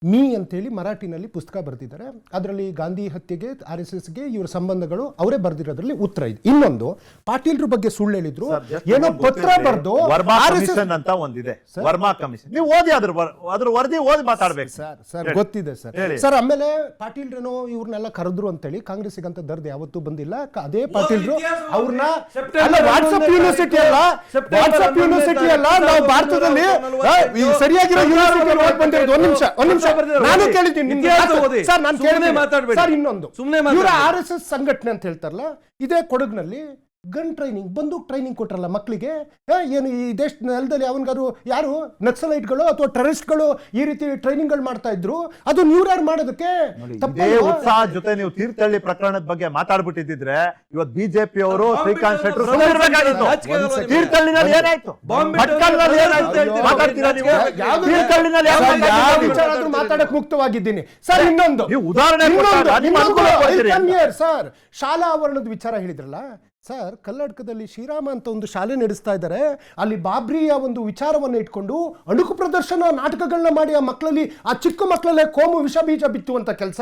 ಮೀ ಅಂತೇಳಿ ಮರಾಠಿನಲ್ಲಿ ಪುಸ್ತಕ ಬರೆದಿದ್ದಾರೆ. ಅದರಲ್ಲಿ ಗಾಂಧಿ ಹತ್ಯೆಗೆ RSSಗೆ ಇವರ ಸಂಬಂಧಗಳು ಅವರೇ ಬರೆದಿರೋದ್ರಲ್ಲಿ ಉತ್ತರ ಇದೆ. ಇನ್ನೊಂದು, ಪಾಟೀಲ್ರ ಬಗ್ಗೆ ಸುಳ್ಳು ಹೇಳಿದ್ರು, ಏನೋ ಪತ್ರ ಬರೆದು ವರ್ಮಾ ಕಮಿಷನ್ ಅಂತ ಒಂದಿದೆ, ವರ್ಮಾ ಕಮಿಷನ್, ನೀವು ಓದಿ ಅದ್ರ ವರದಿ ಓದಿ ಮಾತಾಡ್ಬೇಕು ಸರ್. ಗೊತ್ತಿದೆ ಸರ್. ಆಮೇಲೆ ಪಾಟೀಲ್ರೇನೋ ಇವ್ರನ್ನೆಲ್ಲ ಕರೆದ್ರು ಅಂತೇಳಿ ಕಾಂಗ್ರೆಸ್ಸಿಗೆ ಅಂತ ದರ್ದು ಯಾವತ್ತೂ ಬಂದಿಲ್ಲ. ಅದೇ ಪಾಟೀಲ್ರು ಅವ್ರನ್ನ ವಾಟ್ಸ್ಆಪ್ ಯೂನಿವರ್ಸಿಟಿ ಅಲ್ಲ ನಾವು ಭಾರತದಲ್ಲಿ ಸರಿಯಾಗಿರೋ ಯೂನಿವರ್ಸಿಟಿ ಬಂದಿರೋದು. ಒಂದ್ ನಿಮಿಷ ನಾನು ಕೇಳಿದ್ದೀನಿ ಸರ್. ನಾನು ಕೇಳಿದೆ ಮಾತಾಡ್ಬೇಡಿ ಸರ್. ಇನ್ನೊಂದು, ಇವರ RSS ಸಂಘಟನೆ ಅಂತ ಹೇಳ್ತಾರಲ್ಲ, ಇದೇ ಕೊಡಗಿನಲ್ಲಿ ಗನ್ ಟ್ರೈನಿಂಗ್, ಬಂದೂಕ್ ಟ್ರೈನಿಂಗ್ ಕೊಟ್ರಲ್ಲ ಮಕ್ಕಳಿಗೆ. ಏನು ಈ ದೇಶ ನೆಲದಲ್ಲಿ ಅವನ್ಗಾರು ಯಾರು ನಕ್ಸಲೈಟ್ಗಳು ಅಥವಾ ಟೆರರಿಸ್ಟ್ಗಳು ಈ ರೀತಿ ಟ್ರೈನಿಂಗ್ಗಳು ಮಾಡ್ತಾ ಇದ್ರು, ಅದು ನೀವ್ಯಾರು ಮಾಡೋದಕ್ಕೆ ಉತ್ಸಾಹ ಜೊತೆ ನೀವು ತೀರ್ಥಹಳ್ಳಿ ಪ್ರಕರಣದ ಬಗ್ಗೆ ಮಾತಾಡ್ಬಿಟ್ಟಿದ್ರೆ ಇವತ್ತು BJP ಅವರು ಶ್ರೀಕಾಂತ್ ಶೆಟ್ರು ತೀರ್ಥಹಳ್ಳಿನಲ್ಲಿ ಏನಾಯ್ತು, ಮಾತಾಡಕ್ ಮುಕ್ತವಾಗಿದ್ದೀನಿ ಸರ್. ಇನ್ನೊಂದು ಉದಾಹರಣೆ ಸರ್, ಶಾಲಾ ಆವರಣದ ವಿಚಾರ ಹೇಳಿದ್ರಲ್ಲ ಸರ್. ಕರ್ನಾಟಕದಲ್ಲಿ ಶ್ರೀರಾಮ ಅಂತ ಒಂದು ಶಾಲೆ ನಡೆಸ್ತಾ ಇದ್ದಾರೆ. ಅಲ್ಲಿ ಬಾಬ್ರಿಯ ಒಂದು ವಿಚಾರವನ್ನು ಇಟ್ಕೊಂಡು ಅಣುಕು ಪ್ರದರ್ಶನ ನಾಟಕಗಳನ್ನ ಮಾಡಿ ಆ ಮಕ್ಕಳಲ್ಲಿ, ಆ ಚಿಕ್ಕ ಮಕ್ಕಳಲ್ಲೇ ಕೋಮು ವಿಷ ಬೀಜ ಬಿತ್ತುವಂತ ಕೆಲಸ.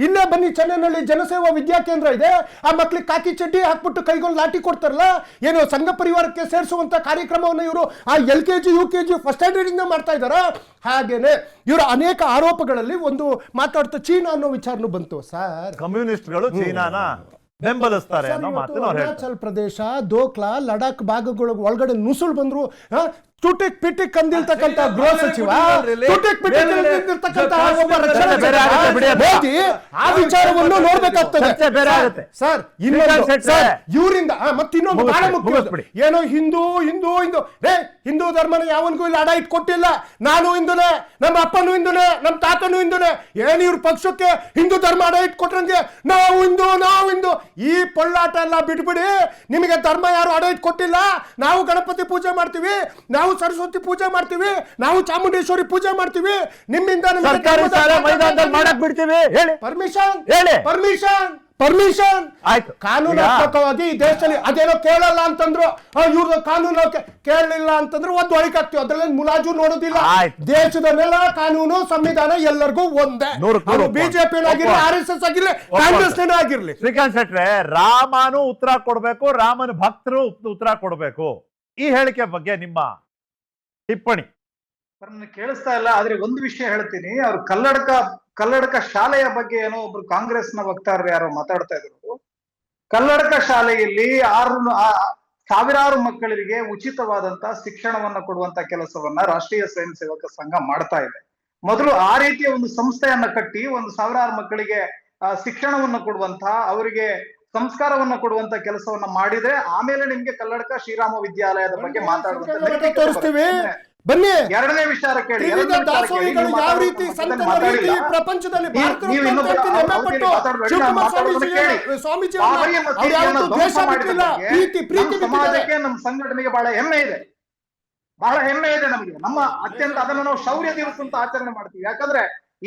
ಇಲ್ಲೇ ಬನ್ನಿ, ಚೆನ್ನೈನಲ್ಲಿ ಜನಸೇವಾ ವಿದ್ಯಾಕೇಂದ್ರ ಇದೆ, ಆ ಮಕ್ಕಳಿಗೆ ಕಾಕಿ ಚಡ್ಡಿ ಹಾಕ್ಬಿಟ್ಟು ಕೈಗೊಂದು ಲಾಠಿ ಕೊಡ್ತಾರಲ್ಲ, ಏನೋ ಸಂಘ ಪರಿವಾರಕ್ಕೆ ಸೇರಿಸುವಂತ ಕಾರ್ಯಕ್ರಮವನ್ನು ಇವರು ಆ LKG UKG ಫಸ್ಟ್ ಸ್ಟ್ಯಾಂಡರ್ಡ್ ಇಂದ ಮಾಡ್ತಾ ಇದ್ದಾರ. ಹಾಗೇನೆ ಇವರ ಅನೇಕ ಆರೋಪಗಳಲ್ಲಿ ಒಂದು ಮಾತಾಡ್ತಾ ಚೀನಾ ಅನ್ನೋ ವಿಚಾರನೂ ಬಂತು ಸರ್. ಕಮ್ಯುನಿಸ್ಟ್ಗಳು ಚೀನಾನ ಬೆಂಬಲಿಸ್ತಾರೆ ಅನ್ನೋ ಮಾತನ್ನ ಅರುಣಾಚಲ್ ಪ್ರದೇಶ, ದೋಕ್ಲಾ, ಲಡಾಖ್ ಭಾಗಗಳ ಒಳಗಡೆ ನುಸುಳು ಬಂದ್ರು. ಟುಟಿಕ್ ಪಿಟಿಕ್ ಅಂದಿರ್ತಕ್ಕಂಥ ಗೃಹ ಸಚಿವ, ಟುಟಿಕ್ ಪಿಟಿಕ್ ಅಂದಿರ್ತಕ್ಕಂಥ ಒಬ್ಬ ಮೋದಿ ಆ ವಿಚಾರವನ್ನು ನೋಡ್ಬೇಕಾಗ್ತದೆ ಸರ್. ಇವರಿಂದ ಮತ್ತಿನ್ನೊಂದು ಬಹಳ ಮುಖ್ಯ, ಏನೋ ಹಿಂದೂ ಹಿಂದೂ ಧರ್ಮನ ಯಾವನಿಗೂ ಇಲ್ಲಿ ಅಡ ಇಟ್ಕೊಟ್ಟಿಲ್ಲ. ನಾನು ಹಿಂದೂನೇ, ನಮ್ಮ ಅಪ್ಪನೂ ಹಿಂದೂನೇ, ನಮ್ಮ ತಾತನೂ ಹಿಂದೂನೇ. ಏನ್ ಇವ್ರ ಪಕ್ಷಕ್ಕೆ ಹಿಂದೂ ಧರ್ಮ ಅಡ ಇಟ್ಕೊಟ್ರಂಗೆ ನಾವು ಹಿಂದೂ ಈ ಪೊಳ್ಳಾಟ ಎಲ್ಲ ಬಿಟ್ಬಿಡಿ. ನಿಮಗೆ ಧರ್ಮ ಯಾರು ಅಡ ಇಟ್ಕೊಟ್ಟಿಲ್ಲ. ನಾವು ಗಣಪತಿ ಪೂಜೆ ಮಾಡ್ತೀವಿ, ನಾವು ಸರಸ್ವತಿ ಪೂಜೆ ಮಾಡ್ತೀವಿ, ನಾವು ಚಾಮುಂಡೇಶ್ವರಿ ಪೂಜೆ ಮಾಡ್ತೀವಿ. ನಿಮ್ಮಿಂದ ಪರ್ಮಿಷನ್ ಆಯ್ತು. ಕಾನೂನಾತ್ಮಕವಾಗಿ ಈ ದೇಶದಲ್ಲಿ ಅದೇನೋ ಕೇಳಲ್ಲ ಅಂತಂದ್ರು, ಇವ್ರದ್ದು ಕಾನೂನು ಕೇಳಲಿಲ್ಲ ಅಂತಂದ್ರೆ ಒಂದು ಒಳಗಾಗ್ತೀವಿ. ಅದ್ರಲ್ಲಿ ಮುಲಾಜು ನೋಡೋದಿಲ್ಲ. ದೇಶದ ನೆಲ, ಕಾನೂನು, ಸಂವಿಧಾನ ಎಲ್ಲರಿಗೂ ಒಂದೇ. ಬಿಜೆಪಿ ಆಗಿರ್ಲಿ, RSS ಆಗಿರ್ಲಿ, ಕಾಂಗ್ರೆಸ್ ಆಗಿರ್ಲಿ. ಶ್ರೀಕಾಂತ್ ಶೆಟ್ರೆ, ರಾಮನು ಉತ್ತರ ಕೊಡ್ಬೇಕು, ರಾಮನ ಭಕ್ತರು ಉತ್ತರ ಕೊಡ್ಬೇಕು. ಈ ಹೇಳಿಕೆ ಬಗ್ಗೆ ನಿಮ್ಮ ಟಿಪ್ಪಣಿ? ಕೇಳಿಸ್ತಾ ಇಲ್ಲ, ಆದ್ರೆ ಒಂದು ವಿಷಯ ಹೇಳ್ತೀನಿ. ಅವ್ರು ಕಲ್ಲಡಕ ಶಾಲೆಯ ಬಗ್ಗೆ ಏನೋ ಒಬ್ರು ಕಾಂಗ್ರೆಸ್ನ ವಕ್ತಾರರು ಯಾರೋ ಮಾತಾಡ್ತಾ ಇದ್ರು. ಕಲ್ಲಡಕ ಶಾಲೆಯಲ್ಲಿ ಸಾವಿರಾರು ಮಕ್ಕಳಿಗೆ ಉಚಿತವಾದಂತ ಶಿಕ್ಷಣವನ್ನ ಕೊಡುವಂತ ಕೆಲಸವನ್ನ ರಾಷ್ಟ್ರೀಯ ಸ್ವಯಂ ಸೇವಕ ಸಂಘ ಮಾಡ್ತಾ ಇದೆ. ಮೊದಲು ಆ ರೀತಿಯ ಒಂದು ಸಂಸ್ಥೆಯನ್ನ ಕಟ್ಟಿ ಒಂದು ಸಾವಿರಾರು ಮಕ್ಕಳಿಗೆ ಶಿಕ್ಷಣವನ್ನ ಕೊಡುವಂತ, ಅವರಿಗೆ ಸಂಸ್ಕಾರವನ್ನ ಕೊಡುವಂತ ಕೆಲಸವನ್ನ ಮಾಡಿದ್ರೆ ಆಮೇಲೆ ನಿಮ್ಗೆ ಕಲ್ಲಡಕ ಶ್ರೀರಾಮ ವಿದ್ಯಾಲಯದ ಬಗ್ಗೆ ಮಾತಾಡುವಂತ. ಬನ್ನಿ, ಎರಡನೇ ವಿಚಾರ ಕೇಳಿ. ಯಾವ ರೀತಿ ಪ್ರಪಂಚದಲ್ಲಿ ನಮ್ಮ ಸಂಘಟನೆಗೆ ಬಹಳ ಹೆಮ್ಮೆ ಇದೆ. ಬಹಳ ಹೆಮ್ಮೆ ಇದೆ ನಮಗೆ. ನಮ್ಮ ಅತ್ಯಂತ ಅದನ್ನು ನಾವು ಶೌರ್ಯ ದಿವಸ ಅಂತ ಆಚರಣೆ ಮಾಡ್ತೀವಿ. ಯಾಕಂದ್ರೆ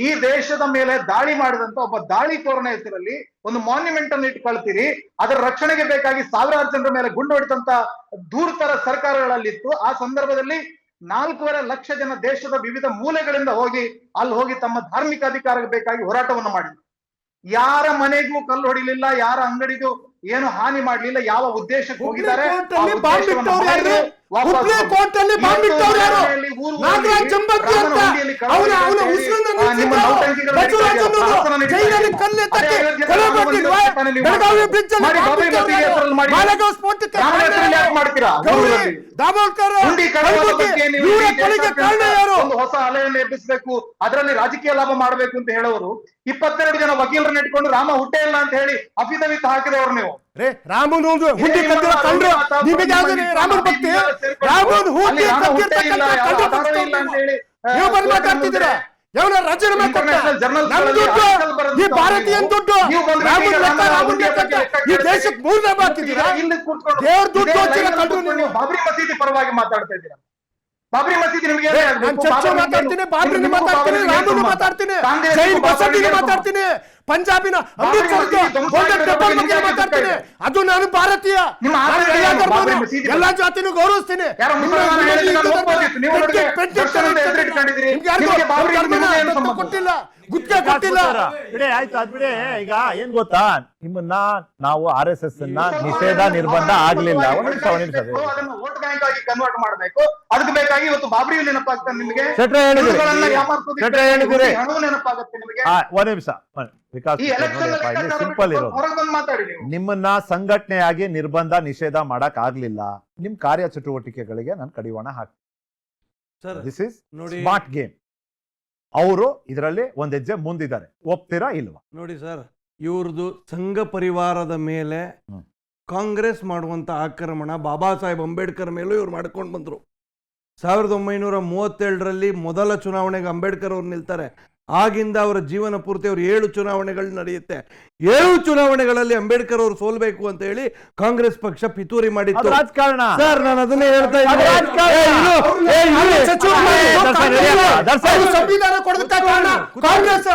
ಈ ದೇಶದ ಮೇಲೆ ದಾಳಿ ಮಾಡಿದಂತ ಒಬ್ಬ ದಾಳಿಕೋರನ ಹೆಸರಲ್ಲಿ ಒಂದು ಮಾನ್ಯುಮೆಂಟ್ ಅನ್ನು ಇಟ್ಕೊಳ್ತೀರಿ. ಅದರ ರಕ್ಷಣೆಗೆ ಬೇಕಾಗಿ ಸಾವಿರಾರು ಜನರ ಮೇಲೆ ಗುಂಡು ಹೊಡೆದಂತ ದೂರ್ತರ ಸರ್ಕಾರಗಳಲ್ಲಿತ್ತು. ಆ ಸಂದರ್ಭದಲ್ಲಿ 4.5 ಲಕ್ಷ ಜನ ದೇಶದ ವಿವಿಧ ಮೂಲೆಗಳಿಂದ ಹೋಗಿ ಅಲ್ಲಿ ಹೋಗಿ ತಮ್ಮ ಧಾರ್ಮಿಕ ಅಧಿಕಾರಕ್ಕೆ ಬೇಕಾಗಿ ಹೋರಾಟವನ್ನು ಮಾಡಿದ್ರು. ಯಾರ ಮನೆಗೂ ಕಲ್ಲು ಹೊಡಿಲಿಲ್ಲ, ಯಾರ ಅಂಗಡಿಗೂ ಏನು ಹಾನಿ ಮಾಡ್ಲಿಲ್ಲ. ಯಾವ ಉದ್ದೇಶಕ್ಕೆ ಹೋಗಿದ್ದಾರೆ ಒಂದು ಹೊಸ ಅಲೆಯನ್ನು ಎಬ್ಬಿಸಬೇಕು, ಅದರಲ್ಲಿ ರಾಜಕೀಯ ಲಾಭ ಮಾಡಬೇಕು ಅಂತ ಹೇಳೋರು 22 ಜನ ವಕೀಲರನ್ನ ಇಟ್ಕೊಂಡು ರಾಮ ಹುಟ್ಟೇ ಇಲ್ಲ ಅಂತ ಹೇಳಿ ಅಫಿಡವಿಟ್ ಹಾಕಿದವರು ನೀವು. ರಾಮನ್ ಹುಂಡಿ ಕದ್ದಿರೋ ಕಳ್ಳರು ನಿಮಗೆ ಯಾವ್ದು ರಾಮನ್ ಭಕ್ತಿ? ರಾಮನ್ ಹುಂಡಿ ನೀವು ಬಂದು ಮಾತಾಡ್ತಿದ್ದೀರಾ? ಯಾವ ರಾಜೀನಾಮೆ ಈ ಭಾರತೀಯ ದುಡ್ಡು ಈ ದೇಶಕ್ಕೆ ಮೂಲ ಮಾಡ್ತಿದ್ದೀರಾ? ದೇವ್ರ ದುಡ್ಡು ಬಾಬ್ರಿ ಮಸೀದಿ ಪರವಾಗಿ ಮಾತಾಡ್ತಾ ಇದ್ದೀರಾ. ಬಾಬ್ರಿ ಮಸೀದಿ ನಿಮಗೆ ಚರ್ಚೆ ಮಾತಾಡ್ತೀನಿ, ಬಾಬ್ರಿ ಮಾತಾಡ್ತೀನಿ, ರಾಮನು ಮಾತಾಡ್ತೀನಿ, ಜೈನ್ ಬಸದಿಗೆ ಮಾತಾಡ್ತೀನಿ, ಪಂಜಾಬಿನ ಮಾತಾಡ್ತೀನಿ. ಅದು ನಾನು ಭಾರತೀಯ, ಎಲ್ಲಾ ಜಾತಿನೂ ಗೌರವಿಸ್ತೀನಿ. ಕೊಟ್ಟಿಲ್ಲ, ಗುತ್ತಿಗೆ ಕೊಟ್ಟಿಲ್ಲ. ಬಿಡಿ, ಆಯ್ತು ಅದ್ ಬಿಡಿ. ಈಗ ಏನ್ ಗೊತ್ತಾ, ನಿಮ್ಮನ್ನ ನಾವು RSS ನಿಷೇಧ ನಿರ್ಬಂಧ ಆಗ್ಲಿಲ್ಲ. ಒಂದ್ ನಿಮಿಷ ಅದನ್ನು ವೋಟ್ ಬ್ಯಾಂಕ್ ಆಗಿ ಕನ್ವರ್ಟ್ ಮಾಡಬೇಕು. ಅದಕ್ಕೆ ಬೇಕಾಗಿ ಇವತ್ತು ಬಾಬ್ರಿ ನೆನಪಾಗ್ತಾನೆ ನಿಮಗೆ, ನೆನಪಾಗುತ್ತೆ ನಿಮಗೆ. ಒಂದ್ ನಿಮಿಷ ವಿಕಾಸ್, ಸಿಂಪಲ್ ಇರೋದು. ನಿಮ್ಮನ್ನ ಸಂಘಟನೆಯಾಗಿ ನಿರ್ಬಂಧ ನಿಷೇಧ ಮಾಡಕ್ ಆಗ್ಲಿಲ್ಲ. ನಿಮ್ ಕಾರ್ಯ ಚಟುವಟಿಕೆಗಳಿಗೆ ನಾನು ಕಡಿವಾಣ ಹಾಕ್ತೀನಿ. This is smart game. ಅವರು ಇದರಲ್ಲಿ ಒಂದ್ ಹೆಜ್ಜೆ ಮುಂದಿದ್ದಾರೆ. ಒಪ್ತೀರಾ ಇಲ್ವಾ? ನೋಡಿ ಸರ್, ಇವ್ರದ್ದು ಸಂಘ ಪರಿವಾರದ ಮೇಲೆ ಕಾಂಗ್ರೆಸ್ ಮಾಡುವಂತ ಆಕ್ರಮಣ ಬಾಬಾ ಸಾಹೇಬ್ ಅಂಬೇಡ್ಕರ್ ಮೇಲೂ ಇವ್ರು ಮಾಡ್ಕೊಂಡು ಬಂದ್ರು. 1937ರಲ್ಲಿ ಮೊದಲ ಚುನಾವಣೆಗೆ ಅಂಬೇಡ್ಕರ್ ಅವ್ರು ನಿಲ್ತಾರೆ. ಆಗಿಂದ ಅವರ ಜೀವನ ಪೂರ್ತಿ ಅವರು 7 ಚುನಾವಣೆಗಳು ನಡೆಯುತ್ತೆ. 7 ಚುನಾವಣೆಗಳಲ್ಲಿ ಅಂಬೇಡ್ಕರ್ ಅವರು ಸೋಲ್ಬೇಕು ಅಂತ ಹೇಳಿ ಕಾಂಗ್ರೆಸ್ ಪಕ್ಷ ಪಿತೂರಿ ಮಾಡಿತ್ತು. ರಾಜಕಾರಣ ಸರ್, ನಾನು ಅದನ್ನೇ ಹೇಳ್ತಾ ಇದ್ದೀನಿ. ಸಂವಿಧಾನ ಕೊಡೋದಕ್ಕೆ ಕಾರಣ ಕಾಂಗ್ರೆಸ್.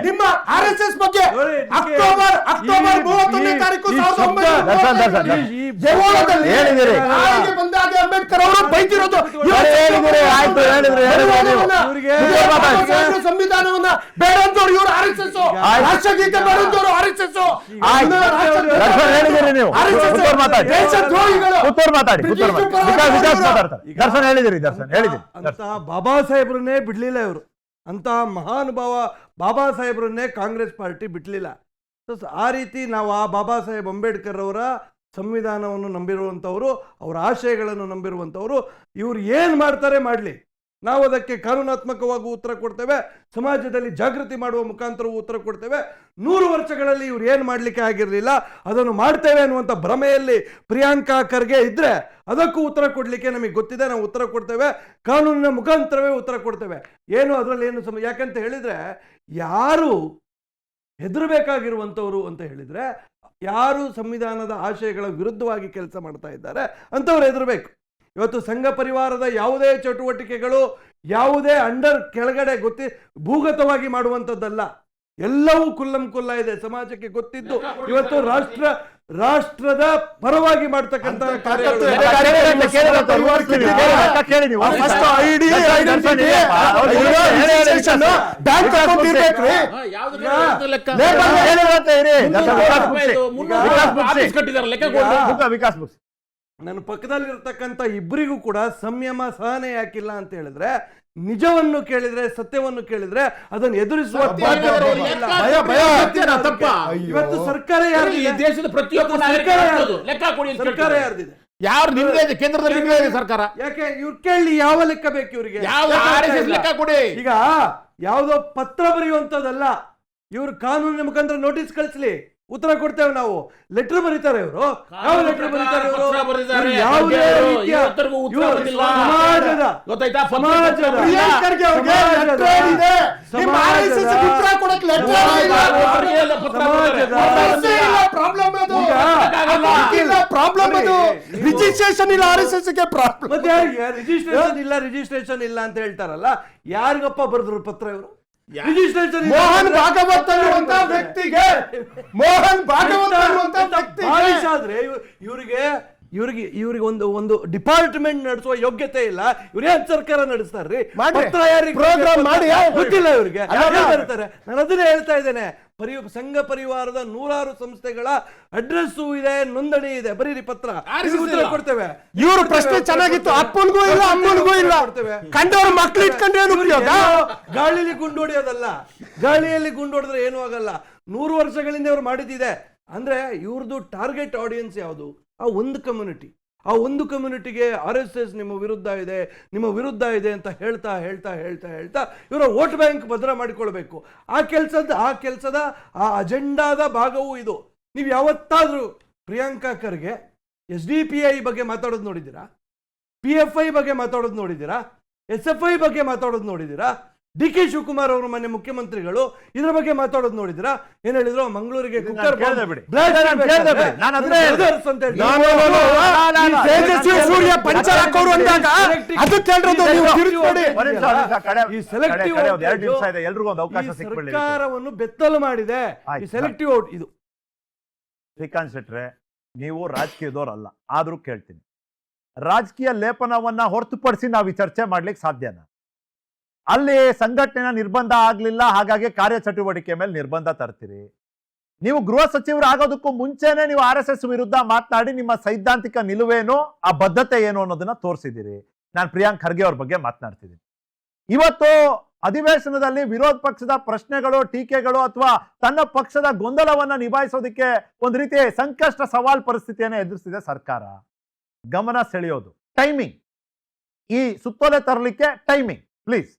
ನಿಮ್ಮ RSS ಬಗ್ಗೆ ಅಕ್ಟೋಬರ್ 31ನೇ ತಾರೀಕು ಬಂದಾಗ ಅಂಬೇಡ್ಕರ್ ಅವರು ಬೈತಿರೋದು ಸಂವಿಧಾನವನ್ನ ಬೇಡಂತವ್ರು ಇವರು RSS, ರಾಷ್ಟ್ರಗೀತೆ ಬೇಡಂತವ್ರು RSS, ದರ್ಶನ್ ಹೇಳಿದಿರಿ. ಅಂತಹ ಬಾಬಾ ಸಾಹೇಬ್ರನ್ನೇ ಬಿಡ್ಲಿಲ್ಲ ಇವರು. ಅಂತಹ ಮಹಾನುಭಾವ ಬಾಬಾ ಸಾಹೇಬ್ರನ್ನೇ ಕಾಂಗ್ರೆಸ್ ಪಾರ್ಟಿ ಬಿಡ್ಲಿಲ್ಲ. ಆ ರೀತಿ ನಾವು ಆ ಬಾಬಾ ಸಾಹೇಬ್ ಅಂಬೇಡ್ಕರ್ ಅವರ ಸಂವಿಧಾನವನ್ನು ನಂಬಿರುವಂಥವ್ರು, ಅವರ ಆಶಯಗಳನ್ನು ನಂಬಿರುವಂಥವ್ರು. ಇವ್ರು ಏನು ಮಾಡ್ತಾರೆ ಮಾಡಲಿ, ನಾವು ಅದಕ್ಕೆ ಕಾನೂನಾತ್ಮಕವಾಗಿ ಉತ್ತರ ಕೊಡ್ತೇವೆ, ಸಮಾಜದಲ್ಲಿ ಜಾಗೃತಿ ಮಾಡುವ ಮುಖಾಂತರವೂ ಉತ್ತರ ಕೊಡ್ತೇವೆ. 100 ವರ್ಷಗಳಲ್ಲಿ ಇವ್ರು ಏನು ಮಾಡಲಿಕ್ಕೆ ಆಗಿರಲಿಲ್ಲ, ಅದನ್ನು ಮಾಡ್ತೇವೆ ಅನ್ನುವಂಥ ಭ್ರಮೆಯಲ್ಲಿ ಪ್ರಿಯಾಂಕಾ ಖರ್ಗೆ ಇದ್ದರೆ ಅದಕ್ಕೂ ಉತ್ತರ ಕೊಡಲಿಕ್ಕೆ ನಮಗೆ ಗೊತ್ತಿದೆ, ನಾವು ಉತ್ತರ ಕೊಡ್ತೇವೆ. ಕಾನೂನಿನ ಮುಖಾಂತರವೇ ಉತ್ತರ ಕೊಡ್ತೇವೆ. ಏನು ಅದರಲ್ಲಿ ಏನು ಯಾಕಂತ ಹೇಳಿದರೆ, ಯಾರು ಹೆದರಬೇಕಾಗಿರುವಂಥವ್ರು ಅಂತ ಹೇಳಿದರೆ, ಯಾರು ಸಂವಿಧಾನದ ಆಶಯಗಳ ವಿರುದ್ಧವಾಗಿ ಕೆಲಸ ಮಾಡ್ತಾ ಇದ್ದಾರೆ ಅಂಥವ್ರು ಹೆದರಬೇಕು. ಇವತ್ತು ಸಂಘ ಪರಿವಾರದ ಯಾವುದೇ ಚಟುವಟಿಕೆಗಳು, ಯಾವುದೇ ಕೆಳಗಡೆ ಭೂಗತವಾಗಿ ಮಾಡುವಂಥದ್ದಲ್ಲ. ಎಲ್ಲವೂ ಕುಲ್ಲಂಕುಲ್ಲ ಇದೆ, ಸಮಾಜಕ್ಕೆ ಗೊತ್ತಿದ್ದು ಇವತ್ತು ರಾಷ್ಟ್ರದ ಪರವಾಗಿ ಮಾಡ್ತಕ್ಕಂಥ ನನ್ನ ಪಕ್ಕದಲ್ಲಿರ್ತಕ್ಕಂಥ ಇಬ್ಬರಿಗೂ ಕೂಡ ಸಂಯಮ ಸಹನೆ ಯಾಕಿಲ್ಲ ಅಂತ ಹೇಳಿದ್ರೆ, ನಿಜವನ್ನು ಕೇಳಿದ್ರೆ, ಸತ್ಯವನ್ನು ಕೇಳಿದ್ರೆ ಅದನ್ನು ಎದುರಿಸುವ ಇವತ್ತು ಸರ್ಕಾರ ದೇಶದ ಪ್ರತಿಯೊಬ್ಬ ಸರ್ಕಾರ ಯಾರ್ದಿದೆ? ಯಾರು ನಿಮ್ಗೆ ಕೇಂದ್ರದಲ್ಲಿ ನಿಮ್ಗೆ ಸರ್ಕಾರ? ಯಾಕೆ ಇವ್ರು ಕೇಳಿ ಯಾವ ಲೆಕ್ಕ ಬೇಕು ಇವರಿಗೆ? ಲೆಕ್ಕ ಕೊಡಿ. ಈಗ ಯಾವುದೋ ಪತ್ರ ಬರೆಯುವಂಥದ್ದಲ್ಲ, ಇವ್ರು ಕಾನೂನಿನ ಮುಖಾಂತರ ನೋಟಿಸ್ ಕಳಿಸ್ಲಿ, ಉತ್ತರ ಕೊಡ್ತೇವೆ ನಾವು. ಲೆಟರ್ ಬರೀತಾರೆ ಇವರು, ಯಾವ ಲೆಟರ್ ಬರೀತಾರೆ ಇವರು? ಪತ್ರ ಬರೆದಿದ್ದಾರೆ. ಯಾವುದೇ ಖರ್ಗೆ ಅವರು ರೀತಿಯ ಇವತ್ತರೆಗೂ ಉತ್ತರ ಇವರು ಬಂದಿಲ್ಲ. ಸಮಾಜದ ಗೊತ್ತಾಯ್ತಾ? ಸಮಾಜದ ಪ್ರಿಯಾಂಕ್ ಖರ್ಗೆ ಅವ್ರಿಗೆ ಲೆಟರ್ ಇದೆ. ನಿಮ್ಮ RSS ಗೆ ಉತ್ತರ ಕೊಡಕ್ಕೆ ಲೆಟರ್ ಇಲ್ಲ. ಪ್ರಾಬ್ಲಮ್ ಅದು. ಅದಕ್ಕಿಲ್ಲ ಪ್ರಾಬ್ಲಮ್ ಅದು. ರಿಜಿಸ್ಟ್ರೇಷನ್ ಇಲ್ಲ RSS ಗೆ ಪ್ರಾಬ್ಲಮ್. ಮತ್ತೆ ರಿಜಿಸ್ಟ್ರೇಷನ್ ಇಲ್ಲ ಅಂತ ಹೇಳ್ತಾರಲ್ಲ, ಯಾರಿಗಪ್ಪ ಬರೆದ್ರು ಪತ್ರ ಇವರು? ರಿಜಿಸ್ಟ್ರೇಷನ್ ಮೋಹನ್ ಭಾಗವತ್ ಅನ್ನುವಂತ ವ್ಯಕ್ತಿಗೆ, ಮೋಹನ್ ಭಾಗವತ್ ಅನ್ನುವಂತ ವ್ಯಕ್ತಿಗೆ ಆದ್ರೆ ಇವ್ರಿಗೆ ಒಂದು ಡಿಪಾರ್ಟ್ಮೆಂಟ್ ನಡೆಸುವ ಯೋಗ್ಯತೆ ಇಲ್ಲ. ಇವ್ರು ಏನ್ ಸರ್ಕಾರ ನಡೆಸ್ತಾರ್ರಿ? ಪತ್ರ ಯಾರಿಗೆ ಪ್ರೋಗ್ರಾಮ್ ಮಾಡಿ ಗೊತ್ತಿಲ್ಲ ಇವ್ರಿಗೆ. ಬರ್ತಾರೆ. ನಾನು ಅದನ್ನೇ ಹೇಳ್ತಾ ಇದ್ದೇನೆ, ಸಂಘ ಪರಿವಾರದ 100 ಸಂಸ್ಥೆಗಳ ಅಡ್ರೆಸ್ಸು ಇದೆ, ನೋಂದಣಿ ಇದೆ, ಬರೀರಿ ಪತ್ರ, ಉತ್ತರ ಕೊಡ್ತೇವೆ. ಇವ್ರ ಪ್ರಶ್ನೆ ಚೆನ್ನಾಗಿತ್ತು. ಅಪ್ಪನಿಗೂ ಇಲ್ಲ ಅಮ್ಮನಿಗೂ ಇಲ್ಲ, ಕಂಡವ್ರ ಮಕ್ಳು ಇಟ್ಕೊಂಡ್ರೆ ಏನು ಉಪಯೋಗ? ಗಾಳಿಯಲ್ಲಿ ಗುಂಡೊಡೆಯೋದಲ್ಲ, ಗಾಳಿಯಲ್ಲಿ ಗುಂಡೊಡೆದ್ರೆ ಏನೂ ಆಗಲ್ಲ. 100 ವರ್ಷಗಳಿಂದ ಇವ್ರು ಮಾಡಿದ್ದಿದೆ. ಅಂದ್ರೆ ಇವ್ರದ್ದು ಟಾರ್ಗೆಟ್ ಆಡಿಯನ್ಸ್ ಯಾವುದು? ಆ ಒಂದು ಕಮ್ಯುನಿಟಿ. ಆ ಒಂದು ಕಮ್ಯುನಿಟಿಗೆ RSS ನಿಮ್ಮ ವಿರುದ್ಧ ಇದೆ ಅಂತ ಹೇಳ್ತಾ ಇವರ ವೋಟ್ ಬ್ಯಾಂಕ್ ಭದ್ರ ಮಾಡಿಕೊಳ್ಬೇಕು. ಆ ಕೆಲಸದ ಆ ಅಜೆಂಡಾದ ಭಾಗವೂ ಇದು. ನೀವು ಯಾವತ್ತಾದ್ರೂ ಪ್ರಿಯಾಂಕಾ ಖರ್ಗೆ SDPI ಬಗ್ಗೆ ಮಾತಾಡೋದು ನೋಡಿದ್ದೀರಾ? PFI ಬಗ್ಗೆ ಮಾತಾಡೋದು ನೋಡಿದ್ದೀರಾ? SFI ಬಗ್ಗೆ ಮಾತಾಡೋದು ನೋಡಿದ್ದೀರಾ? DK ಶಿವಕುಮಾರ್ ಅವರು ಮೊನ್ನೆ ಮುಖ್ಯಮಂತ್ರಿಗಳು ಇದ್ರ ಬಗ್ಗೆ ಮಾತಾಡೋದು ನೋಡಿದ್ರಾ? ಏನ್ ಹೇಳಿದ್ರು? ಮಂಗಳೂರಿಗೆ ಕುಕ್ಕರ್ ಸೂರ್ಯ ಪಂಚರ್ ಹಾಕೋರು ಅಂದಾಗ ಅದಕ್ಕೆ ಸರ್ಕಾರವನ್ನು ಬೆತ್ತಲು ಮಾಡಿದೆ ಈ ಸೆಲೆಕ್ಟಿವ್ ಔಟ್. ಇದು ಶ್ರೀಕಾಂತ್ ಶೆಟ್ರೆ, ನೀವು ರಾಜಕೀಯದವ್ರಲ್ಲ, ಆದ್ರೂ ಕೇಳ್ತೀನಿ, ರಾಜಕೀಯ ಲೇಪನವನ್ನ ಹೊರತುಪಡಿಸಿ ನಾವು ಈ ಚರ್ಚೆ ಮಾಡ್ಲಿಕ್ಕೆ ಸಾಧ್ಯನಾ? ಅಲ್ಲಿ ಸಂಘಟನೆ ನಿರ್ಬಂಧ ಆಗ್ಲಿಲ್ಲ, ಹಾಗಾಗಿ ಕಾರ್ಯಚಟುವಟಿಕೆ ಮೇಲೆ ನಿರ್ಬಂಧ ತರ್ತೀರಿ. ನೀವು ಗೃಹ ಸಚಿವರು ಆಗೋದಕ್ಕೂ ಮುಂಚೆನೆ ನೀವು RSS ವಿರುದ್ಧ ಮಾತನಾಡಿ ನಿಮ್ಮ ಸೈದ್ಧಾಂತಿಕ ನಿಲುವೇನು, ಆ ಬದ್ಧತೆ ಏನು ಅನ್ನೋದನ್ನ ತೋರಿಸಿದ್ದೀರಿ. ನಾನು ಪ್ರಿಯಾಂಕ್ ಖರ್ಗೆ ಅವ್ರ ಬಗ್ಗೆ ಮಾತನಾಡ್ತಿದ್ದೀನಿ. ಇವತ್ತು ಅಧಿವೇಶನದಲ್ಲಿ ವಿರೋಧ ಪಕ್ಷದ ಪ್ರಶ್ನೆಗಳು, ಟೀಕೆಗಳು ಅಥವಾ ತನ್ನ ಪಕ್ಷದ ಗೊಂದಲವನ್ನ ನಿಭಾಯಿಸೋದಕ್ಕೆ ಒಂದು ರೀತಿ ಸಂಕಷ್ಟ ಸವಾಲ್ ಪರಿಸ್ಥಿತಿಯನ್ನು ಎದುರಿಸಿದೆ ಸರ್ಕಾರ. ಗಮನ ಸೆಳೆಯೋದು ಟೈಮಿಂಗ್, ಈ ಸುತ್ತೋಲೆ ತರಲಿಕ್ಕೆ ಟೈಮಿಂಗ್ ಪ್ಲೀಸ್.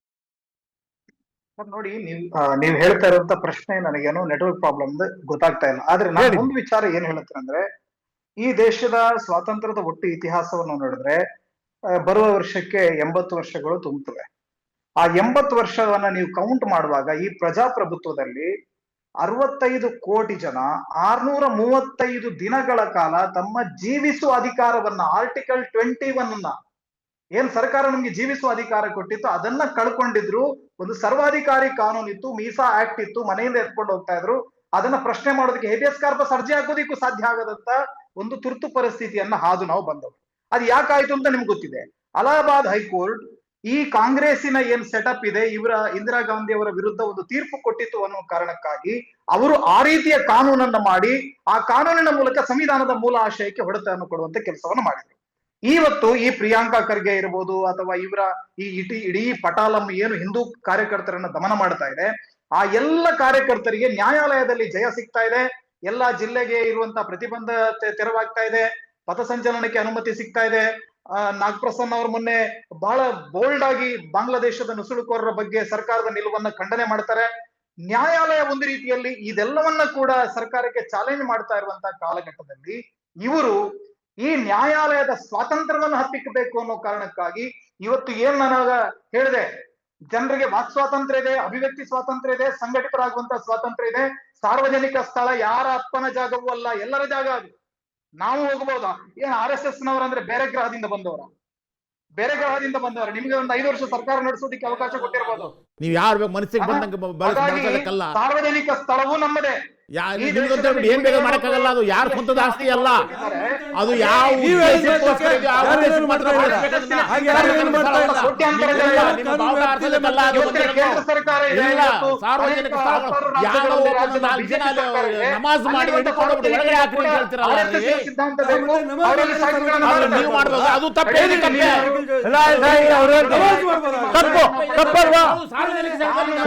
ನೋಡಿ, ನೀವ್ ಹೇಳ್ತಾ ಇರುವಂತ ಪ್ರಶ್ನೆ ನನಗೇನೋ ನೆಟ್ವರ್ಕ್ ಪ್ರಾಬ್ಲಮ್ ಗೊತ್ತಾಗ್ತಾ ಇಲ್ಲ. ಆದ್ರೆ ನಾನು ಒಂದು ವಿಚಾರ ಏನ್ ಹೇಳ್ತೇನೆ ಅಂದ್ರೆ, ಈ ದೇಶದ ಸ್ವಾತಂತ್ರ್ಯದ ಒಟ್ಟು ಇತಿಹಾಸವನ್ನು ನೋಡಿದ್ರೆ ಬರುವ ವರ್ಷಕ್ಕೆ 80 ವರ್ಷಗಳು ತುಂಬುತ್ತವೆ. ಆ 80 ವರ್ಷವನ್ನ ನೀವು ಕೌಂಟ್ ಮಾಡುವಾಗ ಈ ಪ್ರಜಾಪ್ರಭುತ್ವದಲ್ಲಿ 65 ಕೋಟಿ ಜನ 635 ದಿನಗಳ ಕಾಲ ತಮ್ಮ ಜೀವಿಸುವ ಅಧಿಕಾರವನ್ನ, ಆರ್ಟಿಕಲ್ 21 ಏನ್ ಸರ್ಕಾರ ನಮ್ಗೆ ಜೀವಿಸುವ ಅಧಿಕಾರ ಕೊಟ್ಟಿತ್ತು ಅದನ್ನ ಕಳ್ಕೊಂಡಿದ್ರು. ಒಂದು ಸರ್ವಾಧಿಕಾರಿ ಕಾನೂನು ಇತ್ತು, ಮೀಸಾ ಆಕ್ಟ್ ಇತ್ತು, ಮನೆಯಿಂದ ಎತ್ಕೊಂಡು ಹೋಗ್ತಾ ಇದ್ರು. ಅದನ್ನ ಪ್ರಶ್ನೆ ಮಾಡೋದಕ್ಕೆ ಹೇಬಿಯಸ್ ಕಾರ್ಪಸ್ ಅರ್ಜಿ ಹಾಕೋದಿಕ್ಕೂ ಸಾಧ್ಯ ಆಗದಂತ ಒಂದು ತುರ್ತು ಪರಿಸ್ಥಿತಿಯನ್ನ ಹಾದು ನಾವು ಬಂದವರು. ಅದು ಯಾಕಾಯ್ತು ಅಂತ ನಿಮ್ಗೆ ಗೊತ್ತಿದೆ. ಅಲಹಾಬಾದ್ ಹೈಕೋರ್ಟ್ ಈ ಕಾಂಗ್ರೆಸ್ಸಿನ ಏನ್ ಸೆಟಪ್ ಇದೆ, ಇಂದಿರಾ ಗಾಂಧಿ ಅವರ ವಿರುದ್ಧ ಒಂದು ತೀರ್ಪು ಕೊಟ್ಟಿತ್ತು ಅನ್ನೋ ಕಾರಣಕ್ಕಾಗಿ ಅವರು ಆ ರೀತಿಯ ಕಾನೂನನ್ನ ಮಾಡಿ ಆ ಕಾನೂನಿನ ಮೂಲಕ ಸಂವಿಧಾನದ ಮೂಲ ಆಶಯಕ್ಕೆ ಹೊಡೆತವನ್ನು ಕೊಡುವಂತ ಕೆಲಸವನ್ನು ಮಾಡಿದ್ರು. ಇವತ್ತು ಈ ಪ್ರಿಯಾಂಕಾ ಖರ್ಗೆ ಇರ್ಬೋದು ಅಥವಾ ಇವರ ಈ ಇಡೀ ಪಟಾಲಂ ಏನು ಹಿಂದೂ ಕಾರ್ಯಕರ್ತರನ್ನ ದಮನ ಮಾಡ್ತಾ ಇದೆ, ಆ ಎಲ್ಲ ಕಾರ್ಯಕರ್ತರಿಗೆ ನ್ಯಾಯಾಲಯದಲ್ಲಿ ಜಯ ಸಿಗ್ತಾ ಇದೆ. ಎಲ್ಲಾ ಜಿಲ್ಲೆಗೆ ಇರುವಂತ ಪ್ರತಿಬಂಧ ತೆರವಾಗ್ತಾ ಇದೆ. ಪಥಸಂಚಲನಕ್ಕೆ ಅನುಮತಿ ಸಿಗ್ತಾ ಇದೆ. ನಾಗಪ್ರಸನ್ನ ಅವರು ಮೊನ್ನೆ ಬಹಳ ಬೋಲ್ಡ್ ಆಗಿ ಬಾಂಗ್ಲಾದೇಶದ ನುಸುಳುಕೋರರ ಬಗ್ಗೆ ಸರ್ಕಾರದ ನಿಲುವನ್ನ ಖಂಡನೆ ಮಾಡ್ತಾರೆ. ನ್ಯಾಯಾಲಯ ಒಂದು ರೀತಿಯಲ್ಲಿ ಇದೆಲ್ಲವನ್ನ ಕೂಡ ಸರ್ಕಾರಕ್ಕೆ ಚಾಲೆಂಜ್ ಮಾಡ್ತಾ ಇರುವಂತಹ ಕಾಲಘಟ್ಟದಲ್ಲಿ ಇವರು ಈ ನ್ಯಾಯಾಲಯದ ಸ್ವಾತಂತ್ರ್ಯವನ್ನು ಹತ್ತಿಕ್ಕಬೇಕು ಅನ್ನೋ ಕಾರಣಕ್ಕಾಗಿ ಇವತ್ತು ಏನ್ ನಾನು ಹೇಳಿದೆ, ಜನರಿಗೆ ವಾಕ್ ಸ್ವಾತಂತ್ರ್ಯ ಇದೆ, ಅಭಿವ್ಯಕ್ತಿ ಸ್ವಾತಂತ್ರ್ಯ ಇದೆ, ಸಂಘಟಿತರಾಗುವಂತ ಸ್ವಾತಂತ್ರ್ಯ ಇದೆ. ಸಾರ್ವಜನಿಕ ಸ್ಥಳ ಯಾರ ಅಪ್ಪನ ಜಾಗವೂ ಅಲ್ಲ, ಎಲ್ಲರ ಜಾಗ ಅದು. ನಾವು ಹೋಗಬಹುದಾ? ಏನ್ RSS ನವರಂದ್ರೆ ಬೇರೆ ಗ್ರಹದಿಂದ ಬಂದವರ? ನಿಮ್ಗೆ ಒಂದು 5 ವರ್ಷ ಸರ್ಕಾರ ನಡೆಸೋದಕ್ಕೆ ಅವಕಾಶ ಕೊಟ್ಟಿರಬಹುದು. ನೀವು ಯಾರು ಮನಸ್ಸಿಗೆ ಬಂದಂಗೆ ಸಾರ್ವಜನಿಕ ಸ್ಥಳವೂ ನಮ್ಮದೇ. ಏನ್ ಬೇಕಾದ್ರೂ ಮಾಡಕ್ಕಾಗಲ್ಲ. ಅದು ಯಾರ ಸ್ವಂತದ ಆಸ್ತಿ ಅಲ್ಲ. ಅದು ಯಾವ ಸಾರ್ವಜನಿಕ ನಮಾಜ್ ಮಾಡಿ ಒಳಗಡೆ ಹಾಕಿ ಹೇಳ್ತಿರಲ್ಲ, ನೀವು ಮಾಡ್ಬೋದು. ಅದು ತಪ್ಪೇ.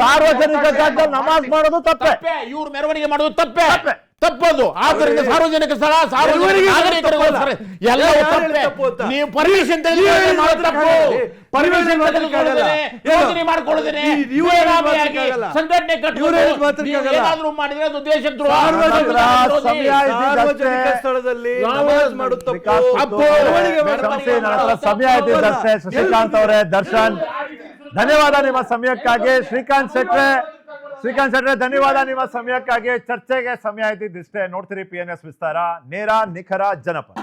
ಸಾರ್ವಜನಿಕ ಜಾಗದಲ್ಲಿ ನಮಾಜ್ ಮಾಡೋದು ತಪ್ಪೇ, ಇವ್ರು ಮೆರವಣಿಗೆ ಮಾಡೋದು ತಪ್ಪೇ. ತಪ್ಪದು. ಆದ್ದರಿಂದ ಸಾರ್ವಜನಿಕ ಸ್ಥಳ, ಎಲ್ಲರಿಗೂ ನಾಗರಿಕರಿಗೋಸ್ಕರ ಎಲ್ಲ ಯಾರು ತಪ್ಪೇ. ತಪ್ಪು ಅಂತ? ನೀವು ಪರ್ಮಿಷನ್ ಪರ್ಮಿಷನ್ ಯೋಜನೆ ಮಾಡ್ಕೊಳ್ಳೋದೇನೆ ಸಂಘಟನೆ ಏನಾದ್ರೂ ಮಾಡಿದ್ರೆ ಅದು ದೇಶ ದ್ರೋಹ. ಸಮಯ ಸಾರ್ವಜನಿಕ ಸ್ಥಳದಲ್ಲಿ ನಮಾಜ್ ಮಾಡೋದು ತಪ್ಪು. ಸಮಯ ಇದ್ದಿದ್ದಷ್ಟೇ. ಶಶಿಕಾಂತ್ ಅವರೇ, ದರ್ಶನ್ ಧನ್ಯವಾದ ನಿಮ್ಮ ಸಮಯಕ್ಕಾಗಿ. ಶ್ರೀಕಾಂತ್ ಶೆಟ್ರೆ ಧನ್ಯವಾದ ನಿಮ್ಮ ಸಮಯಕ್ಕಾಗಿ. ಚರ್ಚೆಗೆ ಸಮಯ ಇದ್ದಿದ್ದಿಷ್ಟೇ. ನೋಡ್ತೀರಿ PNS ವಿಸ್ತಾರ, ನೇರ ನಿಖರ ಜನಪರ.